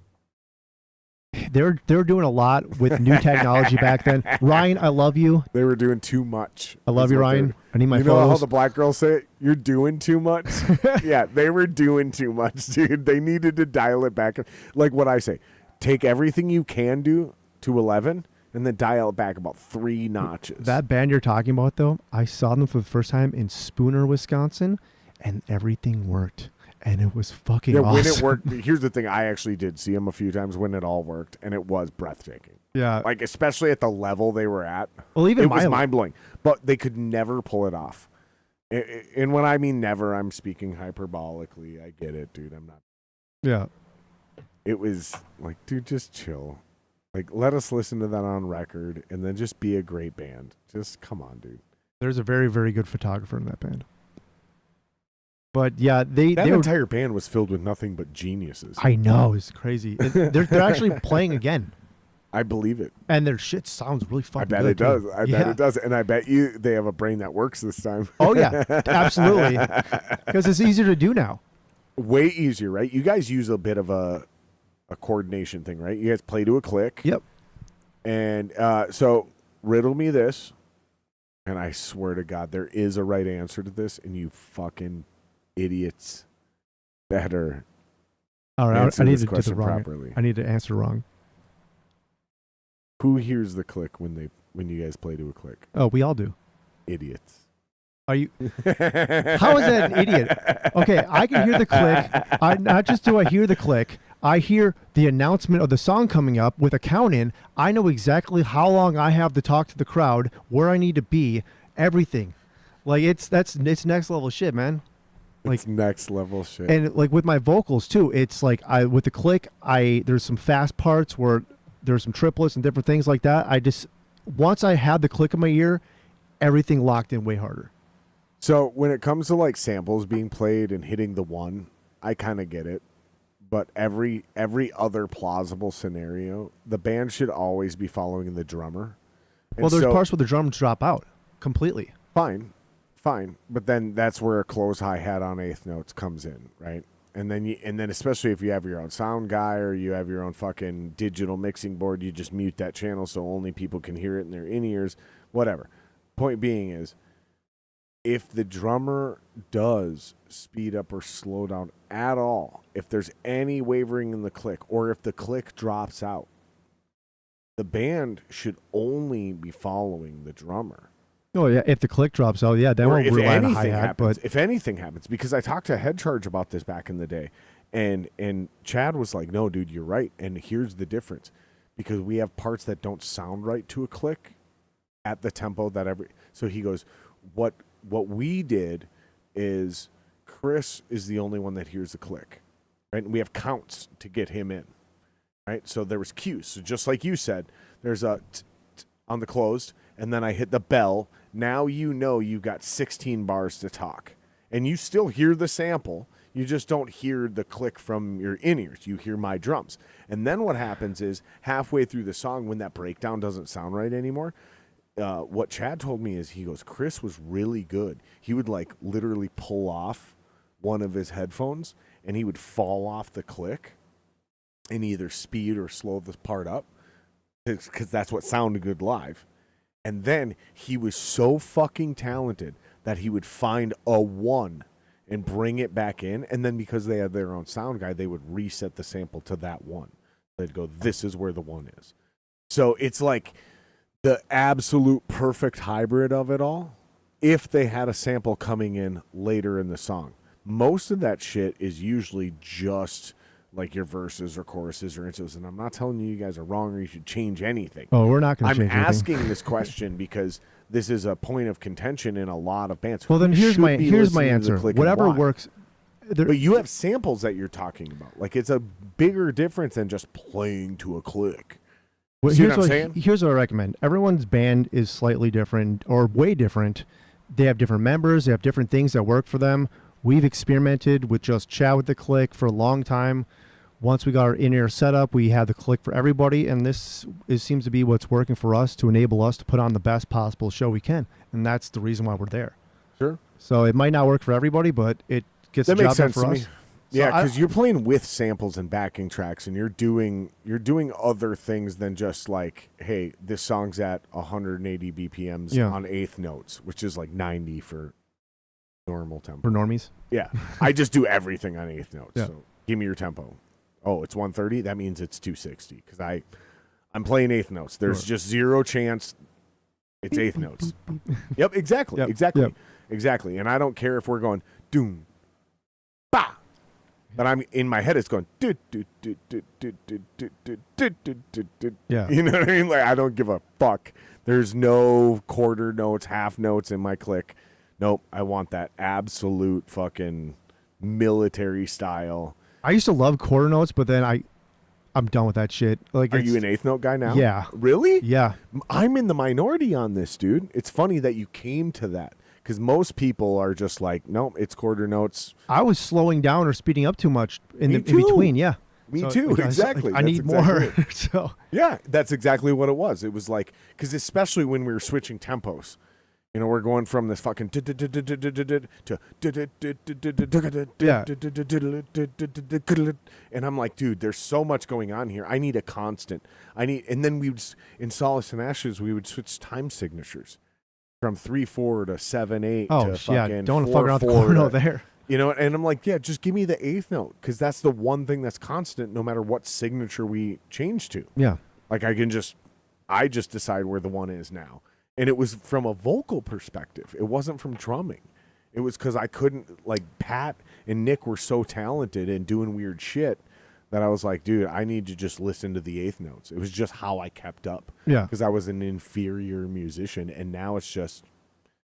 they were doing a lot with new technology back then. Ryan, I love you. They were doing too much. I love you, Ryan. I need my You photos. know how the black girls say it? You're doing too much? Yeah, they were doing too much, dude. They needed to dial it back. Like what I say, take everything you can do to 11 and then dial it back about 3 notches. That band you're talking about, though, I saw them for the first time in Spooner, Wisconsin, and everything worked. And it was fucking awesome. When it worked, here's the thing. I actually did see them a few times when it all worked, and it was breathtaking. Yeah. Like, especially at the level they were at. Well, even it was mind-blowing. But they could never pull it off. And when I mean never, I'm speaking hyperbolically. I get it, dude. I'm not. Yeah. It was like, dude, just chill. Like, let us listen to that on record, and then just be a great band. Just come on, dude. There's a very, very good photographer in that band. But yeah, that they entire band was filled with nothing but geniuses. I know, it's crazy. They're actually playing again. I believe it. And their shit sounds really fucking good. I bet it does. Too. I bet it does. And I bet you they have a brain that works this time. Oh, yeah, absolutely. Because it's easier to do now. Way easier, right? You guys use a bit of a coordination thing, right? You guys play to a click. Yep. And so riddle me this, and I swear to God, there is a right answer to this, and you fucking idiots better all right, answer I need this to do question the wrong. properly. I need to answer wrong. Who hears the click when you guys play to a click? Oh, we all do. Idiots. Are you? How is that an idiot? Okay, I can hear the click. Not just do I hear the click, I hear the announcement of the song coming up with a count in. I know exactly how long I have to talk to the crowd, where I need to be, everything. Like it's next level shit, man. Like it's next level shit. And like with my vocals too, it's like with the click, there's some fast parts where there's some triplets and different things like that. Once I had the click in my ear, everything locked in way harder. So when it comes to like samples being played and hitting the one, I kind of get it. But every other plausible scenario, the band should always be following the drummer. And well, there's parts where the drums drop out completely. Fine. But then that's where a close hi-hat on eighth notes comes in, right? And then especially if you have your own sound guy or you have your own fucking digital mixing board, you just mute that channel so only people can hear it in their in-ears, whatever. Point being is, if the drummer does speed up or slow down at all, if there's any wavering in the click, or if the click drops out, the band should only be following the drummer. Oh yeah, if the click drops out, yeah, then Or we'll if rely on a anything hi-hat. happens, But if anything happens, because I talked to Head Charge about this back in the day, and Chad was like, "No, dude, you're right." And here's the difference, because we have parts that don't sound right to a click at the tempo that So he goes, "What we did is Chris is the only one that hears the click, right? And we have counts to get him in, right? So there was cues. So just like you said, there's a on the closed, and then I hit the bell. Now you know you've got 16 bars to talk. And you still hear the sample. You just don't hear the click from your in-ears. You hear my drums. And then what happens is halfway through the song, when that breakdown doesn't sound right anymore, what Chad told me is, he goes, Chris was really good. He would like literally pull off one of his headphones and he would fall off the click and either speed or slow the part up, because that's what sounded good live. And then he was so fucking talented that he would find a one and bring it back in. And then because they had their own sound guy, they would reset the sample to that one. They'd go, this is where the one is. So it's like the absolute perfect hybrid of it all if they had a sample coming in later in the song. Most of that shit is usually just like your verses or choruses or intros, and I'm not telling you guys are wrong or you should change anything. Oh, we're not going to change anything. I'm asking this question because this is a point of contention in a lot of bands. Well, then here's my answer. Whatever works. But you have samples that you're talking about. Like, it's a bigger difference than just playing to a click. Well, See what I'm saying? Here's what I recommend. Everyone's band is slightly different or way different. They have different members. They have different things that work for them. We've experimented with just chat with the click for a long time. Once we got our in-ear setup, we had the click for everybody, and this seems to be what's working for us to enable us to put on the best possible show we can, and that's the reason why we're there. Sure. So it might not work for everybody, but it gets the job done for us. Yeah, because you're playing with samples and backing tracks, and you're doing other things than just like, hey, this song's at 180 BPMs on eighth notes, which is like 90 for normal tempo. For normies? Yeah. I just do everything on eighth notes. Yeah. So give me your tempo. Oh, it's 130? That means it's 260 because I'm playing eighth notes. There's just zero chance it's eighth notes. Yep, exactly. Yep. Exactly. Yep. Exactly. And I don't care if we're going doom, ba. But I'm in my head it's going do do do do do do do do do do do. Yeah. You know what I mean? Like, I don't give a fuck. There's no quarter notes, half notes in my click. Nope. I want that absolute fucking military style. I used to love quarter notes, but then I'm done with that shit. Like, are you an eighth note guy now? Yeah. Really? Yeah. I'm in the minority on this, dude. It's funny that you came to that because most people are just like, nope, it's quarter notes. I was slowing down or speeding up too much in between. Yeah. Me too. Exactly. I need more. So yeah, that's exactly what it was. It was like, because especially when we were switching tempos. You know, we're going from this fucking to and I'm like, dude, there's so much going on here. I need a constant. And then we would, in Solace and Ashes, we would switch time signatures from 3/4 to 7/8 to fucking don't fuck around the quarter note there. You know, and I'm like, yeah, just give me the eighth note because that's the one thing that's constant no matter what signature we change to. Yeah. Like I just decide where the one is now. And it was from a vocal perspective. It wasn't from drumming. It was because I couldn't, like, Pat and Nick were so talented and doing weird shit that I was like, dude, I need to just listen to the eighth notes. It was just how I kept up. Yeah. Because I was an inferior musician. And now it's just,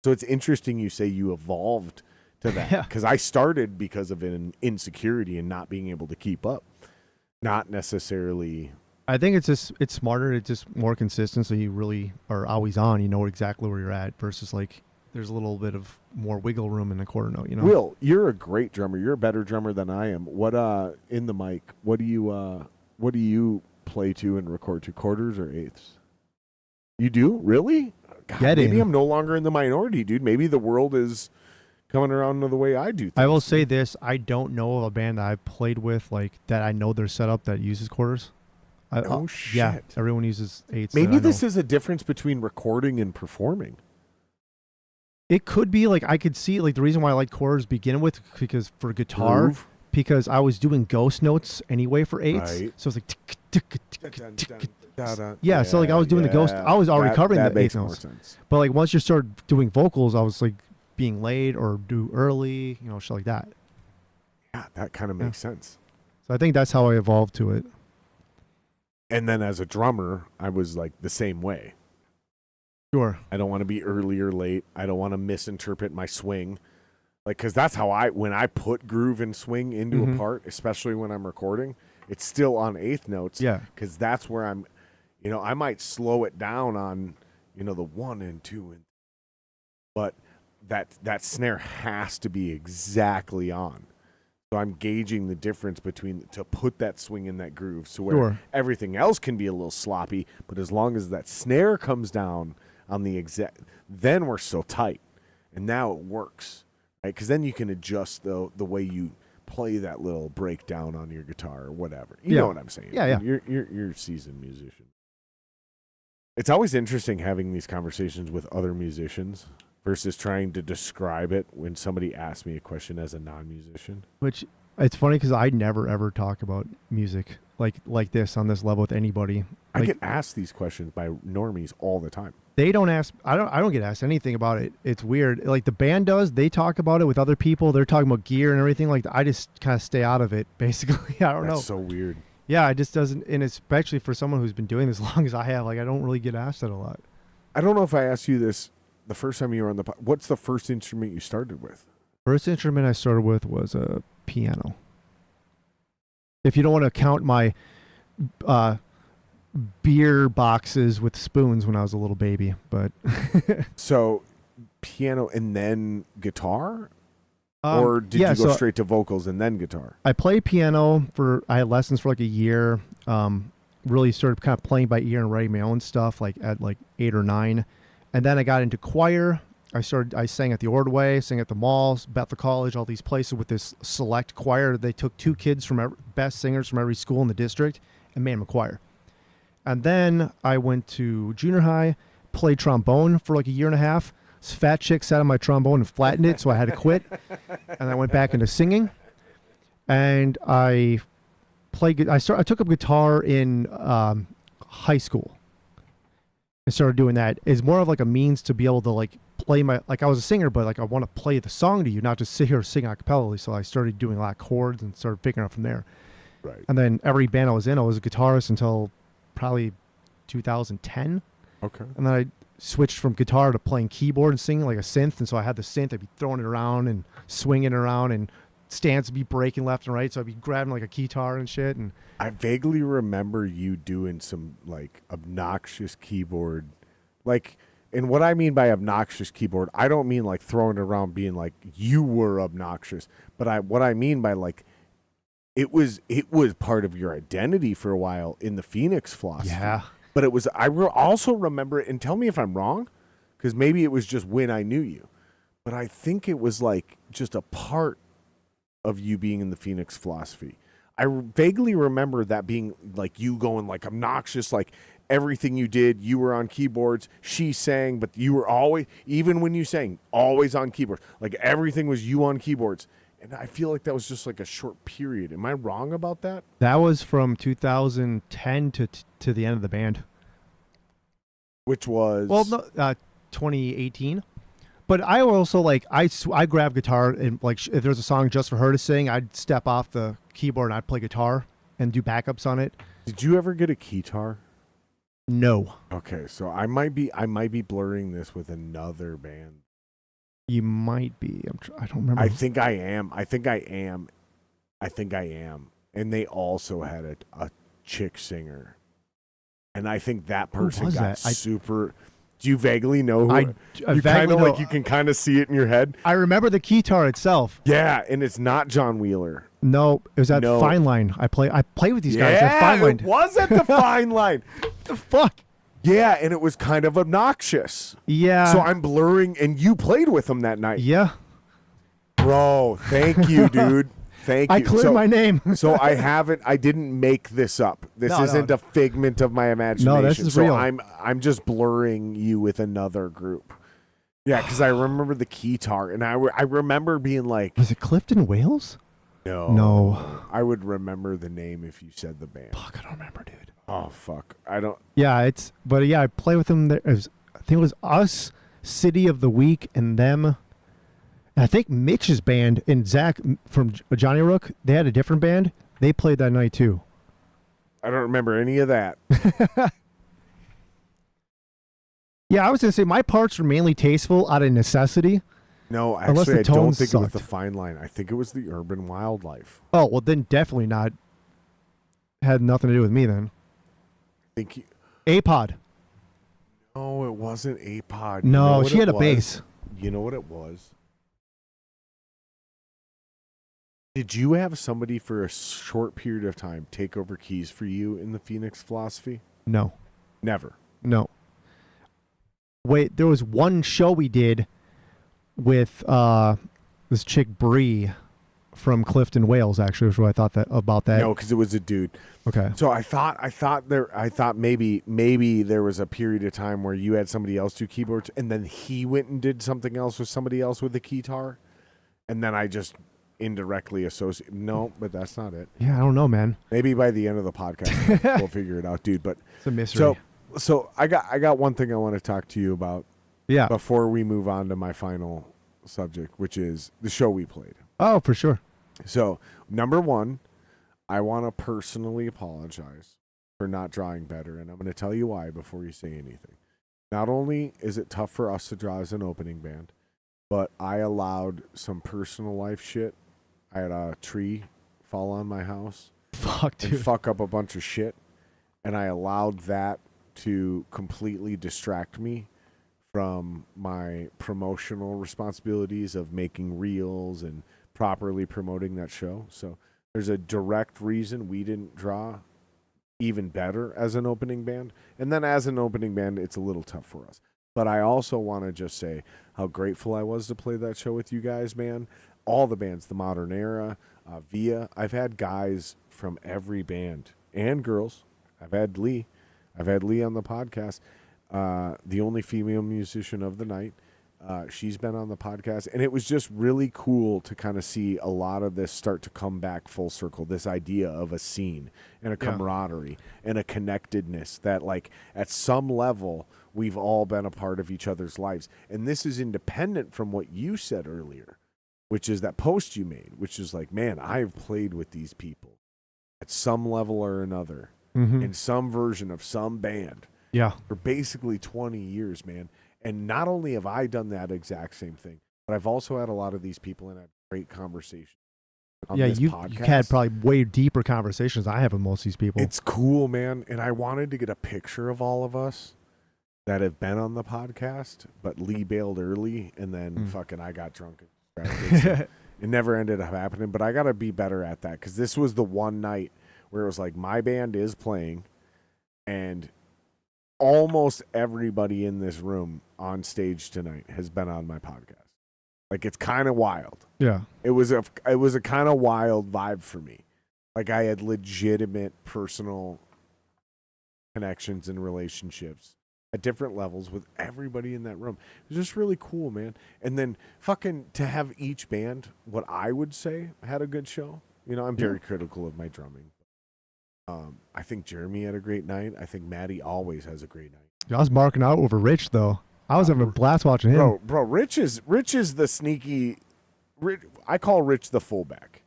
so it's interesting you say you evolved to that. Yeah. Because I started because of an insecurity and not being able to keep up. Not necessarily... I think it's smarter. It's just more consistent, so you really are always on. You know exactly where you're at versus like there's a little bit of more wiggle room in the quarter note. You know. Will, you're a great drummer. You're a better drummer than I am. What in the mic? What do you play to and record to? Quarters or eighths? You do really? God, maybe I'm no longer in the minority, dude. Maybe the world is coming around to the way I do things. I will say this: I don't know of a band that I've played with like that. I know their setup that uses quarters. Shit. Yeah, everyone uses eights. Maybe this is a difference between recording and performing. It could be like I could see like the reason why I like quarters to begin with because for guitar. Groove. Because I was doing ghost notes anyway for eights, Right. so it's like Da-da. yeah. So like I was doing the ghost. I was already covering that the makes eighth more notes. sense. But like once you start doing vocals, I was like being late or do early, shit like that. Yeah, that kind of makes sense. So I think that's how I evolved to it. And then as a drummer, I was like the same way. Sure. I don't want to be early or late. I don't want to misinterpret my swing. Like, because that's how when I put groove and swing into a part, especially when I'm recording, it's still on eighth notes. Yeah. Because that's where I'm, I might slow it down on, the 1 and 2 but that snare has to be exactly on. So I'm gauging the difference between to put that swing in that groove. So where everything else can be a little sloppy, but as long as that snare comes down on the exact, then we're so tight, and now it works, right? Because then you can adjust the way you play that little breakdown on your guitar or whatever. You know what I'm saying? Yeah. You're a seasoned musician. It's always interesting having these conversations with other musicians versus trying to describe it when somebody asks me a question as a non-musician. Which it's funny because I never ever talk about music like this on this level with anybody. I Like, get asked these questions by normies all the time. they don't ask. I don't get asked anything about it. It's weird. Like the band does. They talk about it with other people. They're talking about gear and everything. Like I just kind of stay out of it. Basically, I don't know. That's so weird. Yeah, it just doesn't. And especially for someone who's been doing this as long as I have, like I don't really get asked that a lot. I don't know if I asked you this the first time you were on the pod. What's the first instrument you started with? First instrument I started with was a piano. If you don't want to count my beer boxes with spoons when I was a little baby, but So piano and then guitar? Or did you go straight to vocals and then guitar? I played piano I had lessons for like a year. Really started kind of playing by ear and writing my own stuff like at like 8 or 9. And then I got into choir. I sang at the Ordway, sang at the Malls, Bethel College, all these places with this select choir. They took 2 kids from best singers from every school in the district and made them a choir. And then I went to junior high, played trombone for like a year and a half. This fat chick sat on my trombone and flattened it, so I had to quit. And I went back into singing. And I took up guitar in high school. I started doing that. It's more of like a means to be able to like play I was a singer, but like I want to play the song to you, not just sit here and sing a cappella. So I started doing a lot of chords and started figuring out from there. Right. And then every band I was in, I was a guitarist until probably 2010. Okay. And then I switched from guitar to playing keyboard and singing like a synth. And so I had the synth. I'd be throwing it around and swinging it around, and stands would be breaking left and right. So I'd be grabbing like a guitar and shit. And I vaguely remember you doing some like obnoxious keyboard. And what I mean by obnoxious keyboard, I don't mean like throwing it around being like you were obnoxious. But what I mean by like it was part of your identity for a while in the Phoenix philosophy. yeah. But it was, also remember it, and tell me if I'm wrong, because maybe it was just when I knew you. But I think it was like just a part of you being in the Phoenix philosophy. I vaguely remember that being like you going like obnoxious, like everything you did, you were on keyboards, she sang, but you were always, even when you sang, always on keyboards. Like everything was you on keyboards. And I feel like that was just like a short period. Am I wrong about that? That was from 2010 to the end of the band. Which was 2018. But I also like I grab guitar and like if there's a song just for her to sing, I'd step off the keyboard and I'd play guitar and do backups on it. Did you ever get a keytar? No. Okay, so I might be blurring this with another band. You might be. I don't remember. I think I am. And they also had a chick singer. And I think that person was got that? super. Do you vaguely know who? I you vaguely kind of know. like you can kind of see it in your head. I remember the guitar itself. Yeah, and it's not John Wheeler. No, it was at No. Fine Line. I played with these guys at Fine Yeah, Line. it was at the Fine Line. The fuck? Yeah, and it was kind of obnoxious. Yeah. So I'm blurring, and you played with them that night. Yeah. Bro, thank you, dude. Thank you. I cleared my name. So I didn't make this up. This No, isn't no. a figment of my imagination. No, this is so real. I'm just blurring you with another group. Yeah, because I remember the keytar, and I remember being like, Was it Clifton Wales? No. I would remember the name if you said the band. Fuck, I don't remember, dude. Oh fuck, I don't. Yeah, I play with them there. I think it was us, City of the Week, and them. And I think Mitch's band and Zach from Johnny Rook, they had a different band. They played that night too. I don't remember any of that. Yeah, I was gonna say my parts were mainly tasteful out of necessity. No, Unless actually, the I don't tones think it was the sucked. fine line. I think it was the urban wildlife. Oh well, then definitely not. Had nothing to do with me then. I think. A-Pod. No, it wasn't A-Pod. No, she had a bass. You know what it was? Did you have somebody for a short period of time take over keys for you in the Phoenix philosophy? No. Never. No. Wait, there was one show we did with this chick Bree from Clifton, Wales. Actually, was what I thought about that. No, because it was a dude. Okay. So I thought maybe there was a period of time where you had somebody else do keyboards, and then he went and did something else with somebody else with the keytar, and then I just indirectly associate. No, but that's not it. Yeah, I don't know, man. Maybe by the end of the podcast we'll figure it out, dude. But It's a mystery. so I got one thing I want to talk to you about Yeah. before we move on to my final subject, which is the show we played. Oh, for sure. So, number one, I want to personally apologize for not drawing better, and I'm going to tell you why before you say anything. Not only is it tough for us to draw as an opening band, but I allowed some personal life shit. I had a tree fall on my house Fuck, and dude. fuck up a bunch of shit, and I allowed that to completely distract me from my promotional responsibilities of making reels and properly promoting that show. So there's a direct reason we didn't draw even better as an opening band. And then as an opening band, it's a little tough for us. But I also want to just say how grateful I was to play that show with you guys, man. All the bands, the Modern Era, Via. I've had guys from every band and girls. I've had Lee on the podcast. The only female musician of the night. She's been on the podcast, and it was just really cool to kind of see a lot of this start to come back full circle. This idea of a scene and a camaraderie and a connectedness that, like, at some level, we've all been a part of each other's lives. And this is independent from what you said earlier, which is that post you made, which is like, man, I've played with these people at some level or another in some version of some band Yeah. for basically 20 years, man. And not only have I done that exact same thing, but I've also had a lot of these people and had great conversations. Yeah, you've had probably way deeper conversations than I have with most of these people. It's cool, man. And I wanted to get a picture of all of us that have been on the podcast, but Lee bailed early, and then fucking I got drunk and distracted. So it never ended up happening, but I got to be better at that, because this was the one night where it was like, my band is playing, and almost everybody in this room on stage tonight has been on my podcast. Like, it's kind of wild. Yeah. It was a kind of wild vibe for me. Like, I had legitimate personal connections and relationships at different levels with everybody in that room. It was just really cool, man. And then fucking to have each band, what I would say had a good show. You know, I'm very critical of my drumming. I think Jeremy had a great night. I think Maddie always has a great night. I was marking out over Rich, though. I was having a blast watching him. Bro, Rich is the sneaky. I call Rich the fullback.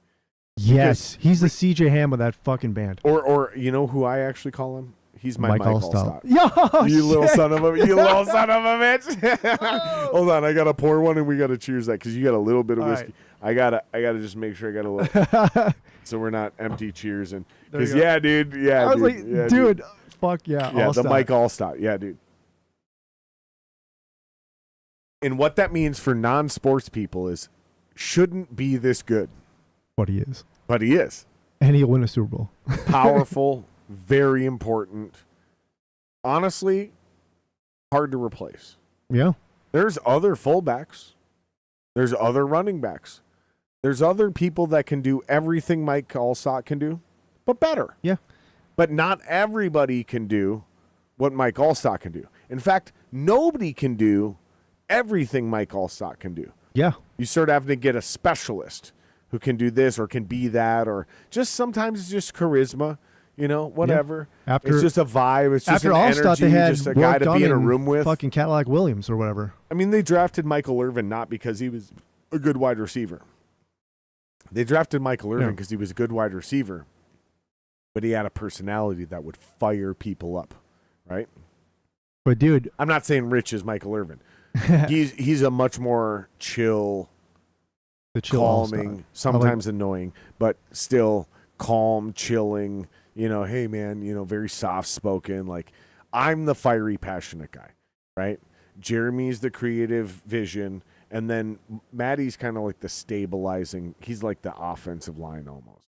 Yes. He's the CJ Ham of that fucking band. Or you know who I actually call him? He's my Mike Allstott. Yo, You little son of a bitch. Hold on, I gotta pour one and we gotta cheers that, because you got a little bit of whiskey. Right. I gotta just make sure I got a little so we're not empty cheers. And because dude. Yeah, I was like, yeah, dude, fuck yeah. Yeah, Allstott. the Mike Allstott. Yeah, dude. And what that means for non-sports people is shouldn't be this good. But he is. But he is. And he'll win a Super Bowl. Powerful, very important. Honestly, hard to replace. Yeah. There's other fullbacks. There's other running backs. There's other people that can do everything Mike Allstott can do, but better. Yeah. But not everybody can do what Mike Allstott can do. In fact, nobody can do everything Mike Allstott can do. Yeah. You start having to get a specialist who can do this or can be that, or just sometimes it's just charisma, whatever. Yeah. It's just a vibe. It's just after an Allstott, energy, they had just a guy to be in a room with. Fucking Cadillac Williams or whatever. I mean, they drafted Michael Irvin not because he was a good wide receiver. They drafted Michael Irvin because he was a good wide receiver, but he had a personality that would fire people up, right? But dude, I'm not saying Rich is Michael Irvin. He's a much more chill, calming, Allstott. sometimes annoying, but still calm, chilling. Hey man, very soft spoken. Like, I'm the fiery, passionate guy, right? Jeremy's the creative vision, and then Maddie's kind of like the stabilizing. He's like the offensive line almost.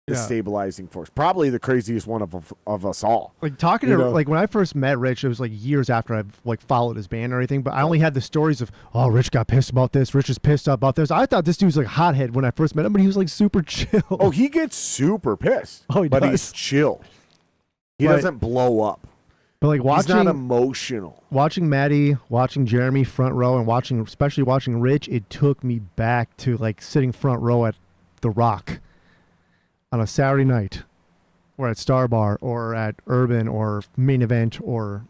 The stabilizing force, probably the craziest one of us all. Like talking to like when I first met Rich, it was like years after I've like followed his band and everything. But I only had the stories of, oh, Rich got pissed about this, Rich is pissed about this. I thought this dude was like a hothead when I first met him, but he was like super chill. Oh, he gets super pissed. Oh, but he's chill. He doesn't blow up. But like he's not emotional. Watching Maddie, watching Jeremy front row, and especially watching Rich, it took me back to like sitting front row at the Rock on a Saturday night, or at Star Bar, or at Urban, or Main Event, or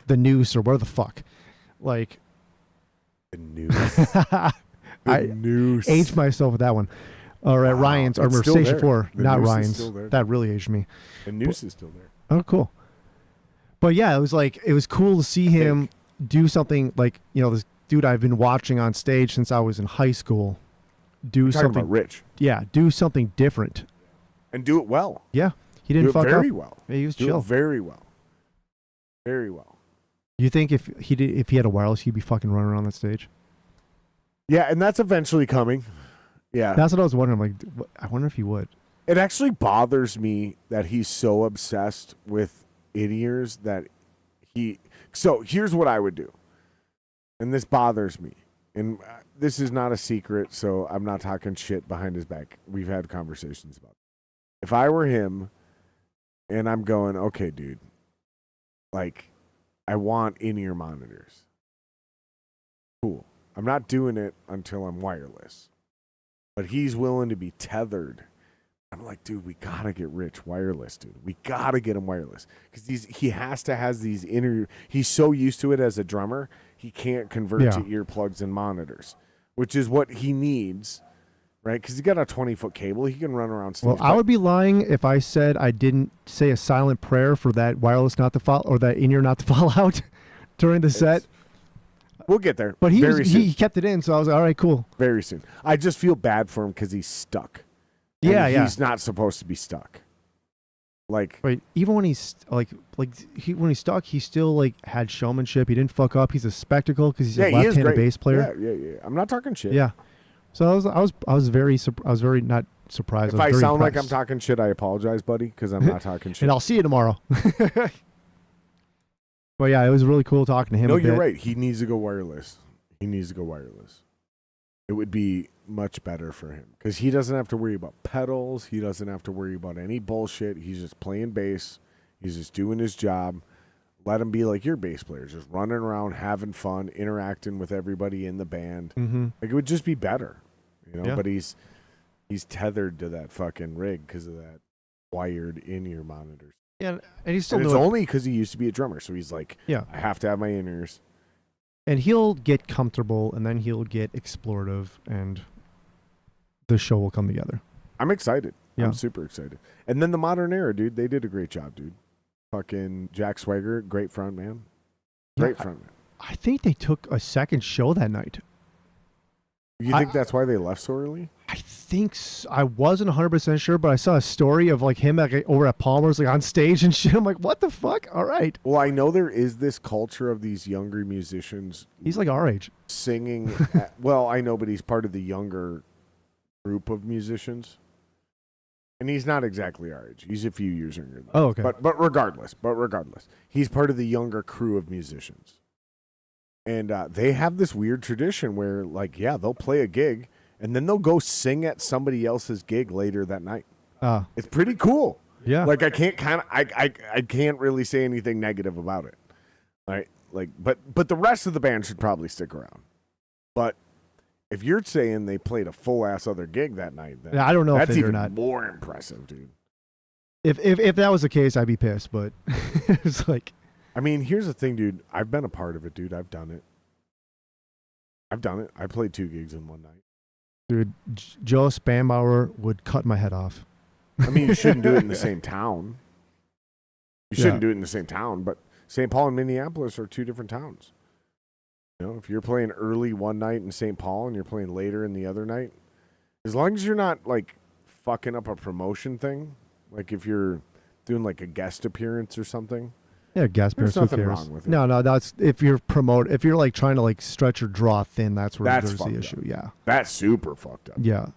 the Noose, or where the fuck. Like, the Noose. I Noose. aged myself with that one. Or at Ryan's, or Station 4, not Ryan's. That really aged me. The Noose is still there. Oh, cool. But yeah, it was cool to see him do something like, this dude I've been watching on stage since I was in high school. You're talking about Rich. Yeah, do something different. And do it well. Yeah, he didn't fuck up. Very well. Yeah, he was do chill. It very well. Very well. You think if he had a wireless, he'd be fucking running around that stage? Yeah, and that's eventually coming. Yeah. That's what I was wondering. Like, I wonder if he would. It actually bothers me that he's so obsessed with in-ears that so here's what I would do. And this bothers me. And this is not a secret, so I'm not talking shit behind his back. We've had conversations about it. If I were him and I'm going, okay, dude, like, I want in-ear monitors. Cool. I'm not doing it until I'm wireless. But he's willing to be tethered. I'm like, dude, we got to get Rich wireless, dude. We got to get him wireless. Because he has to have these he's so used to it as a drummer, he can't convert to earplugs and monitors, which is what he needs, right? Because he got a 20-foot cable. He can run around stage. Well, I would be lying if I said I didn't say a silent prayer for that wireless not to fall, or that in-ear not to fall out during the set. We'll get there. But he kept it in, so I was like, all right, cool. Very soon. I just feel bad for him because he's stuck. Yeah, and he's not supposed to be stuck. Like, right. Even when he's when he's stuck, he still like had showmanship. He didn't fuck up. He's a spectacle because he's a left-handed bass player. Yeah. I'm not talking shit. Yeah. So I was very not surprised. If I sound like I'm talking shit, I apologize, buddy, because I'm not talking shit. And I'll see you tomorrow. But yeah, it was really cool talking to him. No, you're right. He needs to go wireless. It would be much better for him because he doesn't have to worry about pedals. He doesn't have to worry about any bullshit. He's just playing bass. He's just doing his job. Let him be like your bass players, just running around, having fun, interacting with everybody in the band. Mm-hmm. Like, it would just be better, Yeah. But he's tethered to that fucking rig because of that wired in-ear monitors. Yeah, and he's still. And it's only because he used to be a drummer, so he's like, yeah, I have to have my in-ears. And he'll get comfortable, and then he'll get explorative, and the show will come together. I'm excited. Yeah. I'm super excited. And then the modern era, dude, they did a great job, dude. Fucking Jack Swagger, great front man. Great front man. I think they took a second show that night. You think that's why they left so early? I think I wasn't 100% sure, but I saw a story of like him over at Palmer's like on stage and shit. I'm like, what the fuck? All right. Well, I know there is this culture of these younger musicians. He's like our age. Singing. Well, I know, but he's part of the younger group of musicians. And he's not exactly our age. He's a few years younger than us. Oh, okay. But regardless, he's part of the younger crew of musicians. And they have this weird tradition where, like, yeah, they'll play a gig, and then they'll go sing at somebody else's gig later that night. Ah, It's pretty cool. yeah. Like I can't really say anything negative about it. Right? Like but the rest of the band should probably stick around. But if you're saying they played a full ass other gig that night, then I don't know if that's they did or even not. more impressive, dude. If that was the case, I'd be pissed. But it's like, I mean, here's the thing, dude. I've been a part of it, dude. I've done it. I played 2 gigs in one night. dude, Joe Spanbauer would cut my head off. I mean, you shouldn't do it in the same town. You Yeah. shouldn't do it in the same town, but St. Paul and Minneapolis are 2 different towns. You know, if you're playing early one night in St. Paul and you're playing later in the other night, as long as you're not like fucking up a promotion thing, like if you're doing like a guest appearance or something. Yeah, gas There's pairs. Who nothing cares? wrong with it. No, that's if you're if you're like trying to like stretch or draw thin, that's where That's there's the fucked issue. up. Yeah, That's super fucked up. yeah,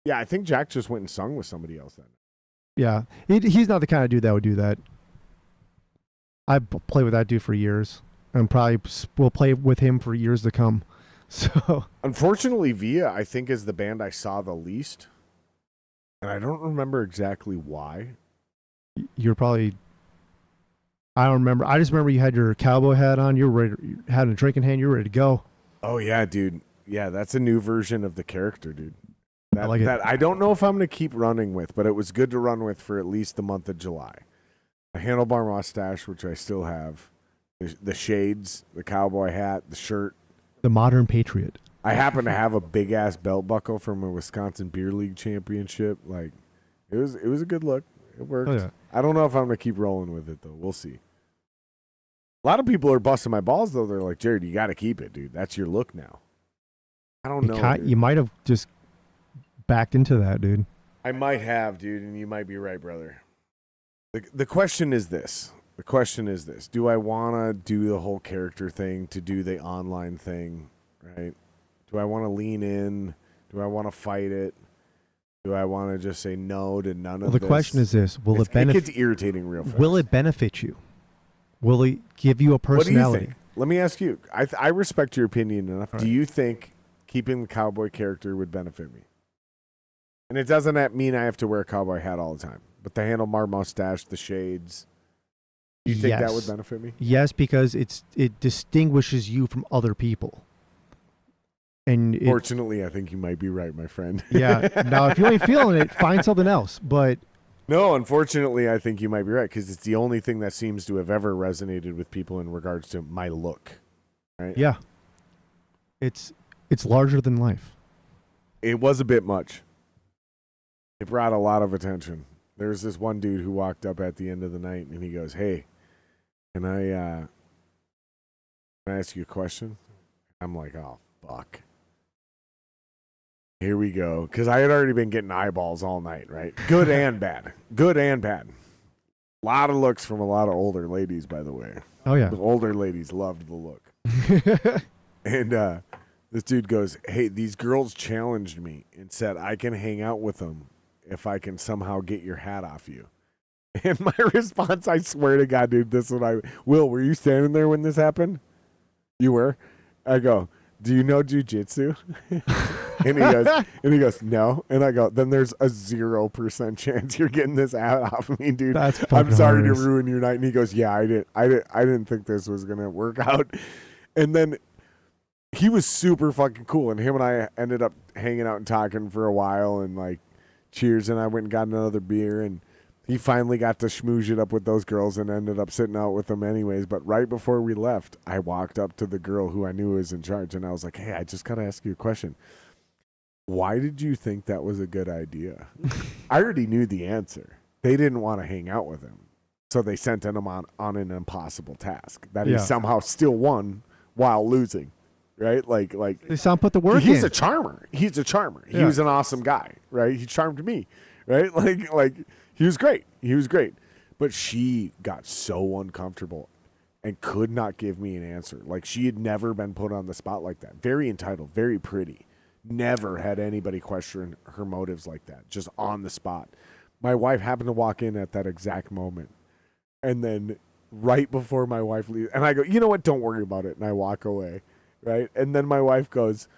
Yeah, I think Jack just went and sung with somebody else then. yeah. He's not the kind of dude that would do that. I played with that dude for years, and probably will play with him for years to come. So Unfortunately, Via, I think, is the band I saw the least. And I don't remember exactly why. you're probably. I don't remember. I just remember you had your cowboy hat on. You had a drink in hand. You were ready to go. Oh, yeah, dude. Yeah, that's a new version of the character, dude. I like it. That I don't know if I'm going to keep running with, but it was good to run with for at least the month of July. A handlebar mustache, which I still have. The shades, the cowboy hat, the shirt. The modern patriot. I happen to have a big ass belt buckle from a Wisconsin Beer League championship. Like, it was a good look. It worked. Oh, yeah. I don't know if I'm gonna keep rolling with it though. We'll see. A lot of people are busting my balls though. They're like, Jared, you got to keep it, dude. That's your look now. I don't know. You might have just backed into that, dude. I might have, dude, and you might be right, brother. The question is this. The question is this. Do I want to do the whole character thing, to do the online thing, right? Do I want to lean in? Do I want to fight it? Do I want to just say no to none of Well, the this? question is this: It gets irritating real fast. Will it benefit you? Will it give you a personality? What do you think? Let me ask you. I respect your opinion enough. All Do right. you think keeping the cowboy character would benefit me? And it doesn't mean I have to wear a cowboy hat all the time. But the handlebar mustache, the shades. Do you think that Yes. would benefit me? Yes, because it distinguishes you from other people. And Fortunately, I think you might be right, my friend. yeah. Now, if you ain't feeling it, find something else. But No, unfortunately, I think you might be right because it's the only thing that seems to have ever resonated with people in regards to my look. Right? yeah, it's larger than life. It was a bit much. It brought a lot of attention. There's this one dude who walked up at the end of the night and he goes, "Hey, can I ask you a question?" I'm like, "Oh, fuck. Here we go." Because I had already been getting eyeballs all night, right? Good and bad. Good and bad. A lot of looks from a lot of older ladies, by the way. Oh yeah. The older ladies loved the look. And this dude goes, "Hey, these girls challenged me and said I can hang out with them if I can somehow get your hat off you." And my response, I swear to God, dude, this is what Will, were you standing there when this happened? You were? I go, "Do you know jujitsu?" and he goes, "No." And I go, "Then there's a 0% chance you're getting this hat off me, dude. That's I'm fucking sorry hilarious. to ruin your night." And he goes, "Yeah, I didn't think this was gonna work out." And then he was super fucking cool, and him and I ended up hanging out and talking for a while, and like, cheers. And I went and got another beer, and he finally got to schmooze it up with those girls and ended up sitting out with them anyways. But right before we left, I walked up to the girl who I knew was in charge, and I was like, "Hey, I just gotta ask you a question. Why did you think that was a good idea?" I already knew the answer. They didn't want to hang out with him, so they sent him on an impossible task that he Yeah. somehow still won while losing. Right? Like They sound put the work he's in. a charmer. He's a charmer. He Yeah. was an awesome guy, right? He charmed me, right? Like he was great. He was great. But she got so uncomfortable and could not give me an answer. Like, she had never been put on the spot like that. Very entitled, very pretty. Never had anybody question her motives like that. Just on the spot. My wife happened to walk in at that exact moment. And then right before my wife leaves, and I go, "You know what? Don't worry about it." And I walk away. Right. And then my wife goes,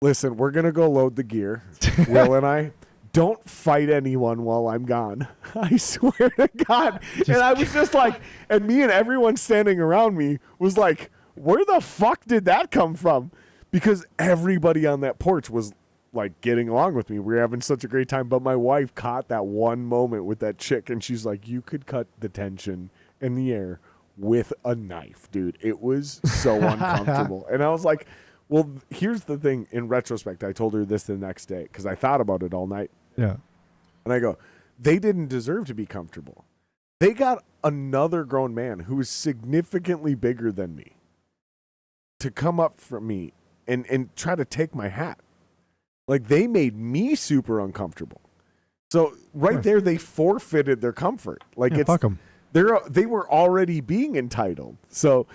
Listen, we're going to go load the gear. Will and I. Don't fight anyone while I'm gone. I swear to God. And I was just like, and me and everyone standing around me was like, where the fuck did that come from? Because everybody on that porch was like getting along with me. We were having such a great time. But my wife caught that one moment with that chick, and she's like, you could cut the tension in the air with a knife, dude. It was so uncomfortable. And I was like, well, here's the thing. In retrospect, I told her this the next day because I thought about it all night. Yeah. And I go, they didn't deserve to be comfortable. They got another grown man who is significantly bigger than me to come up from me and try to take my hat. Like, they made me super uncomfortable. So right there, they forfeited their comfort. Like, yeah, fuck 'em. They were already being entitled. So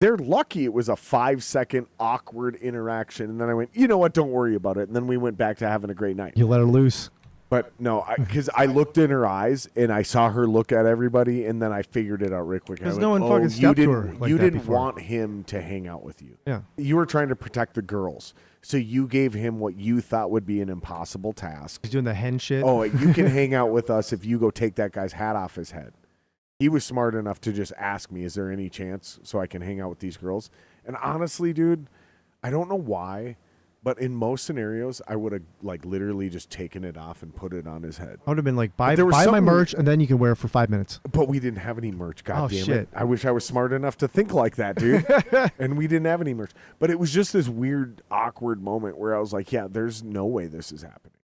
they're lucky it was a 5-second awkward interaction. And then I went, you know what? Don't worry about it. And then we went back to having a great night. You let her loose. But no, because I looked in her eyes and I saw her look at everybody, and then I figured it out real quick. Because no one fucking stepped to her like you that didn't before. want him to hang out with you. Yeah. You were trying to protect the girls. So you gave him what you thought would be an impossible task. He's doing the hen shit. Oh, you can hang out with us if you go take that guy's hat off his head. He was smart enough to just ask me, is there any chance so I can hang out with these girls? And honestly, dude, I don't know why, but in most scenarios, I would have like literally just taken it off and put it on his head. I would have been like, buy there was my something- merch, and then you can wear it for 5 minutes. But we didn't have any merch, God damn shit. it. I wish I was smart enough to think like that, dude. And we didn't have any merch. But it was just this weird, awkward moment where I was like, yeah, there's no way this is happening.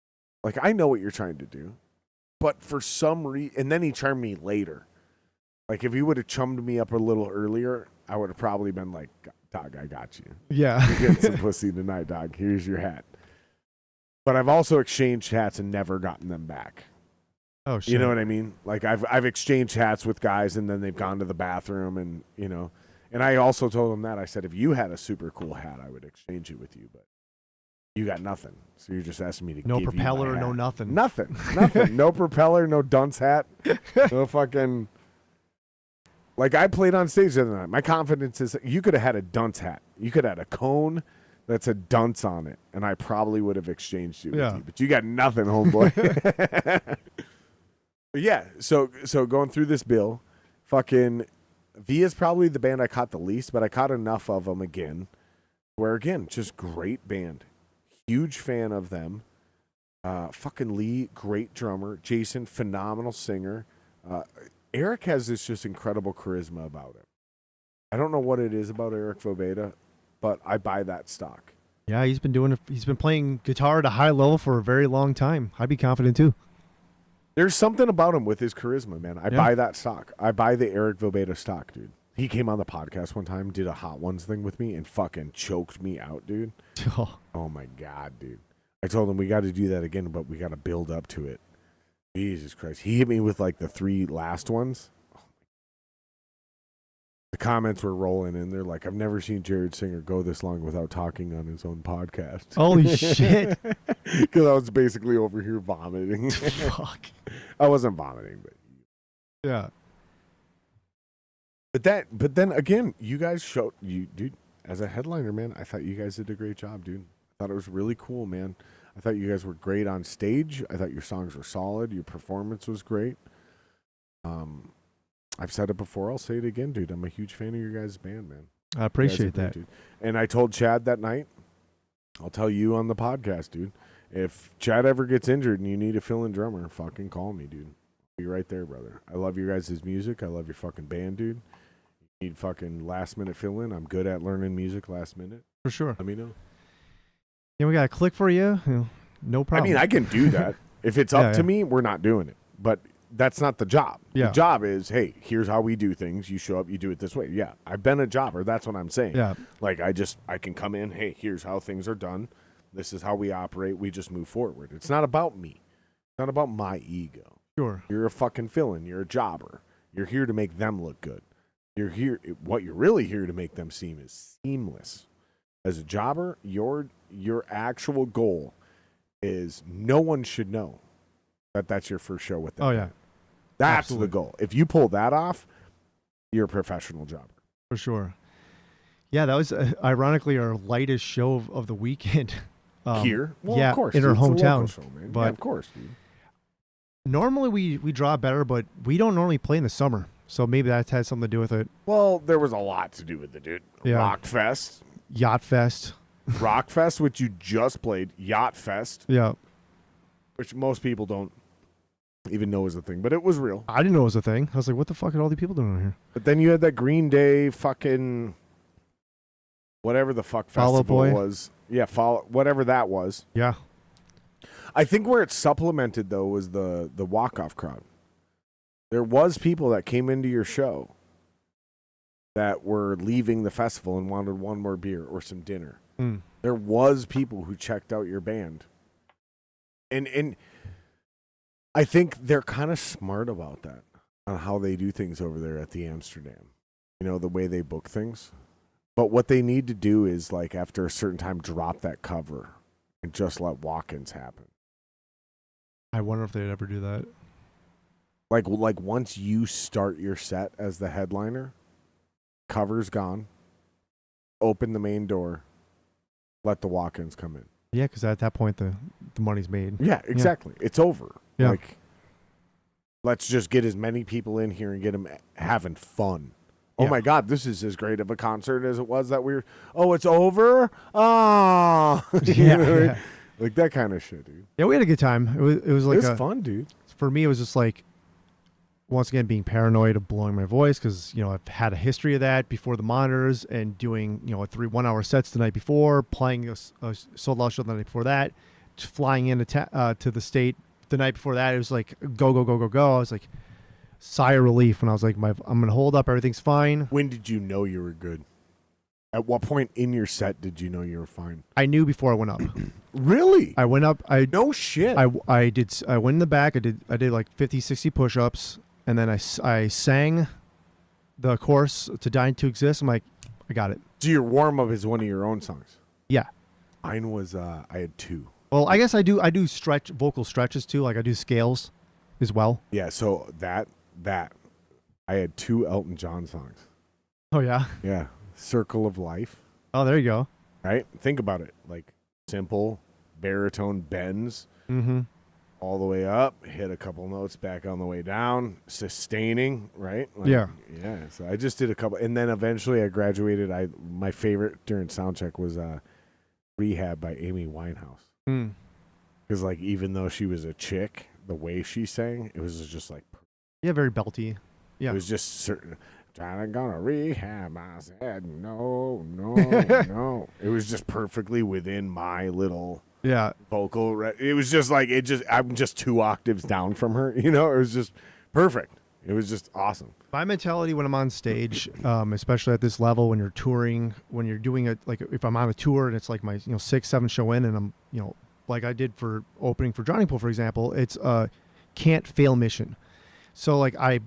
Like, I know what you're trying to do. But for some reason, and then he charmed me later. Like, if he would have chummed me up a little earlier, I would have probably been like, dog, I got you. Yeah. You're getting some pussy tonight, dog. Here's your hat. But I've also exchanged hats and never gotten them back. Oh, shit. You know what I mean? Like, I've exchanged hats with guys, and then they've gone to the bathroom, and, you know. And I also told them that. I said, if you had a super cool hat, I would exchange it with you. But you got nothing. So you're just asking me to No give propeller, you my no hat. nothing. Nothing. No propeller, no dunce hat. No fucking... Like, I played on stage the other night. My confidence is, you could have had a dunce hat. You could have had a cone that's a dunce on it, and I probably would have exchanged it with you. But you got nothing, homeboy. But yeah, so going through this bill, fucking Via's probably the band I caught the least, but I caught enough of them again. Where, again, just great band. Huge fan of them. Fucking Lee, great drummer. Jason, phenomenal singer. Eric has this just incredible charisma about him. I don't know what it is about Eric Vobeda, but I buy that stock. Yeah, he's been playing guitar at a high level for a very long time. I'd be confident too. There's something about him with his charisma, man. I Yeah. buy that stock. I buy the Eric Vobeda stock, dude. He came on the podcast one time, did a Hot Ones thing with me, and fucking choked me out, dude. Oh my God, dude. I told him we got to do that again, but we got to build up to it. Jesus Christ. He hit me with like the 3 last ones. The comments were rolling in. They're like, I've never seen Jared Singer go this long without talking on his own podcast. Holy shit. Because I was basically over here vomiting. Fuck. I wasn't vomiting, but Yeah. But then again, you guys showed dude, as a headliner, man, I thought you guys did a great job, dude. I thought it was really cool, man. I thought you guys were great on stage. I thought your songs were solid. Your performance was great. I've said it before. I'll say it again, dude. I'm a huge fan of your guys' band, man. I appreciate that. Dude. And I told Chad that night, I'll tell you on the podcast, dude. If Chad ever gets injured and you need a fill-in drummer, fucking call me, dude. I'll be right there, brother. I love your guys' music. I love your fucking band, dude. You need fucking last-minute fill-in. I'm good at learning music last minute. For sure. Let me know. Yeah, we got a click for you. No problem. I mean, I can do that. If it's up to me, we're not doing it. But that's not the job. Yeah. The job is, hey, here's how we do things. You show up, you do it this way. Yeah, I've been a jobber. That's what I'm saying. Yeah. Like, I can come in, hey, here's how things are done. This is how we operate. We just move forward. It's not about me. It's not about my ego. Sure. You're a fucking fill-in. You're a jobber. You're here to make them look good. You're here. What you're really here to make them seem is seamless. As a jobber, your actual goal is no one should know that that's your first show with them. Oh, yeah. That's Absolutely. the goal. If you pull that off, you're a professional jobber. For sure. Yeah, that was ironically our lightest show of the weekend. Here? Well, yeah, of course. in her dude. It's a local hometown. show, man. But yeah, of course, dude. normally we draw better, but we don't normally play in the summer. So maybe that had something to do with it. Well, there was a lot to do with it, dude. Yeah. Rock Fest. Yacht Fest. Rock Fest, which you just played. Yacht Fest, Yeah. which most people don't even know is a thing, but it was real. I didn't know it was a thing. I was like, what the fuck are all these people doing here? But then you had that Green Day fucking whatever the fuck Fall Out festival Boy? was. Yeah, whatever that was. Yeah. I think where it supplemented though was the walk-off crowd. There was people that came into your show that were leaving the festival and wanted one more beer or some dinner. Mm. There was people who checked out your band. And I think they're kind of smart about that on how they do things over there at the Amsterdam. You know, the way they book things. But what they need to do is, like, after a certain time, drop that cover and just let walk-ins happen. I wonder if they'd ever do that. Like once you start your set as the headliner, cover's gone, open the main door, let the walk-ins come in. Yeah, because at that point, the money's made. Yeah, exactly. Yeah. It's over. Yeah. Like, let's just get as many people in here and get them having fun. Oh, Yeah. my God, this is as great of a concert as it was that we were. Oh, it's over? Oh. Yeah. Like that kind of shit, dude. Yeah, we had a good time. It was like It was fun, dude. For me, it was just like, once again, being paranoid of blowing my voice because, you know, I've had a history of that before the monitors and doing, you know, 1-hour sets the night before, playing a sold out show the night before that, just flying into to the state the night before that. It was like, go, go, go, go, go. I was like, sigh of relief when I was like, I'm going to hold up. Everything's fine. When did you know you were good? At what point in your set did you know you were fine? I knew before I went up. Really? I went up. No shit. I went in the back. I did like 50, 60 push-ups. And then I sang the chorus to Dying to Exist. I'm like, I got it. So your warm-up is one of your own songs? Yeah. Mine was, I had two. Well, I guess I do vocal stretches too. Like I do scales as well. Yeah, so that I had two Elton John songs. Oh, yeah. Yeah. Circle of Life. Oh, there you go. Right? Think about it. Like simple, baritone bends Mm-hmm. all the way up, hit a couple notes back on the way down, sustaining, right? Like, Yeah. Yeah. So I just did a couple. And then eventually I graduated. My favorite during soundcheck was Rehab by Amy Winehouse. Mm. Because, like, even though she was a chick, the way she sang, it was just like, Yeah, very belty. Yeah. it was just certain. Trying to go to rehab. I said, no. It was just perfectly within my little Yeah. vocal. It was just like, I'm just 2 octaves down from her. You know, it was just perfect. It was just awesome. My mentality when I'm on stage, especially at this level, when you're touring, when you're doing it, like if I'm on a tour and it's like my 6, 7 show in, and I'm like I did for opening for Drowning Pool, for example, it's a can't fail mission. So like I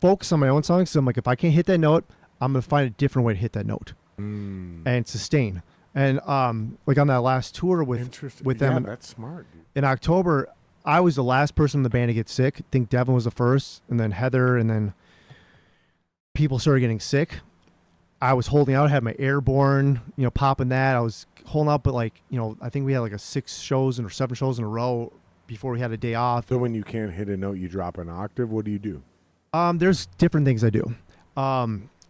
focus on my own songs. So I'm like, if I can't hit that note, I'm gonna find a different way to hit that note and sustain. And like on that last tour with them, that's smart, dude. in October, I was the last person in the band to get sick. I think Devin was the first, and then Heather, and then people started getting sick. I was holding out, had my airborne, popping that. I was holding out, but like, I think we had like a 6 shows or 7 shows in a row before we had a day off. So when you can't hit a note, you drop an octave. What do you do? There's different things I do.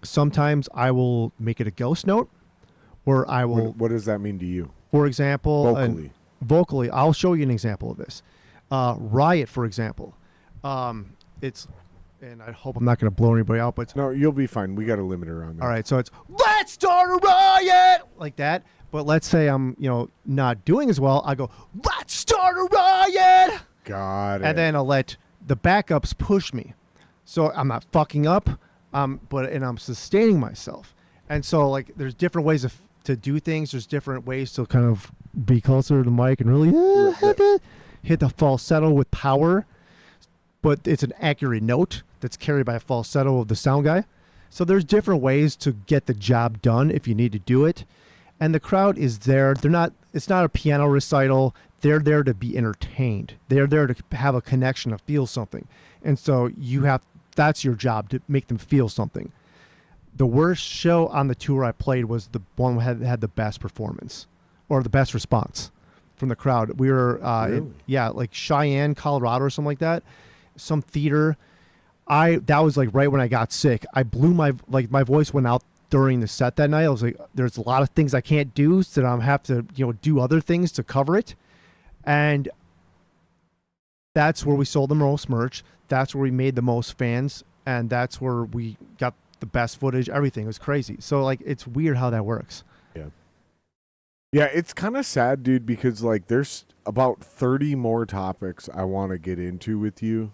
Sometimes I will make it a ghost note, or I will. What does that mean to you? For example, Vocally. I'll show you an example of this. Riot, for example. It's, and I hope I'm not going to blow anybody out, but No, you'll be fine. We got a limiter on that. all right. So it's let's start a riot like that. But let's say I'm, not doing as well. I go let's start a riot, Got it. and then I'll let the backups push me, so I'm not fucking up. But I'm sustaining myself, and so like there's different ways to do things. There's different ways to kind of be closer to the mic and really hit the falsetto with power, but it's an accurate note that's carried by a falsetto of the sound guy. So there's different ways to get the job done if you need to do it. And the crowd is there. It's not a piano recital. They're there to be entertained. They're there to have a connection, to feel something. And so that's your job, to make them feel something. The worst show on the tour I played was the one that had the best performance or the best response. from the crowd. We were, Really? like Cheyenne, Colorado, or something like that. Some theater. That was like right when I got sick. I blew my voice went out during the set that night. I was like, there's a lot of things I can't do, so I'm have to do other things to cover it, and that's where we sold the most merch. That's where we made the most fans, and that's where we got the best footage. Everything was crazy. So like, it's weird how that works. Yeah, it's kind of sad, dude, because like there's about 30 more topics I want to get into with you,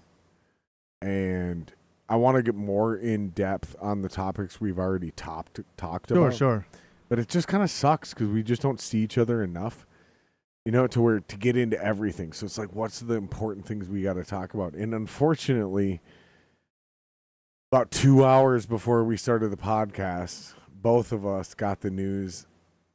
and I want to get more in depth on the topics we've already talked about. Sure. But it just kind of sucks because we just don't see each other enough, to get into everything. So it's like, what's the important things we got to talk about? And unfortunately, about 2 hours before we started the podcast, both of us got the news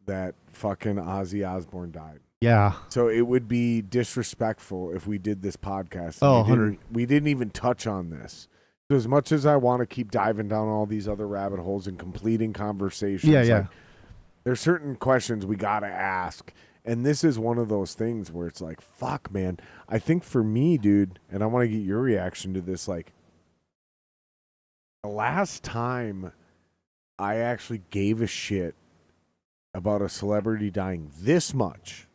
that fucking Ozzy Osbourne died. Yeah. So it would be disrespectful if we did this podcast. We didn't even touch on this. So as much as I want to keep diving down all these other rabbit holes and completing conversations, Yeah. There's certain questions we got to ask. And this is one of those things where it's like, fuck, man. I think for me, dude, and I want to get your reaction to this, like, the last time I actually gave a shit about a celebrity dying this much,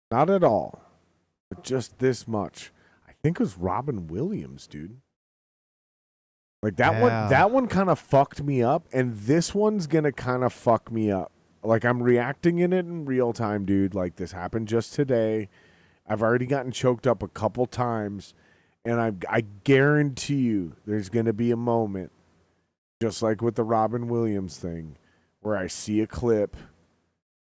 not at all, but just this much, I think it was Robin Williams, dude. Like that one kind of fucked me up, and this one's gonna kind of fuck me up. Like, I'm reacting in it in real time, dude. Like, this happened just today. I've already gotten choked up a couple times, and I guarantee you there's gonna be a moment, just like with the Robin Williams thing, where I see a clip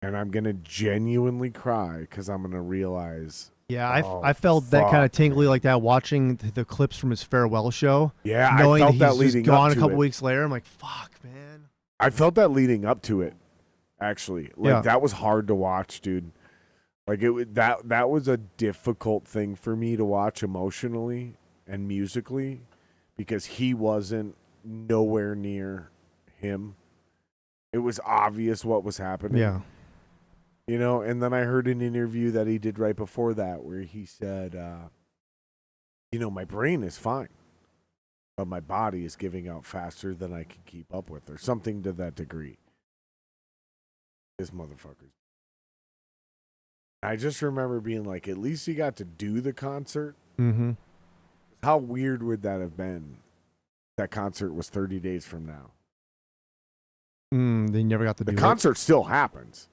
and I'm going to genuinely cry because I'm going to realize. Yeah, I felt that kind of tingly like that watching the clips from his farewell show. Yeah, knowing I felt that he's leading just gone up to a couple it. weeks later. I'm like, fuck, man. I felt that leading up to it, actually. Like, that was hard to watch, dude. Like, that was a difficult thing for me to watch emotionally and musically because he wasn't nowhere near him. It was obvious what was happening. Yeah. And then I heard an interview that he did right before that where he said, my brain is fine, but my body is giving out faster than I can keep up with, or something to that degree. This motherfucker. I just remember being like, at least he got to do the concert. Mm-hmm. How weird would that have been? That concert was 30 days from now. They never got to do the concert still happens,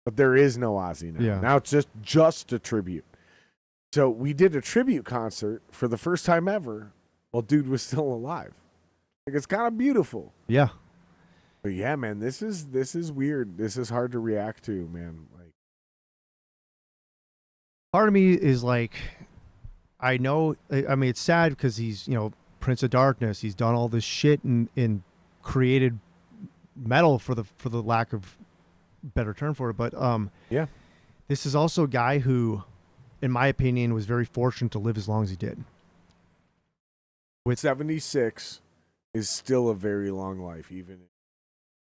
but there is no Ozzy now. Yeah. Now it's just a tribute. So we did a tribute concert for the first time ever while dude was still alive. Like, it's kind of beautiful. Yeah. But yeah, man, this is weird. This is hard to react to, man. Like, part of me is like, I know, I mean, it's sad because he's, Prince of Darkness. He's done all this shit and created metal for the lack of better term for it. But yeah, this is also a guy who, in my opinion, was very fortunate to live as long as he did. With 76 is still a very long life, even.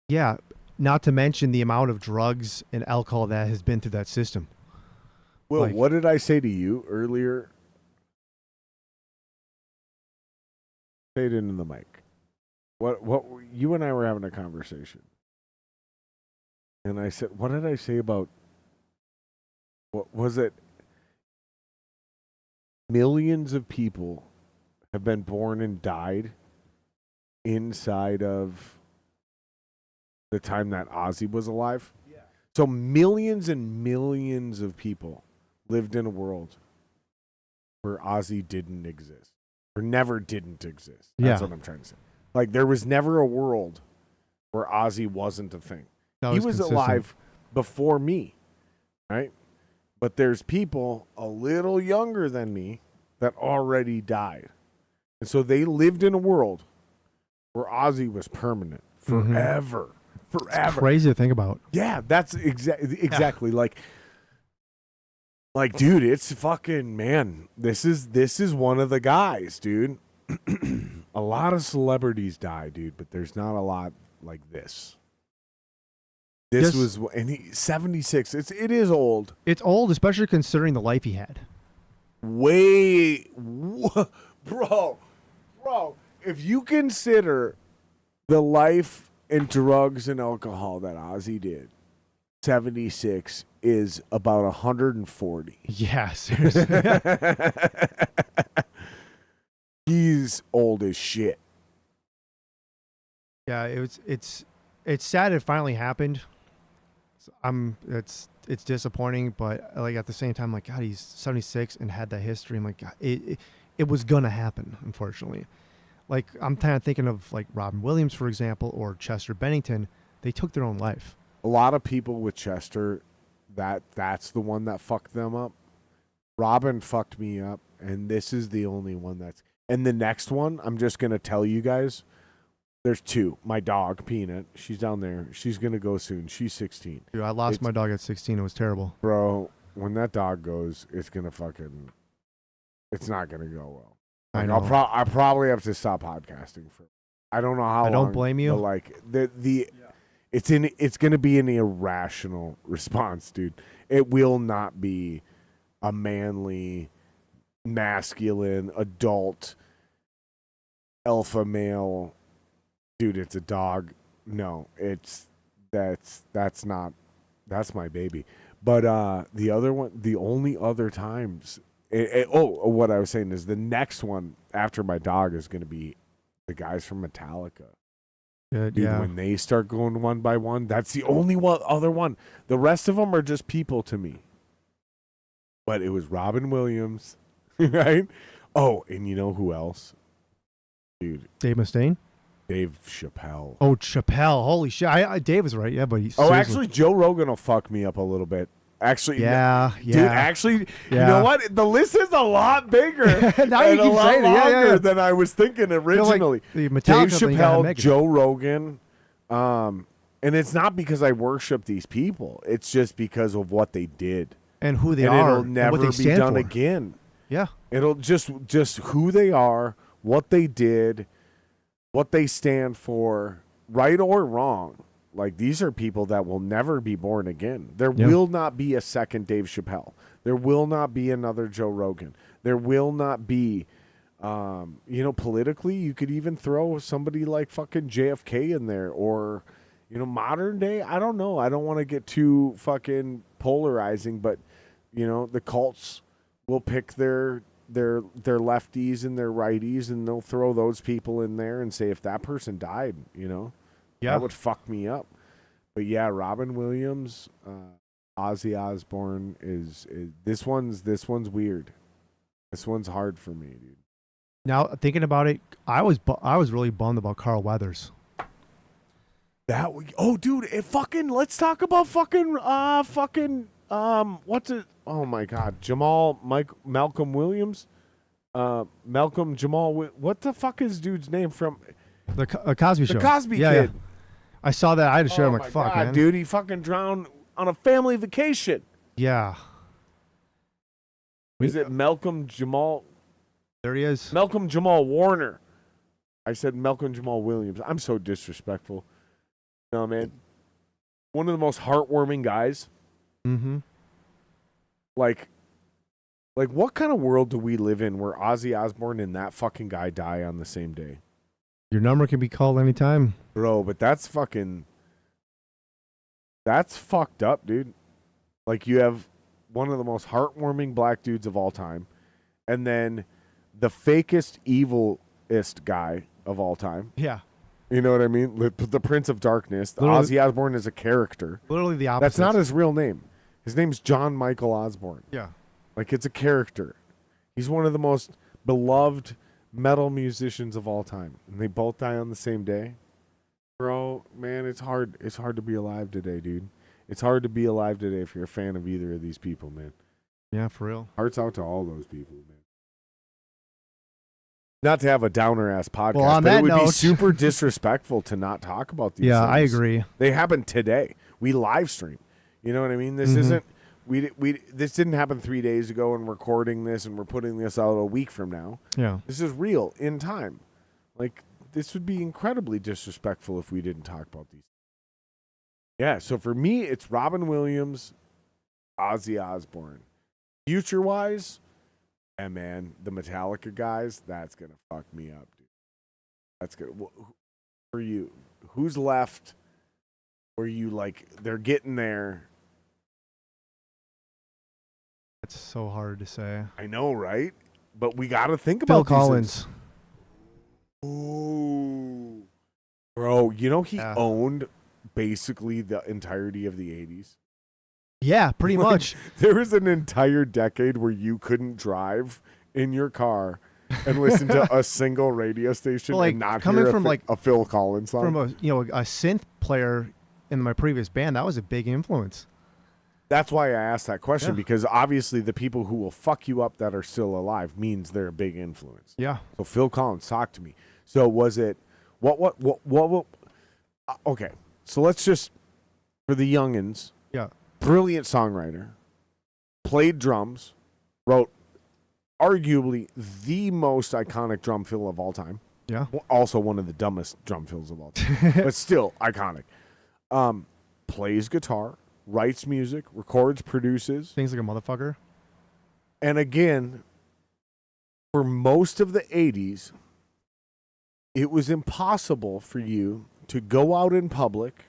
Yeah, not to mention the amount of drugs and alcohol that has been through that system. Will, what did I say to you earlier? Say it into the mic. What you and I were having a conversation. And I said, what did I say about, what was it? Millions of people have been born and died inside of the time that Ozzy was alive. Yeah. So millions and millions of people lived in a world where Ozzy didn't exist. Or never didn't exist. That's what I'm trying to say. Like, there was never a world where Ozzy wasn't a thing. He was alive before me, right? But there's people a little younger than me that already died. And so they lived in a world where Ozzy was permanent forever. Forever. It's crazy to think about. Yeah, that's exactly like, dude, it's fucking, man, this is one of the guys, dude. A lot of celebrities die, dude, but there's not a lot like this. This was, and he 76. It is old. It's old, especially considering the life he had. Bro, if you consider the life and drugs and alcohol that Ozzy did, 76 is about 140. Yeah, seriously. He's old as shit. Yeah, it's sad it finally happened. It's disappointing, but like at the same time, like God, he's 76 and had that history. I'm like, God, it was gonna happen, unfortunately. Like I'm kind of thinking of like Robin Williams, for example, or Chester Bennington. They took their own life. A lot of people with Chester, that's the one that fucked them up. Robin fucked me up, and this is the only one that's. And the next one, I'm just gonna tell you guys. There's two. My dog, Peanut, she's down there. She's going to go soon. She's 16. Dude, I lost my dog at 16. It was terrible. Bro, when that dog goes, it's going to fucking... It's not going to go well. I Like, know. I'll probably have to stop podcasting for... I don't know how long. I don't blame you. But like, it's going to be an irrational response, dude. It will not be a manly, masculine, adult, alpha male... Dude, it's a dog. No, that's my baby. But the other one, the only other times, what I was saying is the next one after my dog is going to be the guys from Metallica. Dude, Dude, yeah. when they start going one by one, that's the only other one. The rest of them are just people to me. But it was Robin Williams, right? Oh, and you know who else? Dude. Dave Mustaine? Dave Chappelle. Oh, Chappelle. Holy shit. Dave was right. Yeah, but he's Actually, Joe Rogan will fuck me up a little bit. Actually, yeah. Dude, actually, you know what? The list is a lot bigger Now and you a keep lot saying it. Yeah, longer yeah. than I was thinking originally. the Dave Metallica thing, you gotta Chappelle, make it. Joe Rogan, and it's not because I worship these people. It's just because of what they did. And who they and are. It'll never and what be they stand done for. again. Yeah. It'll just who they are, what they did, what they stand for, right or wrong. Like, these are people that will never be born again. There will not be a second Dave Chappelle. There will not be another Joe Rogan. There will not be, politically, you could even throw somebody like fucking JFK in there, or, modern day. I don't know. I don't want to get too fucking polarizing, but, the cults will pick their lefties and their righties, and they'll throw those people in there and say, if that person died, that would fuck me up. But yeah, Robin Williams, Ozzy Osbourne is this one's weird. This one's hard for me, dude. Now thinking about it, I was really bummed about Carl Weathers. Dude, let's talk about what's it? Oh my God, Malcolm Williams, Malcolm Jamal. What the fuck is dude's name from? The Cosby Show. The Cosby Kid. Yeah. I saw that. I had to share. I'm like, my fuck, God, man. dude, he fucking drowned on a family vacation. Yeah. Is it Malcolm Jamal? There he is. Malcolm Jamal Warner. I said Malcolm Jamal Williams. I'm so disrespectful. No, man. One of the most heartwarming guys. Mm-hmm. Like what kind of world do we live in where Ozzy Osbourne and that fucking guy die on the same day? Your number can be called anytime. Bro, but that's fucked up, dude. Like, you have one of the most heartwarming black dudes of all time, and then the fakest, evilest guy of all time. Yeah. You know what I mean? The Prince of Darkness. Literally, Ozzy Osbourne is a character. Literally the opposite. That's not his real name. His name's John Michael Osbourne. Yeah. Like, it's a character. He's one of the most beloved metal musicians of all time, and they both die on the same day. Bro, man, it's hard to be alive today, dude. It's hard to be alive today if you're a fan of either of these people, man. Yeah, for real. Hearts out to all those people, man. Not to have a downer ass podcast, Well, on but that it would be note- super disrespectful to not talk about these Yeah, things. I agree. They happened today. We live stream. You know what I mean? This isn't this didn't happen 3 days ago, and we're recording this and we're putting this out a week from now. Yeah. This is real in time. Like, this would be incredibly disrespectful if we didn't talk about these. Yeah, so for me, it's Robin Williams, Ozzy Osbourne. Future-wise, man, the Metallica guys, that's going to fuck me up, dude. That's good. For you, who's left where you, like, they're getting there? That's so hard to say. I know, right? But we got to think Phil about Collins. Ooh. Bro, you know he Yeah. owned basically the entirety of the 80s? Yeah, pretty much. There was an entire decade where you couldn't drive in your car and listen to a single radio station Well, like, and not coming hear from, like, a Phil Collins song. From a synth player in my previous band, that was a big influence. That's why I asked that question, Yeah. because obviously the people who will fuck you up that are still alive means they're a big influence. Yeah. So Phil Collins, talk to me. So was it what okay. So let's just, for the youngins, Yeah. brilliant songwriter, played drums, wrote arguably the most iconic drum fill of all time. Yeah. Also one of the dumbest drum fills of all time, but still iconic. Plays guitar, writes music, records, produces. Things like a motherfucker. And again, for most of the 80s, it was impossible for you to go out in public,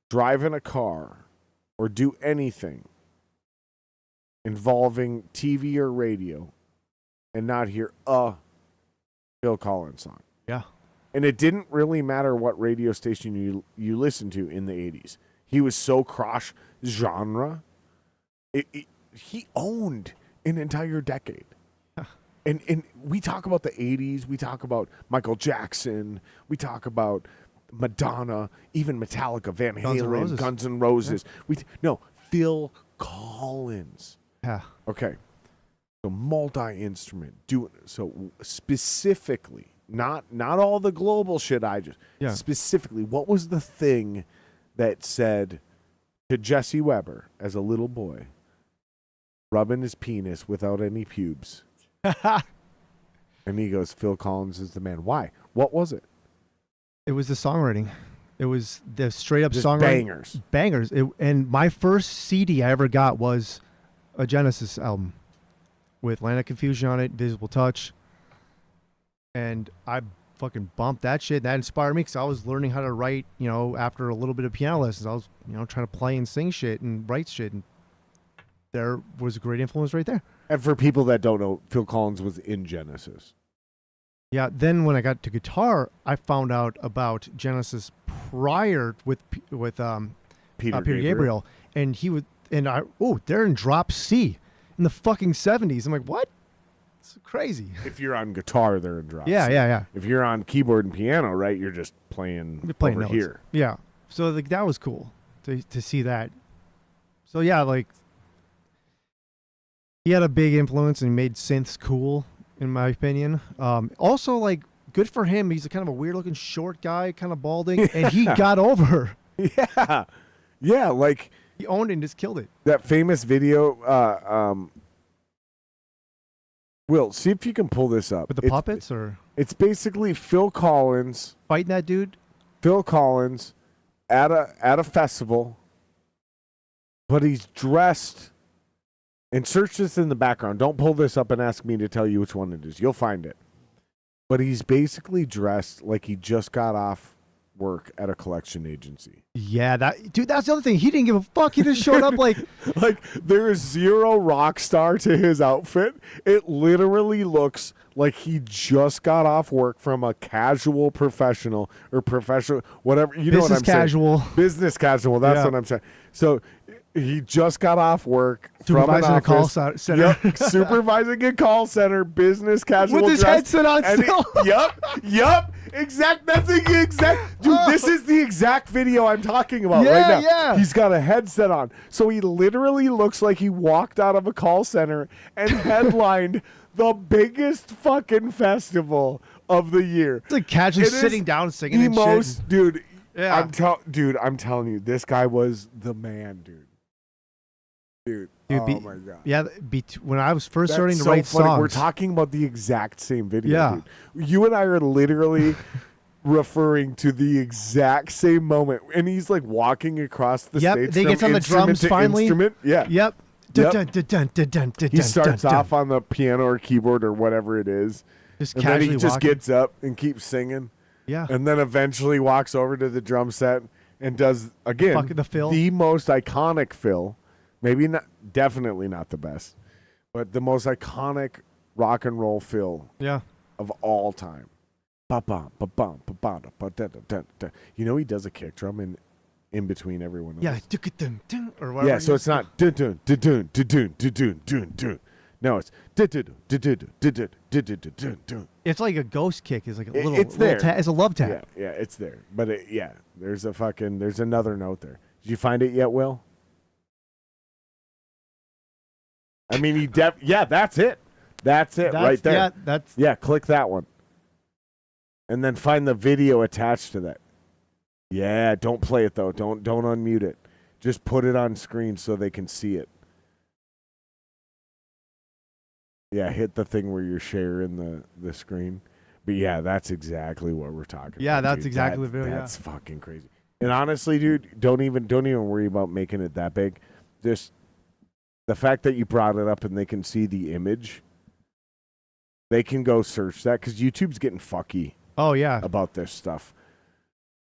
drive in a car, or do anything involving TV or radio and not hear a Phil Collins song. Yeah. And it didn't really matter what radio station you listened to in the 80s. He was so cross genre. He owned an entire decade. And we talk about the 80s. We talk about Michael Jackson. We talk about Madonna, even Metallica, Van Halen, Guns N' Roses. Yeah. Phil Collins. Yeah. Okay. So multi-instrument. So specifically, not all the global shit specifically, what was the thing that said to Jesse Weber as a little boy, rubbing his penis without any pubes? And he goes, Phil Collins is the man. Why? What was it? It was the songwriting. It was the straight up Just songwriting. Bangers. And my first CD I ever got was a Genesis album with Land of Confusion on it, Visible Touch. And I fucking bumped that shit. That inspired me because I was learning how to write, after a little bit of piano lessons. I was, trying to play and sing shit and write shit. And there was a great influence right there. And for people that don't know, Phil Collins was in Genesis. Yeah, then when I got to guitar, I found out about Genesis prior with Peter Gabriel. And they're in drop C in the fucking 70s. I'm like, what? It's crazy. If you're on guitar, they're in drop C. Yeah. If you're on keyboard and piano, right, you're just playing over notes. here. Yeah. So that was cool to see that. So yeah, he had a big influence and made synths cool, in my opinion. Also, good for him. He's a kind of a weird looking short guy, kind of balding, and he got over. Yeah. Yeah, he owned it and just killed it. that famous video. Will, see if you can pull this up. With the puppets, or it's basically Phil Collins fighting that dude? Phil Collins at a festival, but he's dressed. And search this in the background. Don't pull this up and ask me to tell you which one it is. You'll find it. But he's basically dressed like he just got off work at a collection agency. Yeah, that's the other thing. He didn't give a fuck. He just showed up like there is zero rock star to his outfit. It literally looks like he just got off work from a casual professional or professional, whatever. You know what I'm casual. saying? Business casual. That's what I'm saying. So he just got off work supervising a call center. Yep, supervising a call center, business casual with his headset on still. Yep. Exact. That's the exact. Dude, this is the exact video I'm talking about right now. Yeah. He's got a headset on, so he literally looks like he walked out of a call center and headlined the biggest fucking festival of the year. It's like casually sitting down singing and shit. Dude. Yeah. I'm telling you, this guy was the man, dude. Dude, oh my God. Yeah, when I was first starting to write funny. songs. We're talking about the exact same video, Yeah. dude. You and I are literally referring to the exact same moment, and he's like walking across the Yep, stage. they from gets on the instrument drums to finally. Instrument. Yeah. Yep. He starts off on the piano or keyboard or whatever it is, just and then casually he just walking. gets up and keeps singing, Yeah. and then eventually walks over to the drum set and does again Fucking the fill. the most iconic fill, maybe not, definitely not the best, but the most iconic rock and roll fill Yeah. of all time. Ba-bum, ba-bum, ba-bum, ba-da-da-da-da. You know he does a kick drum in between everyone else. Yeah. Or whatever. Yeah, so it's not dun dun dun dun dun dun dun dun dun. No, it's dun dun dun dun dun dun dun dun dun. It's like a ghost kick. It's like a little. It's there. It's a love tap. Yeah, it's there. But there's another note there. Did you find it yet, Will? I mean, that's it. That's it right there. Yeah. Click that one. And then find the video attached to that. Yeah, don't play it though. Don't unmute it. Just put it on screen so they can see it. Yeah, hit the thing where you're sharing the screen. But yeah, that's exactly what we're talking about. Yeah, that's dude. exactly the video. That's fucking crazy. And honestly, dude, don't even worry about making it that big. Just the fact that you brought it up and they can see the image, they can go search that because YouTube's getting fucky. Oh yeah. About this stuff.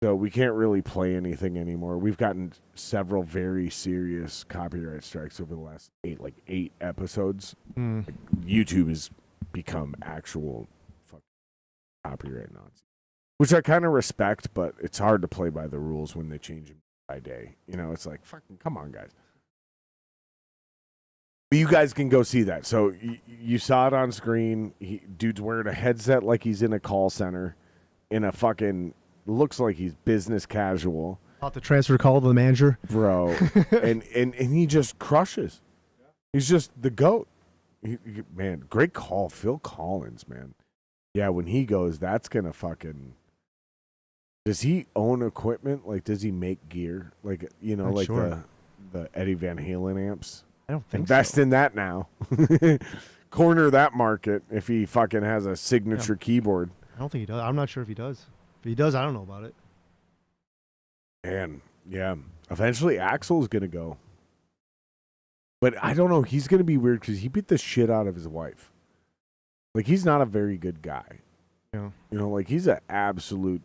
So we can't really play anything anymore. We've gotten several very serious copyright strikes over the last 8 episodes. Mm. Like, YouTube has become actual fucking copyright nonsense, which I kind of respect, but it's hard to play by the rules when they change them by day. You know, it's like, fucking come on, guys. But you guys can go see that. So you saw it on screen. Dude's wearing a headset like he's in a call center in a fucking, looks like he's business casual. About to transfer call to the manager. Bro. and he just crushes. He's just the GOAT. Man, great call. Phil Collins, man. Yeah, when he goes, that's going to fucking... Does he own equipment? Like, does he make gear? Like, you know, Not like sure. the Eddie Van Halen amps? I don't think Invest so. in that now. Corner that market if he fucking has a signature keyboard. I don't think he does. I'm not sure if he does. If he does, I don't know about it. And, yeah, eventually Axel's going to go. But I don't know. He's going to be weird because he beat the shit out of his wife. Like, he's not a very good guy. Yeah. You know, like, he's an absolute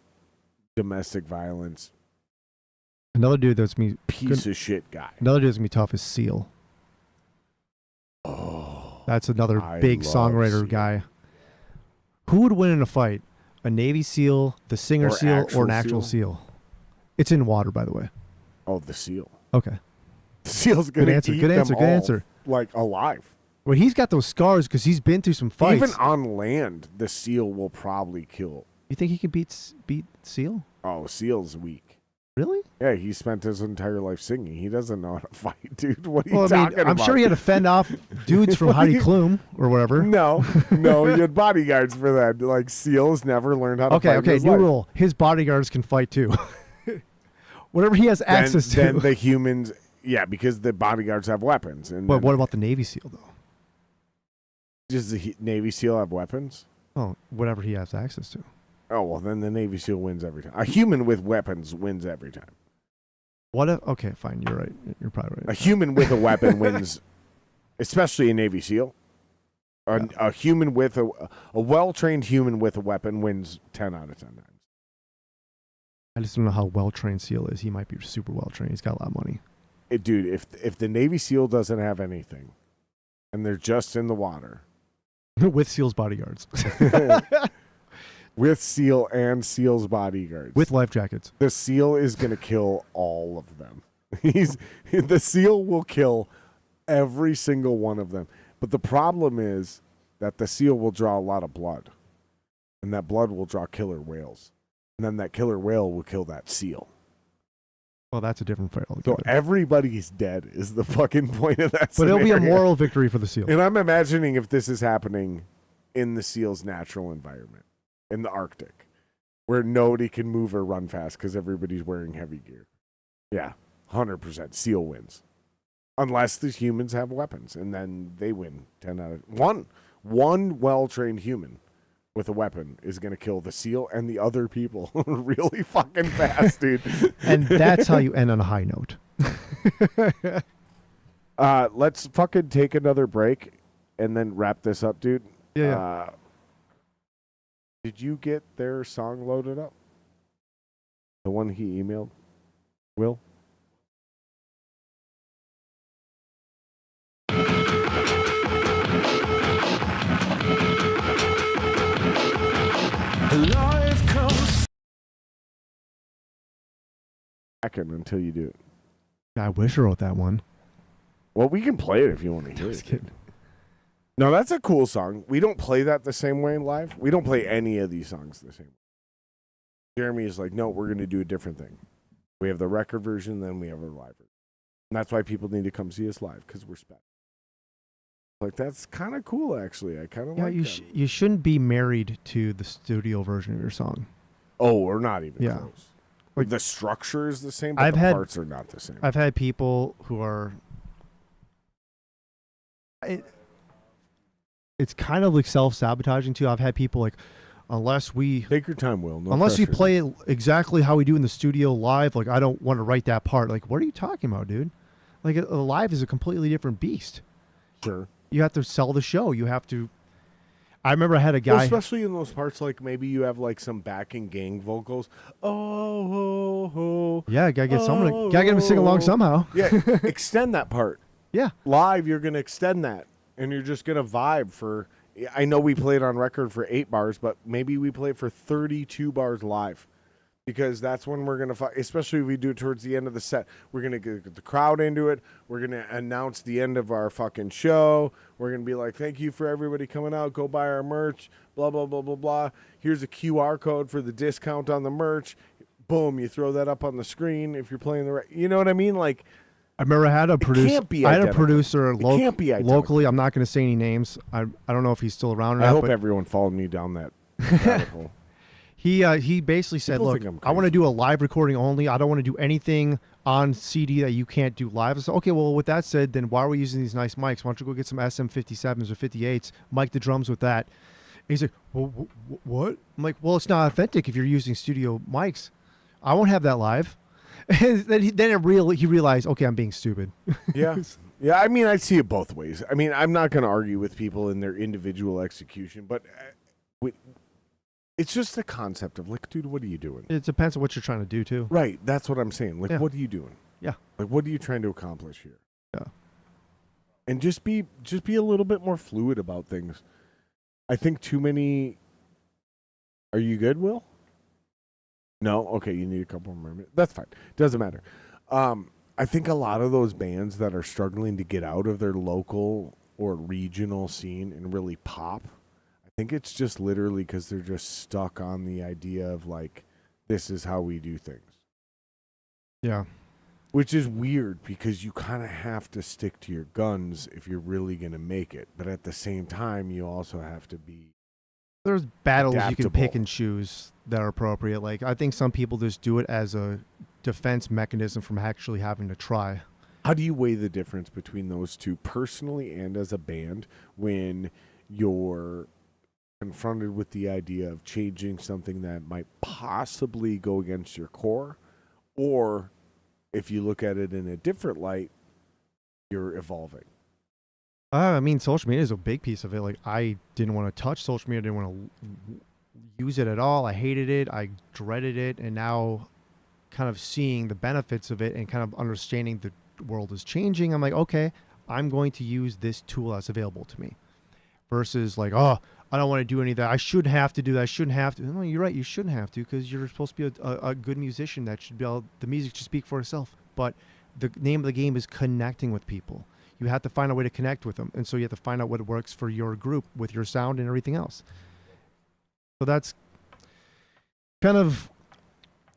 domestic violence Another dude that's me piece of shit guy. Another dude that's gonna be tough is Seal. Oh. That's another I big love songwriter Seal. guy. Who would win in a fight? A Navy SEAL, the Singer Or SEAL, actual or an actual SEAL? It's in water, by the way. Oh, the seal. Okay. The seal's going to answer, eat good them answer, good all, answer. like, alive. Well, he's got those scars because he's been through some fights. Even on land, the seal will probably kill. You think he can beat Seal? Oh, seal's weak. Really? Yeah, he spent his entire life singing. He doesn't know how to fight, dude. What are you Well, I talking mean, I'm about? sure he had to fend off dudes from Heidi Klum or whatever. No, he had bodyguards for that. Like, seals never learned how to fight. Okay, in his new life. rule. His bodyguards can fight too. Whatever he has access to. Then the humans, yeah, because the bodyguards have weapons. And But then- what about the Navy SEAL, though? Does the Navy SEAL have weapons? Oh, whatever he has access to. Oh, well, then the Navy SEAL wins every time. A human with weapons wins every time. What if? Okay, fine. You're right. You're probably A right. human with a weapon wins, especially a Navy SEAL. A human with a well-trained human with a weapon wins 10 out of 10 times. I just don't know how well trained SEAL is. He might be super well trained. He's got a lot of money. Dude, if the Navy SEAL doesn't have anything, and they're just in the water, With SEAL's bodyguards. with SEAL and SEAL's bodyguards, With life jackets. the SEAL is going to kill all of them. The SEAL will kill every single one of them. But the problem is that the SEAL will draw a lot of blood, and that blood will draw killer whales, and then that killer whale will kill that SEAL. Well, that's a different fight So altogether. everybody's dead is the fucking point of that. But it'll be a scenario. moral victory for the SEAL. And I'm imagining if this is happening in the SEAL's natural environment, in the Arctic, where nobody can move or run fast because everybody's wearing heavy gear. Yeah, 100% SEAL wins. Unless the humans have weapons, and then they win 10 out of 1. One well-trained human with a weapon is going to kill the seal and the other people really fucking fast, dude. And that's how you end on a high note. Let's fucking take another break and then wrap this up, dude. Yeah. Did you get their song loaded up? The one he emailed? Will? Life comes Second until you do it. I wish I wrote that one. Well, we can play it if you want to hear Just it. kidding. No, that's a cool song. We don't play that the same way live. We don't play any of these songs the same way. Jeremy is like, no, we're going to do a different thing. We have the record version, then we have our live version. And that's why people need to come see us live, because we're special. Like, that's kind of cool, actually. I kind of like that. You shouldn't be married to the studio version of your song. Oh, we're not even Yeah. close. Like, the structure is the same, but I've the had- parts are not the same. I've had people who are... It's kind of like self-sabotaging, too. I've had people like, unless we... Take your time, Will. No unless you pressure. play it exactly how we do in the studio live, like, I don't want to write that part. Like, what are you talking about, dude? Like, a live is a completely different beast. Sure. You have to sell the show. You have to... I remember I had a Well, guy... especially in those parts, like maybe you have like some backing gang vocals. Oh. Yeah, gotta get someone. Gotta get him to sing along somehow. Yeah, extend that part. Yeah. Live, you're gonna extend that, and you're just gonna vibe for. I know we played on record for 8 bars, but maybe we play for 32 bars live, because that's when we're gonna. Especially if we do it towards the end of the set, we're gonna get the crowd into it. We're gonna announce the end of our fucking show. We're gonna be like, "Thank you for everybody coming out. Go buy our merch." Blah blah blah blah blah. Here's a QR code for the discount on the merch. Boom! You throw that up on the screen if you're playing the right. You know what I mean? Like. I remember I had a producer. can't be I had a identical. producer can't be identical. locally. I'm not going to say any names. I don't know if he's still around or I not. hope but everyone followed me down that rabbit hole. he basically said, People "Look, think I'm I want to crazy. do a live recording only. I don't want to do anything on CD that you can't do live." I said, "Okay, well, with that said, then why are we using these nice mics? Why don't you go get some SM57s or 58s, mic the drums with that?" And he's like, "Well, what?" I'm like, "Well, it's not authentic if you're using studio mics. I won't have that live." And then he realized, okay, I'm being stupid. Yeah. Yeah, I mean, I see it both ways. I mean, I'm not going to argue with people in their individual execution, but it's just the concept of, like, dude, what are you doing? It depends on what you're trying to do, too. Right, that's what I'm saying. Like, Yeah. what are you doing? Yeah. Like, what are you trying to accomplish here? Yeah. And just be a little bit more fluid about things. I think too many... Are you good, Will? No? Okay, you need a couple more minutes. That's fine. Doesn't matter. I think a lot of those bands that are struggling to get out of their local or regional scene and really pop, I think it's just literally because they're just stuck on the idea of, like, this is how we do things. Yeah. Which is weird because you kind of have to stick to your guns if you're really going to make it. But at the same time, you also have to be... There's battles you can Adaptable. pick and choose that are appropriate. Like, I think some people just do it as a defense mechanism from actually having to try. How do you weigh the difference between those two personally and as a band when you're confronted with the idea of changing something that might possibly go against your core, or if you look at it in a different light, you're evolving? I mean, social media is a big piece of it. Like, I didn't want to touch social media. I didn't want to use it at all. I hated it. I dreaded it. And now kind of seeing the benefits of it and kind of understanding the world is changing, I'm like, okay, I'm going to use this tool that's available to me. Versus like, oh, I don't want to do any of that. I shouldn't have to do that. I shouldn't have to. No, you're right. You shouldn't have to, because you're supposed to be a good musician that should be able, the music should speak for itself. But the name of the game is connecting with people. You have to find a way to connect with them. And so you have to find out what works for your group with your sound and everything else. So that's kind of,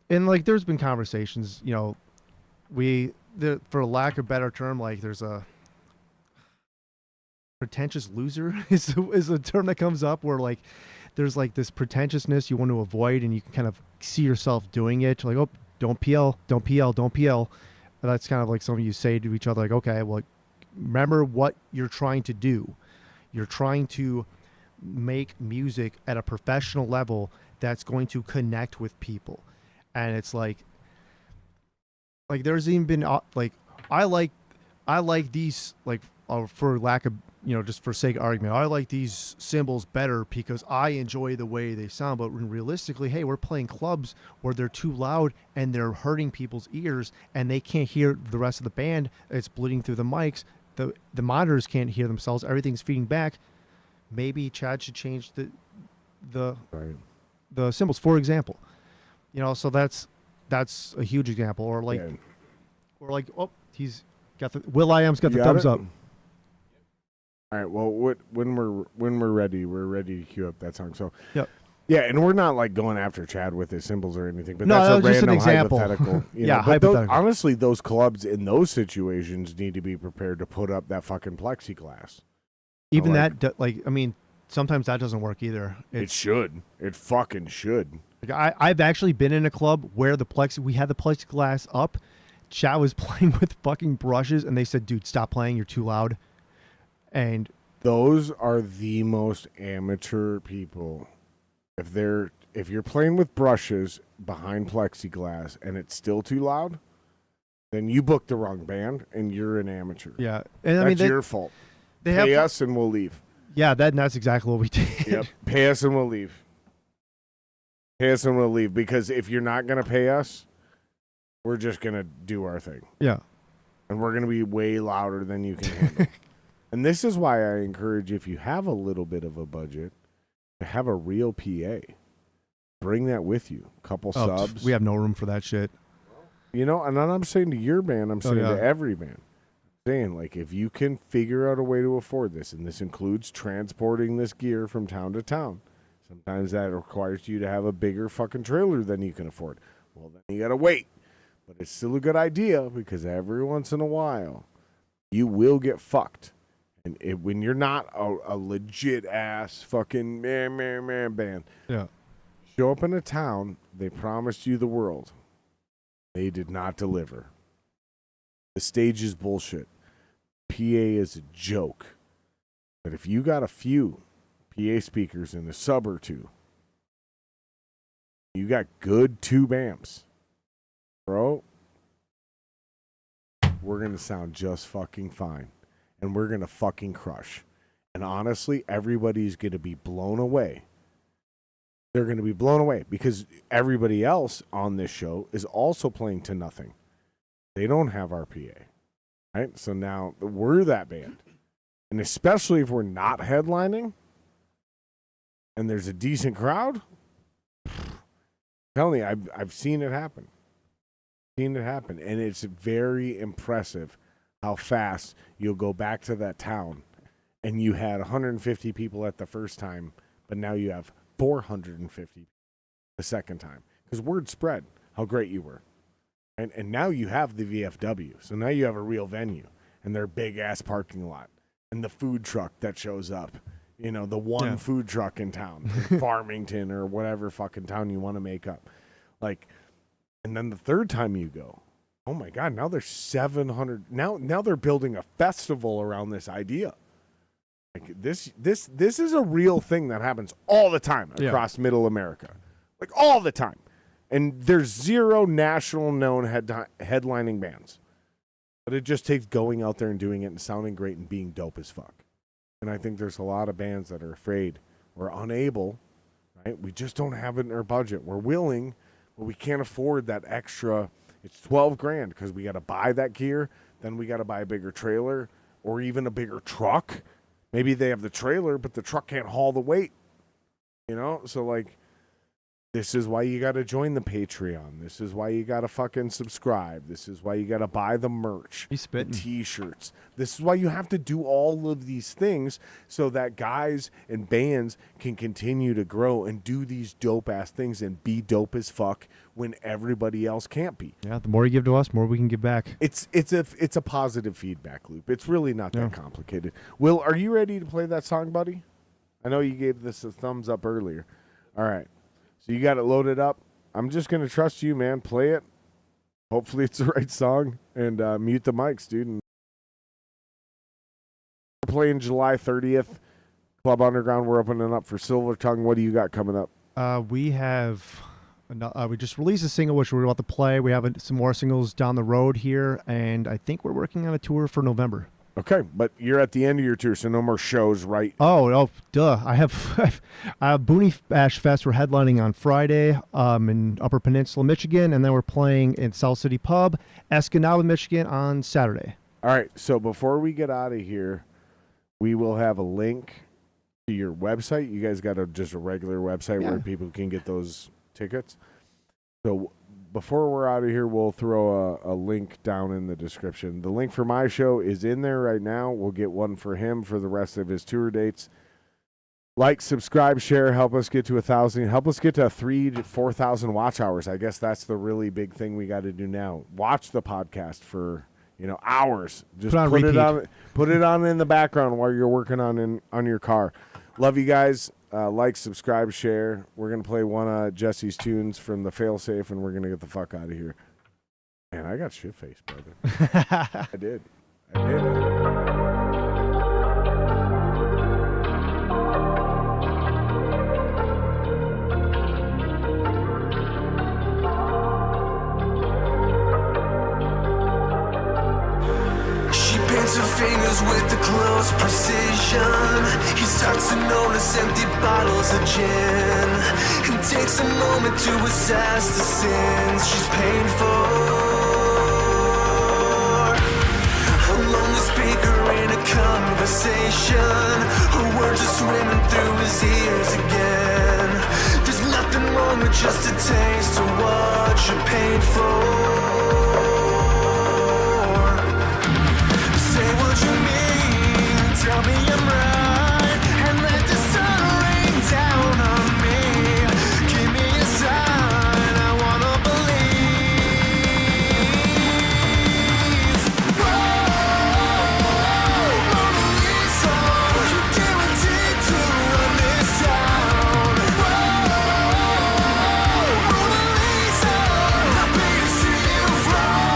and like, there's been conversations, you know, for lack of a better term, like, there's a pretentious loser is a term that comes up where, like, there's like this pretentiousness you want to avoid, and you can kind of see yourself doing it. Like, oh, don't PL, don't PL, don't PL. And that's kind of like something you say to each other, like, okay, well, remember what you're trying to do. You're trying to make music at a professional level that's going to connect with people. And it's like there's even been like I like these, like, for lack of, just for sake of argument, I like these cymbals better because I enjoy the way they sound. But realistically, hey, we're playing clubs where they're too loud and they're hurting people's ears and they can't hear the rest of the band. It's bleeding through the mics. The monitors can't hear themselves. Everything's feeding back. Maybe Chad should change the cymbals, for example. So that's a huge example. Or like, oh, he's got the will.i.am's got the thumbs up. All right. Well, when we're ready, we're ready to cue up that song. So, yep. Yeah, and we're not like going after Chad with his cymbals or anything, but no, that's that a was just random an example. hypothetical. Yeah, hypothetical. Honestly, those clubs in those situations need to be prepared to put up that fucking plexiglass. Even sometimes that doesn't work either. It should. It fucking should. Like I've actually been in a club where we had the plexiglass up. Chad was playing with fucking brushes, and they said, "Dude, stop playing. You're too loud." And those are the most amateur people. If you're playing with brushes behind plexiglass and it's still too loud, then you booked the wrong band and you're an amateur. Yeah, and that's your fault. Pay us and we'll leave. Yeah, that's exactly what we did. Yep, pay us and we'll leave. Pay us and we'll leave, because if you're not gonna pay us, we're just gonna do our thing. Yeah, and we're gonna be way louder than you can handle. And this is why I encourage, if you have a little bit of a budget, to have a real PA. Bring that with you. Couple subs. We have no room for that shit. And I'm not saying to your band, I'm saying to every band. I'm saying, like, if you can figure out a way to afford this, and this includes transporting this gear from town to town, sometimes that requires you to have a bigger fucking trailer than you can afford. Well, then you gotta wait. But it's still a good idea, because every once in a while, you will get fucked. And when you're not a legit ass fucking man band, show up in a town, they promised you the world. They did not deliver. The stage is bullshit. PA is a joke. But if you got a few PA speakers in a sub or two, you got good tube amps, bro, we're going to sound just fucking fine. And we're going to fucking crush. And honestly, everybody's going to be blown away. They're going to be blown away because everybody else on this show is also playing to nothing. They don't have our PA. Right? So now we're that band. And especially if we're not headlining and there's a decent crowd, I'm telling you, I've seen it happen. And it's very impressive how fast you'll go back to that town and you had 150 people at the first time, but now you have 450 the second time. Because word spread how great you were. And now you have the VFW. So now you have a real venue and their big-ass parking lot and the food truck that shows up. The one food truck in town, in Farmington or whatever fucking town you want to make up. Like, and then the third time you go, oh my God, now there's 700. Now they're building a festival around this idea. Like this is a real thing that happens all the time across middle America. Like all the time. And there's zero national known headlining bands. But it just takes going out there and doing it and sounding great and being dope as fuck. And I think there's a lot of bands that are afraid or unable, right? We just don't have it in our budget. We're willing, but we can't afford that extra. It's $12,000 because we got to buy that gear. Then we got to buy a bigger trailer or even a bigger truck. Maybe they have the trailer, but the truck can't haul the weight. So like, this is why you got to join the Patreon. This is why you got to fucking subscribe. This is why you got to buy the merch, the T-shirts. This is why you have to do all of these things so that guys and bands can continue to grow and do these dope-ass things and be dope as fuck when everybody else can't be. Yeah, the more you give to us, more we can give back. It's a positive feedback loop. It's really not that complicated. Will, are you ready to play that song, buddy? I know you gave this a thumbs up earlier. All right. So you got it loaded up. I'm just going to trust you, man. Play it. Hopefully it's the right song. And mute the mics, dude. And we're playing July 30th. Club Underground, we're opening up for Silvertung. What do you got coming up? We just released a single which we're about to play. We have some more singles down the road here, and I think we're working on a tour for November. Okay, but you're at the end of your tour, so no more shows, right? Oh, duh. I have Booney Bash Fest. We're headlining on Friday in Upper Peninsula, Michigan, and then we're playing in South City Pub, Escanaba, Michigan on Saturday. All right, so before we get out of here, we will have a link to your website. You guys got just a regular website where people can get those tickets. So before we're out of here, we'll throw a link down in the description. The link for my show is in there right now. We'll get one for him for the rest of his tour dates. Like, subscribe, share, help us get to 1,000. Help us get to 3,000 to 4,000 watch hours. I guess that's the really big thing we got to do now. Watch the podcast for hours. Just put it on in the background while you're working on your car. Love you guys. Like, subscribe, share. We're going to play one of Jesse's tunes from the Failsafe, and we're going to get the fuck out of here. Man, I got shit-faced, brother. I did. Her fingers with the close precision. He starts to notice empty bottles of gin and takes a moment to assess the sins she's paying for. Along the speaker in a conversation, her words are swimming through his ears again. There's nothing wrong with just a taste of what you're paying for. Tell me I'm right, and let the sun rain down on me. Give me a sign, I wanna believe. Whoa, Mona Lisa, you're guaranteed to run this town. Whoa, Mona Lisa, happy to see you frown.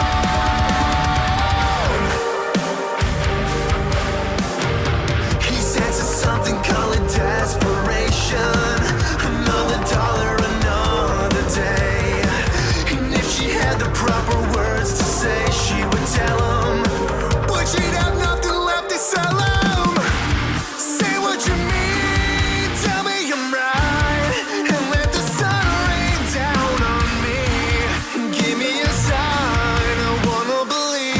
Something call it desperation. Another dollar, another day. And if she had the proper words to say, she would tell him, but she'd have nothing left to sell him. Say what you mean, tell me I'm right, and let the sun rain down on me. Give me a sign, I wanna believe.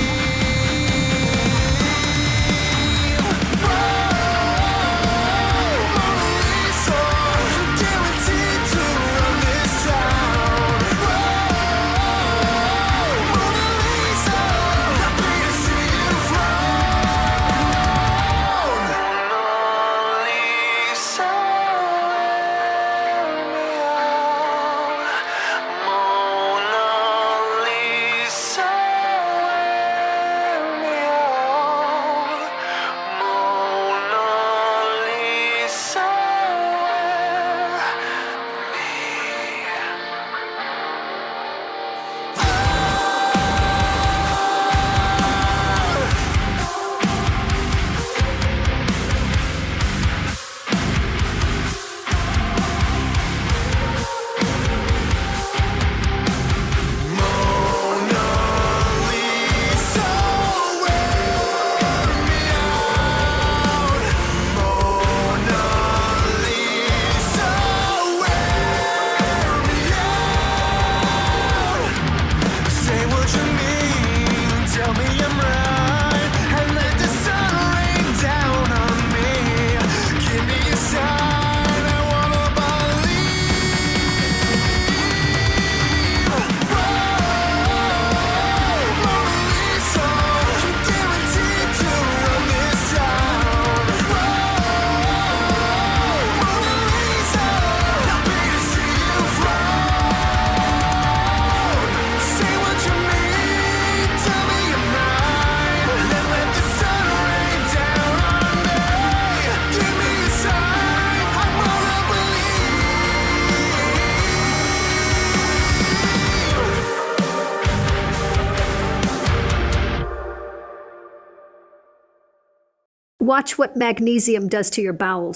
Watch what magnesium does to your bowels.